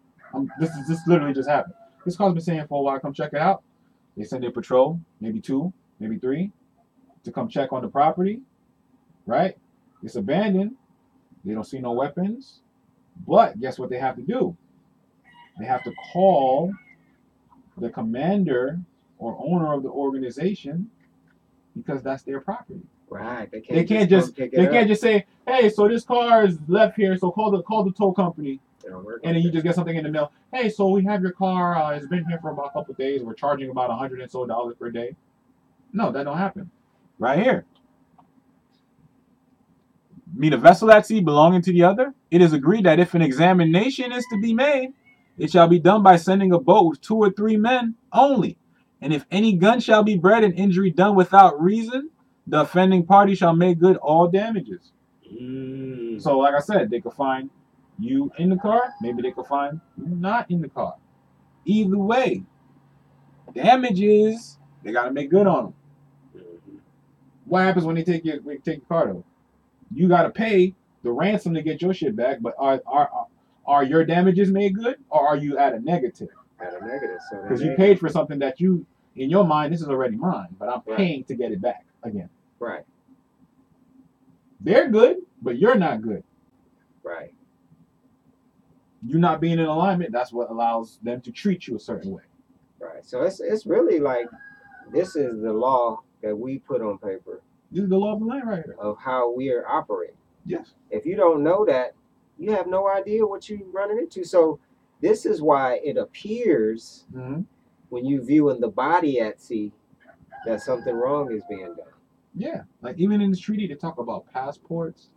This literally just happened. This car's been sitting here for a while. Come check it out. They send their patrol, maybe 2, maybe 3, to come check on the property. Right? It's abandoned. They don't see no weapons. But guess what they have to do? They have to call the commander or owner of the organization because that's their property. Right. They can't just say, hey, so this car is left here, so call the tow company, and then you just get something in the mail. Hey, so we have your car. It's been here for about a couple of days. We're charging about $100 and so per day. No, that don't happen. Right here. Meet a vessel at sea belonging to the other. It is agreed that if an examination is to be made, it shall be done by sending a boat with 2 or 3 men only. And if any gun shall be bred and injury done without reason, the offending party shall make good all damages. So, like I said, they could find you in the car. Maybe they could find you not in the car. Either way, damages, they got to make good on them. What happens when they take your car, though? You got to pay the ransom to get your shit back, but are your damages made good, or are you at a negative? At a negative. So because you paid for something that you, in your mind, this is already mine, but I'm paying to get it back again. Right. They're good, but you're not good. Right. You not being in alignment, that's what allows them to treat you a certain way. Right. So it's really like, this is the law that we put on paper. This is the law of the land right here. Of how we are operating. Yes. If you don't know that, you have no idea what you're running into. So this is why it appears when you viewing the body at sea that something wrong is being done. Yeah. Like even in this treaty, they talk about passports.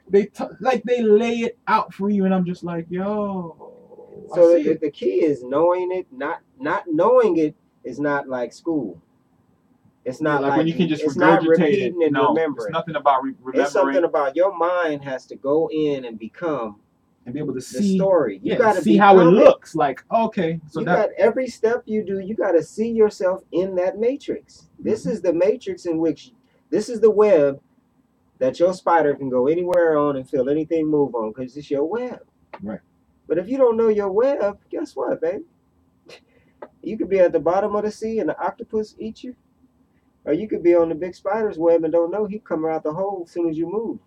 They lay it out for you, and I'm just like, yo. So the key is knowing it. Not knowing it is not like school. It's not like when you can just it's not regurgitate repeating it. and No, remembering. it's nothing about remembering. It's something about your mind has to go in and become and be able to see the story. You got to see how it looks. Like, okay, so you got every step you do. You got to see yourself in that matrix. This is the matrix in which this is the web that your spider can go anywhere on and feel anything move on because it's your web. Right. But if you don't know your web, guess what, baby? You could be at the bottom of the sea and the octopus eat you. Or you could be on the big spider's web and don't know he come out the hole as soon as you move.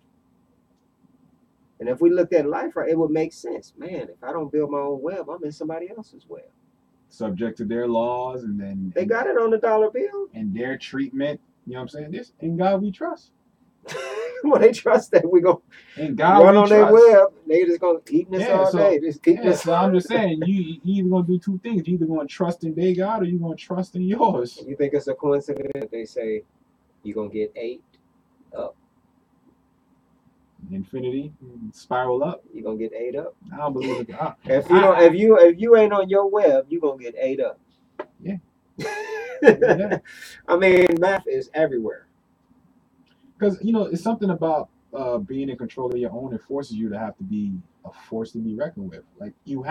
And if we looked at life right, it would make sense. Man, if I don't build my own web, I'm in somebody else's web. Subject to their laws, and then they got it on the dollar bill. And their treatment, you know what I'm saying? This in God we trust. Well, they trust that we go in God run we on trust. Their web. They just gonna eat this all day. Just eat this. So I'm just saying, you either gonna do 2 things. You either gonna trust in their God or you gonna trust in yours. You think it's a coincidence that they say you're gonna get 8 up? Infinity, spiral up. You're gonna get 8 up. I don't believe it. If you ain't on your web, you're gonna get 8 up. Yeah. I mean, math is everywhere. Because it's something about being in control of your own. It forces you to have to be a force to be reckoned with. Like you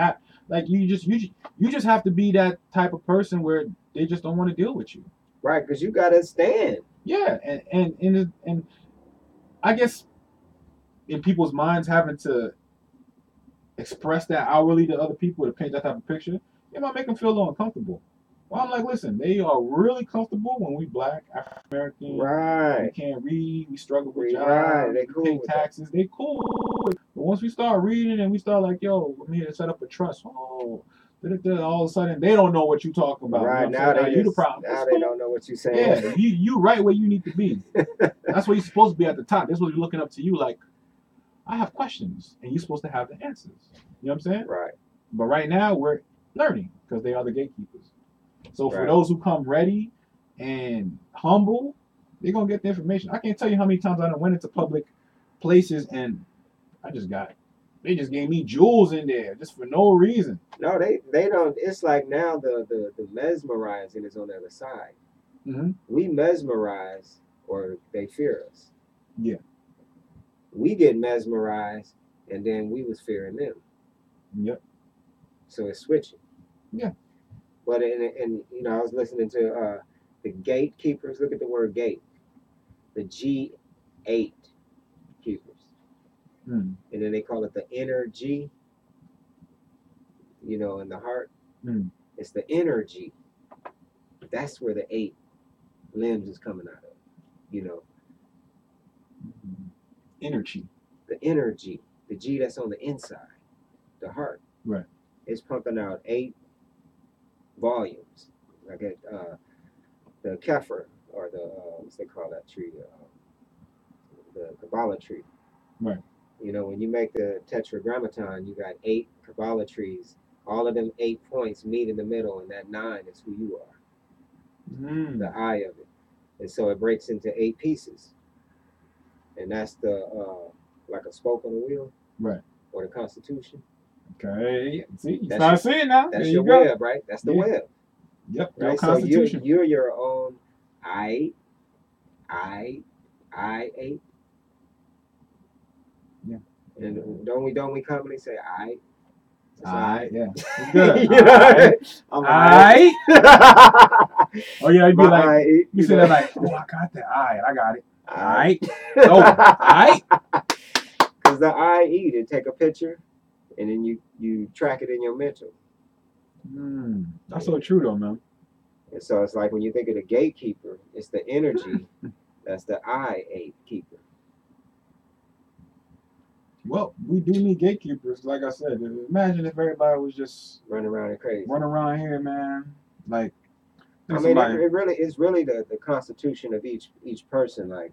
just have to be that type of person where they just don't want to deal with you. Right, because you gotta stand. Yeah, and I guess in people's minds having to express that outwardly to other people to paint that type of picture, it might make them feel a little uncomfortable. Well, I'm like, listen, they are really comfortable when we Black, African American, right? We can't read, we struggle with jobs, right? They cool pay taxes, they cool. But once we start reading and we start like, yo, I'm here to set up a trust. Oh, all of a sudden they don't know what you're talking about. Right, you know now you the problem. Now they don't know what you're saying. Yeah, you right where you need to be. That's where you're supposed to be at the top. That's what you're looking up to you like. I have questions, and you're supposed to have the answers. You know what I'm saying? Right. But right now we're learning because they are the gatekeepers. So for those who come ready and humble, they're gonna get the information. I can't tell you how many times I went into public places and they just gave me jewels in there just for no reason. No, they don't. It's like now the mesmerizing is on the other side. Mm-hmm. We mesmerize or they fear us. Yeah. We get mesmerized and then we was fearing them. Yep. So it's switching. Yeah. But and I was listening to the gatekeepers. Look at the word gate. The G8 keepers. Mm. and then they call it the inner G. You know, in the heart, it's the energy. That's where the 8 limbs is coming out of. You know, Energy. the energy, the G that's on the inside, the heart. Right. It's pumping out 8 volumes. Like the kefir, or the what's they call that tree, the Kabbalah tree. Right. You know, when you make the tetragrammaton, you got 8 Kabbalah trees. All of them 8 points meet in the middle, and that 9 is who you are, the eye of it. And so it breaks into 8 pieces, and that's the like a spoke on a wheel, right, or the Constitution. Okay, see, you That's start seeing now. That's there your you go. web, right? That's the web. Yep. Right. Your So Constitution. you're your own I 8. Yeah. And don't we commonly say I? Yeah. It's good. You know? I'm I. Oh yeah, you'd be My like, I, you say that like, oh, I got that I got it. I. Oh, I. Because the I eat it, take a picture, and then you track it in your mental. That's so true though, man. And so it's like when you think of the gatekeeper, it's the energy. That's the I 8 keeper. Well, we do need gatekeepers, like I said. Imagine if everybody was just running around and crazy. Running around here, man. Like, I mean, it's really the constitution of each person. Like,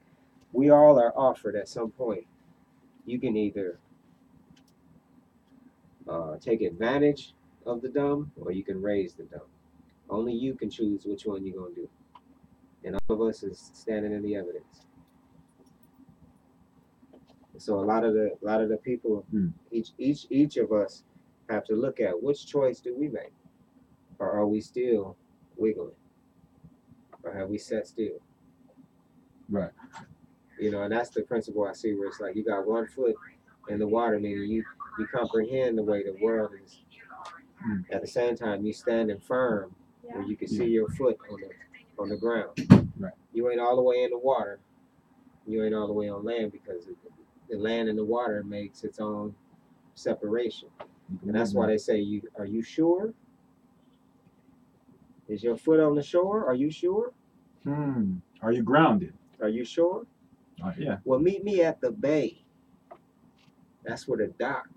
we all are offered at some point. You can either take advantage of the dumb, or you can raise the dumb. Only you can choose which one you're gonna do. And all of us is standing in the evidence. So a lot of the people, each of us have to look at which choice do we make, or are we still wiggling, or have we sat still? Right. You know, and that's the principle I see, where it's like you got one foot in the water, meaning you comprehend the way the world is. At the same time, you standing firm, where you can see your foot on the ground. Right. You ain't all the way in the water. You ain't all the way on land, because the land and the water makes its own separation. And that's why they say, are you sure? Is your foot on the shore? Are you sure? Are you grounded? Are you sure? Yeah. Well, meet me at the bay. That's where the dock.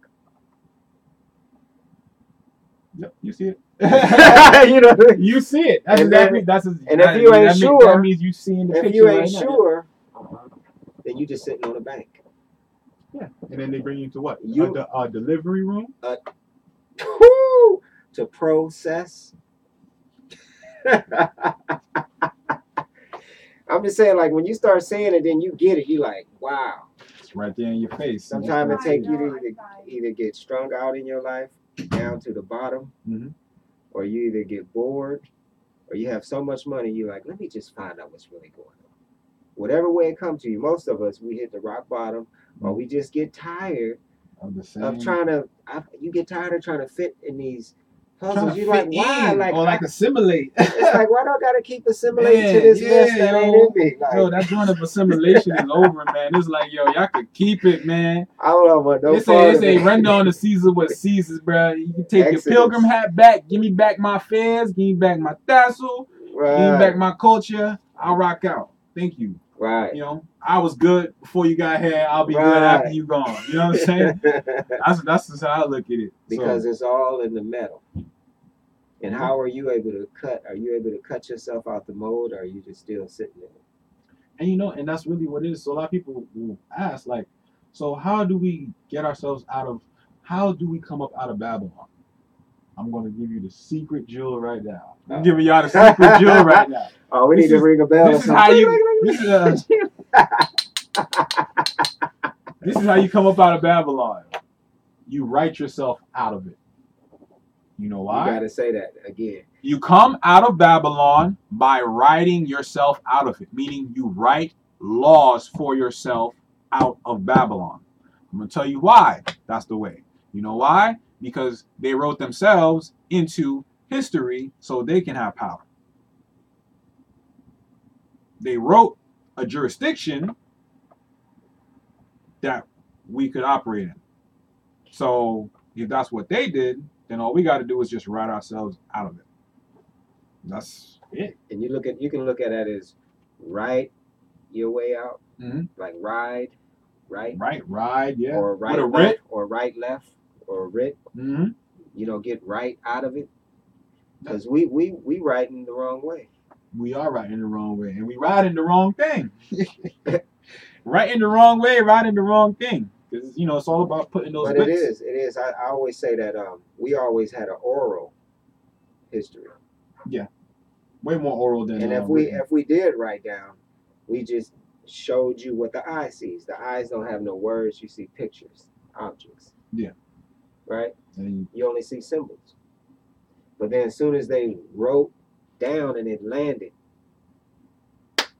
Yep, you see it. You know, you see it. That's and exactly. And if you ain't sure, that means you seeing the picture. If you ain't right sure, then you just sitting on a bank. Yeah, and then they bring you to what? You a delivery room. To process. I'm just saying, like, when you start saying it, then you get it. You like, wow. It's right there in your face. Sometimes it takes you to either get strung out in your life, down to the bottom, or you either get bored, or you have so much money, you're like, let me just find out what's really going on. Whatever way it comes to you, most of us, we hit the rock bottom, or we just get tired of trying to. You get tired of trying to fit in these puzzles. You're like, why? Like assimilate. It's like, why do I gotta keep assimilating to this mess that ain't in me? Like, yo, that joint of assimilation is over, man. It's like, yo, y'all could keep it, man. I don't know what no. They say render on to Caesar what Caesar's, bro. You can take your pilgrim hat back. Give me back my fez. Give me back my tassel. Right. Give me back my culture. I'll rock out. Thank you. Right. You know, I was good before you got here. I'll be good after you gone. You know what I'm saying? That's just how I look at it. Because it's all in the metal. And how are you able to cut? Are you able to cut yourself out the mold, or are you just still sitting there? And you know, and that's really what it is. So a lot of people will ask, like, so how do we get ourselves how do we come up out of Babylon? I'm going to give you the secret jewel right now. I'm giving y'all the secret jewel right now. Oh, we need to ring a bell. This is how this is how you come up out of Babylon. You write yourself out of it. You know why? You got to say that again. You come out of Babylon by writing yourself out of it, meaning you write laws for yourself out of Babylon. I'm going to tell you why that's the way. You know why? Because they wrote themselves into history so they can have power. They wrote a jurisdiction that we could operate in. So if that's what they did, then all we got to do is just ride ourselves out of it. That's it. And you can look at it as write your way out, like ride, yeah, or right with a left, writ, or right left, or writ. You know, get right out of it, because we writing the wrong way. We are riding the wrong way, and we riding the wrong thing. Right in the wrong way, riding the wrong thing. Because it's all about putting those. But it is. I always say that we always had an oral history. Yeah, way more oral than. And if we did write down, we just showed you what the eye sees. The eyes don't have no words. You see pictures, objects. Yeah. Right. And you only see symbols. But then as soon as they wrote down and it landed, it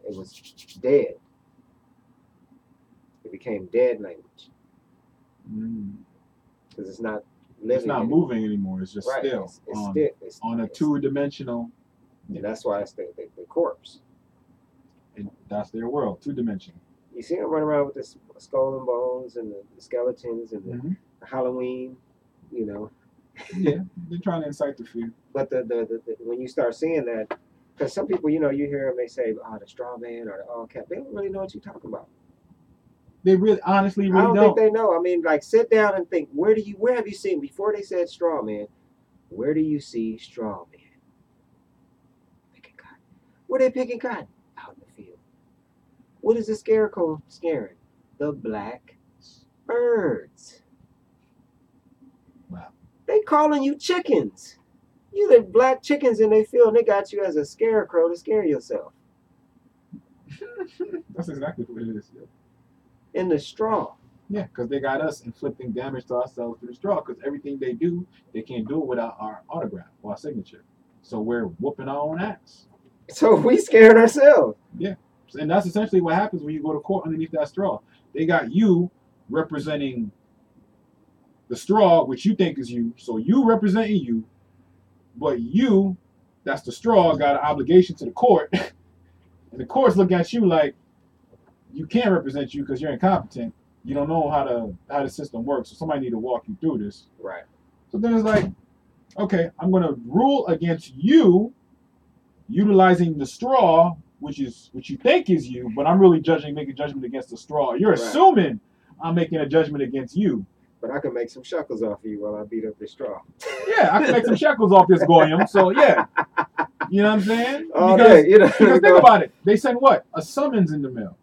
was dead. It became dead language. Because it's not living. It's not anymore. Moving anymore. It's just still. It's still. It's on a two-dimensional. And that's why it's the corpse. And that's their world, two-dimensional. You see them run around with the skull and bones and the skeletons and the Halloween, Yeah, they're trying to incite the fear. But the when you start seeing that, because some people, you hear them, they say, "Oh, the straw man or the all cap." They don't really know what you're talking about. They really, honestly, I don't think they know. I mean, like, sit down and think. Where have you seen, before they said straw man? Where do you see straw man? Picking cotton. Where they picking cotton? Out in the field. What is the scarecrow scaring? The black birds. Wow. They calling you chickens. You the black chickens in their field, and they got you as a scarecrow to scare yourself. That's exactly what it is. Yeah. In the straw. Yeah, because they got us inflicting damage to ourselves through the straw. Because everything they do, they can't do it without our autograph or our signature. So we're whooping our own ass. So we scared ourselves. Yeah, and that's essentially what happens when you go to court underneath that straw. They got you representing the straw, which you think is you. So you representing you, but you, that's the straw, got an obligation to the court. And the court's looking at you like, you can't represent you because you're incompetent. You don't know how the system works. So somebody need to walk you through this. Right. So then it's like, okay, I'm going to rule against you utilizing the straw, which you think is you, but I'm really making judgment against the straw. You're assuming I'm making a judgment against you. But I can make some shekels off of you while I beat up this straw. Yeah, I can make some shekels off this goyim. So yeah, you know what I'm saying? Because think about it. They send what? A summons in the mail.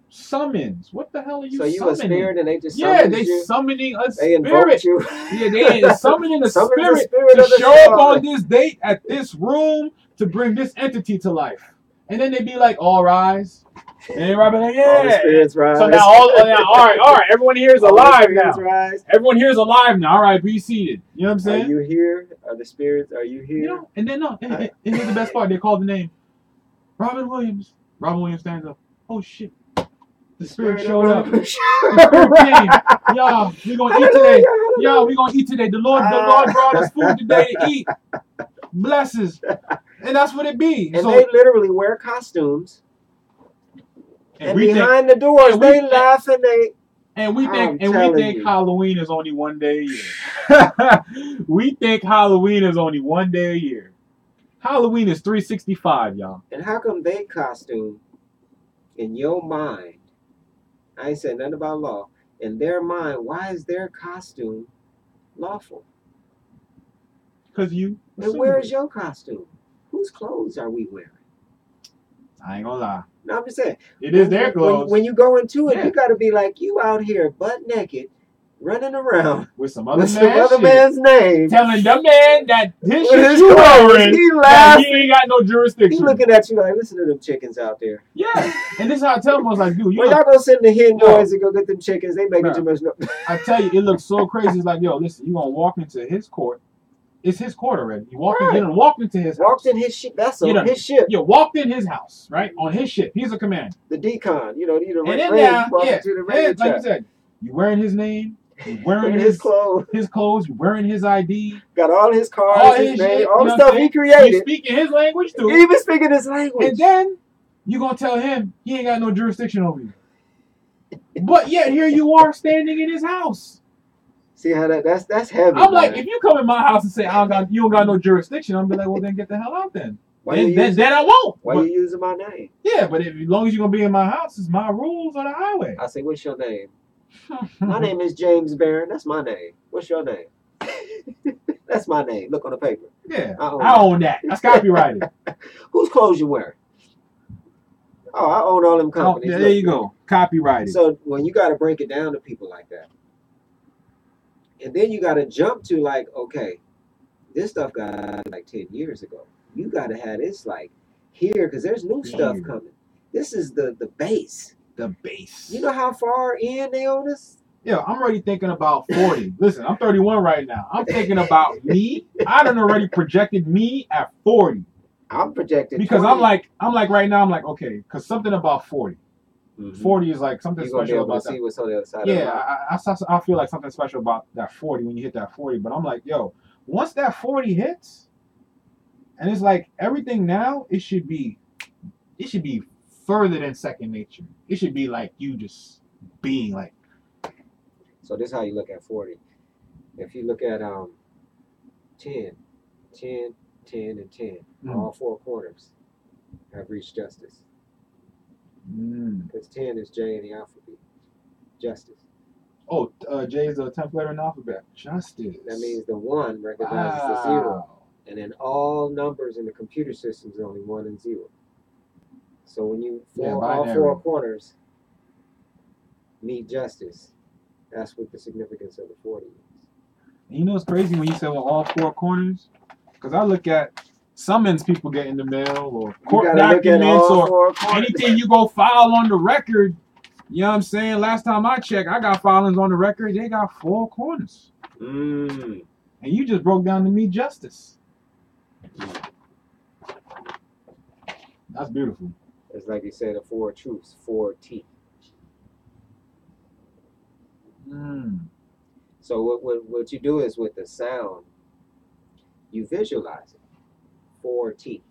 Summons. What the hell are you summoning? So you a spirit and they just summoning a spirit. You. Yeah, they summoning a spirit to show up on this date at this room to bring this entity to life. And then they be like, all rise. And everybody be like, yeah. All the spirits rise. So now, all right, everyone here is alive now. Rise. Everyone here is alive now. All right, be seated. You know what I'm saying? Are you here? Are the spirits? Are you here? And then and here's the best part. They call the name Robin Williams. Robin Williams stands up. Oh shit. The spirit showed up. The spirit came. Y'all, we gonna eat today. Y'all, we gonna eat today. The Lord brought us food today to eat. Blesses. And that's what it be. And they literally wear costumes. And behind the doors, they laugh and we think Halloween is only one day a year. We think Halloween is only one day a year. Halloween is 365, y'all. And how come they costume in your mind? I ain't said nothing about law. In their mind, why is their costume lawful? Because you. And where's your costume? Whose clothes are we wearing? I ain't gonna lie. No, I'm just saying. It is their clothes. When you go into it, you got to be like, you out here butt naked, running around with some other man's name, telling the man that his shit you wearing, he laughing. He ain't got no jurisdiction. He looking at you like, listen to them chickens out there. Yeah, and this is how I tell him. I was like, dude, y'all go send the hen boys and go get them chickens. They making too much noise. I tell you, it looks so crazy. It's like, yo, listen, you gonna walk into his court. It's his court already. You walked into his house. Walked in his ship. That's his ship. You walked in his house, right? On his ship. He's a commander. The decon. You the and then now, like you said, you wearing his name. You wearing his clothes. His clothes. You wearing his ID. Got all his cards. His name. All the stuff he created. You speaking his language too. Even speaking his language. And then you gonna tell him he ain't got no jurisdiction over you. But yet here you are standing in his house. See how that's heavy, I'm like, man. if you come in my house and say you don't got no jurisdiction, I'm be like, well then get the hell out then. Then I won't. Why you using my name? Yeah, but as long as you're gonna be in my house, it's my rules on the highway. I say, what's your name? My name is James Barron. That's my name. What's your name? That's my name. Look on the paper. Yeah, I own that. That's copyrighted. Whose clothes you wearing? Oh, I own all them companies. There you go. Copyrighted. So when you got to break it down to people like that, and then you got to jump to like, okay, this stuff got like 10 years ago. You got to have this like here because there's new stuff coming. This is the base. The base. You know how far in they own us? Yeah, I'm already thinking about 40. Listen, I'm 31 right now. I'm thinking about me. I done already projected me at 40. I'm projected because 20. I'm like right now I'm like okay because something about 40. 40 is like something special about that. See what's on the other side. Yeah, I feel like something special about that 40 when you hit that 40. But I'm like, yo, once that 40 hits, and it's like everything now, it should be further than second nature. It should be like you just being like. So this is how you look at 40. If you look at 10, 10, 10, and 10, all four corners have reached justice. Because 10 is J in the alphabet. Justice. Oh, J is the 10th letter in the alphabet. Justice. That means the 1 recognizes the 0. And then all numbers in the computer system is only 1 and 0. So when you all four corners meet justice, that's what the significance of the 40 is. And you know what's crazy when you say all four corners? Because I look at summons people get in the mail or court documents or anything you go file on the record. You know what I'm saying? Last time I checked, I got filings on the record. They got 4 corners. And you just broke down to me justice. That's beautiful. It's like you said, the 4 truths, 4T. So what you do is with the sound, you visualize it. 4T.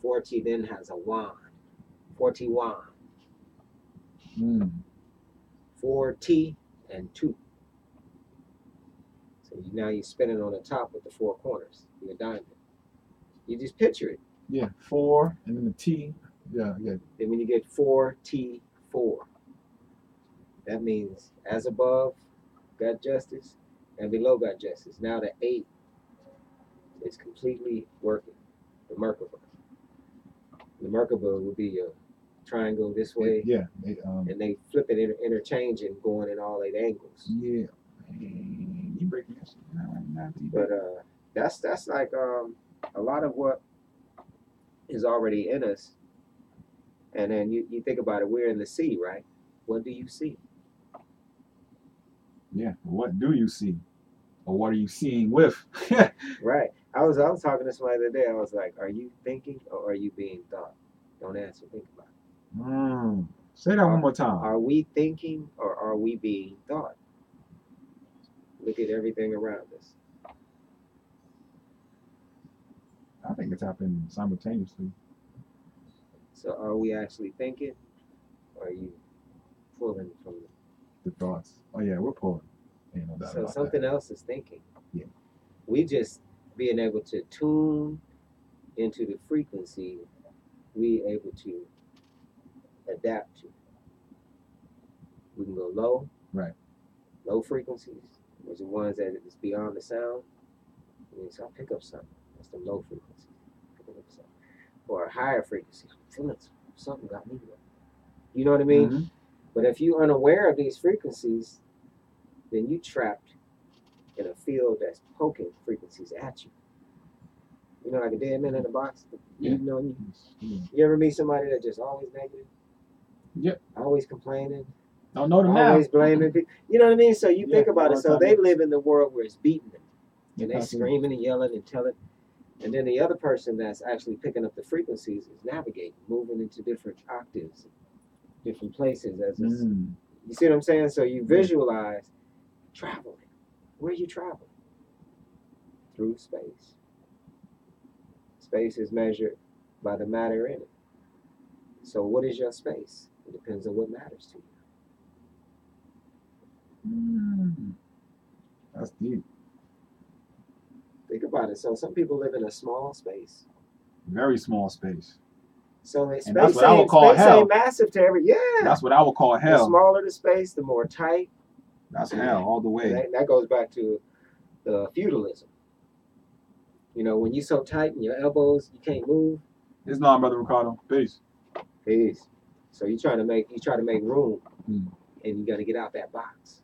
4T then has a wand. 4T wand. 4T and 2. So now you're spinning on the top with the 4 corners. You're a diamond. You just picture it. Yeah, 4 and then the T. Yeah. Then when you get 4T4, that means as above, got justice, and below got justice. Now the 8 is completely working. The Merkaba. The Merkaba would be a triangle this way. Yeah. And they flip it, interchanging, going in all 8 angles. Yeah. You breaking this? But that's like a lot of what is already in us. And then you think about it, we're in the sea, right? What do you see? Yeah. What do you see? Or what are you seeing with? Right. I was talking to somebody the other day. I was like, are you thinking or are you being thought? Don't answer. Think about it. Say that one more time. Are we thinking or are we being thought? Look at everything around us. I think it's happening simultaneously. So are we actually thinking or are you pulling from the thoughts? Oh yeah, we're pulling. So something else is thinking. Yeah. We just being able to tune into the frequency we able to adapt to. We can go low. Right. Low frequencies, which are ones that is beyond the sound. So I pick up something. That's the low frequency. Picking up something. Or a higher frequency. I'm feeling something got me there. You know what I mean? But if you're unaware of these frequencies, then you trapped in a field that's poking frequencies at you. You know, like a dead man in a box. Yeah. You ever meet somebody that's just always negative? Yep. Always complaining. Don't know them now. Always blaming people. You know what I mean? So you think about it. So they live in the world where it's beating them. And they screaming and yelling and telling. And then the other person that's actually picking up the frequencies is navigating, moving into different octaves, different places. You see what I'm saying? So you visualize traveling. Where are you traveling? Through space. Space is measured by the matter in it. So what is your space? It depends on what matters to you. That's deep. Think about it. So some people live in a small space. Very small space. So And space, that's what I would call space hell. ain't massive to every. Yeah. That's what I would call The hell. smaller the space, the more tight. That's hell all the way. And that goes back to the feudalism. You know, when you're so tight in your elbows, you can't move. Islam, Brother Ricardo. Peace. Peace. So you try to make room, Mm. and you got to get out that box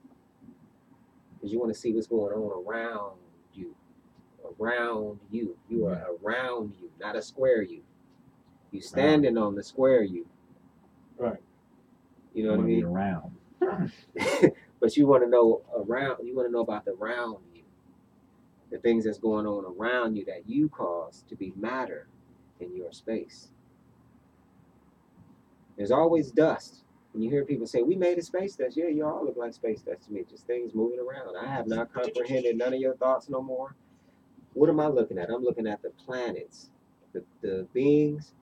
because you want to see what's going on around you. Around you, you are around you, not a square you. You standing on the square you. Right. You know what I mean? Around. But you want to know around. You want to know about the round you, the things that's going on around you that you cause to be matter in your space. There's always dust. When you hear people say, we made a space dust, yeah, you all look like space dust to me. Just things moving around. I have not comprehended none of your thoughts no more. What am I looking at? I'm looking at the planets, the beings,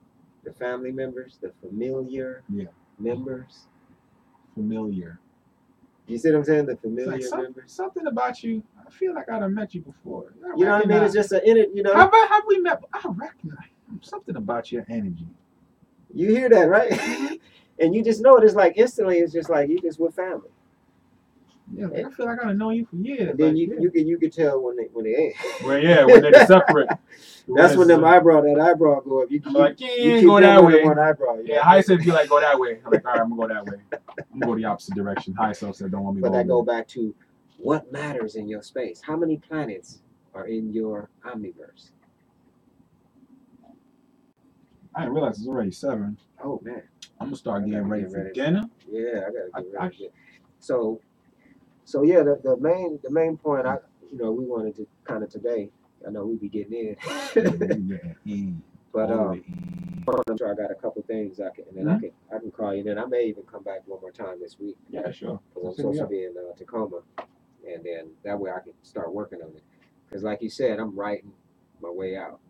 the family members, the familiar members. Familiar. You see what I'm saying? The It's familiar like members. something about you. I feel like I'd have met you before. You know what I mean? It's just an energy, you know. Have we met? I recognize something about your energy. You hear that, right? And you just know it. It's like instantly. It's just like you just with family. Yeah, I feel like I've known you for years. And then like, you can tell when they ain't. Well, yeah, when they're separate. That's when that eyebrow go up. You like, you keep go that way. One eyebrow. Yeah, high self be like, go that way. I'm like, all right, I'm gonna go that way. I'm gonna go the opposite direction. High self said, don't want me to go. But that go back to what matters in your space. How many planets are in your omniverse? I didn't realize it's already 7. Oh man, I'm gonna start getting ready for dinner. Yeah, I gotta get ready. So yeah, the main point we wanted to kind of today. I know we be getting in. But I'm sure I got a couple things I can call you. Then I may even come back one more time this week. Yeah, sure. Because I'm supposed to be in Tacoma, and then that way I can start working on it. Because like you said, I'm writing my way out.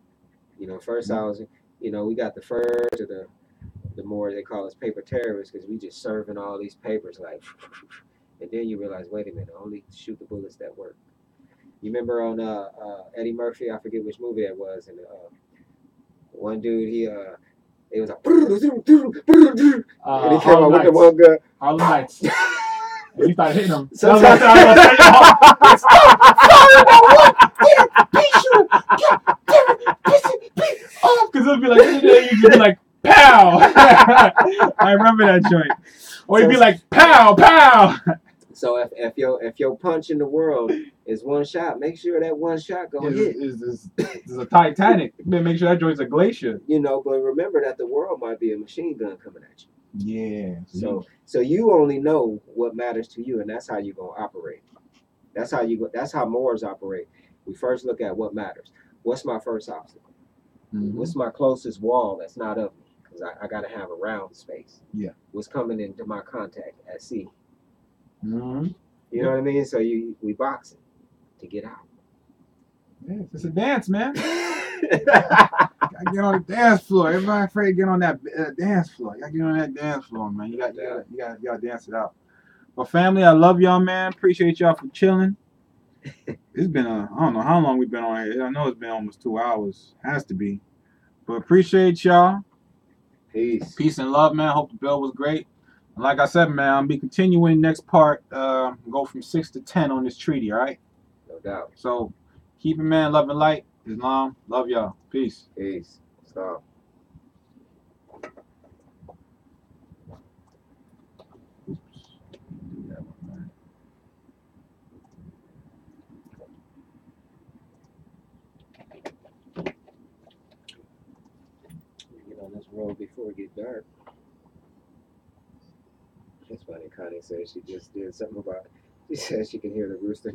You know, first I was, we got the first to the more they call us paper terrorists because we just serving all these papers like, and then you realize, wait a minute, only shoot the bullets that work. You remember on Eddie Murphy? I forget which movie that was, and one dude it was like, and he came out with the one gun. Harlem Nights. And you started hitting him. Because it'll be like, you just be like, pow! I remember that joint. Or you'd be like, pow, pow! So if your punch in the world is one shot, make sure that one shot gonna hit. Is a Titanic. Make sure that joint's a glacier. But remember that the world might be a machine gun coming at you. Yeah. So you only know what matters to you, and that's how you're gonna operate. That's how Moors operate. We first look at what matters. What's my first obstacle? Mm-hmm. What's my closest wall that's not of me? Because I gotta have a round space. Yeah. What's coming into my contact at sea? Mm-hmm. You know what I mean? So we boxing to get out. Yeah, it's a dance, man. Gotta get on the dance floor. Everybody afraid to get on that dance floor. You gotta get on that dance floor, man. You gotta dance it out. Well, family, I love y'all, man. Appreciate y'all for chilling. It's been I don't know how long we've been on here. I know it's been almost 2 hours. Has to be. But appreciate y'all. Peace and love, man. Hope the bill was great. And like I said, man, I'll be continuing next part. Go from 6 to 10 on this treaty, all right? No doubt. So keep it, man. Love and light. Islam. Love y'all. Peace. Stop. Get on this road before it gets dark. That's funny. Connie said she just did something about. She said she can hear the rooster.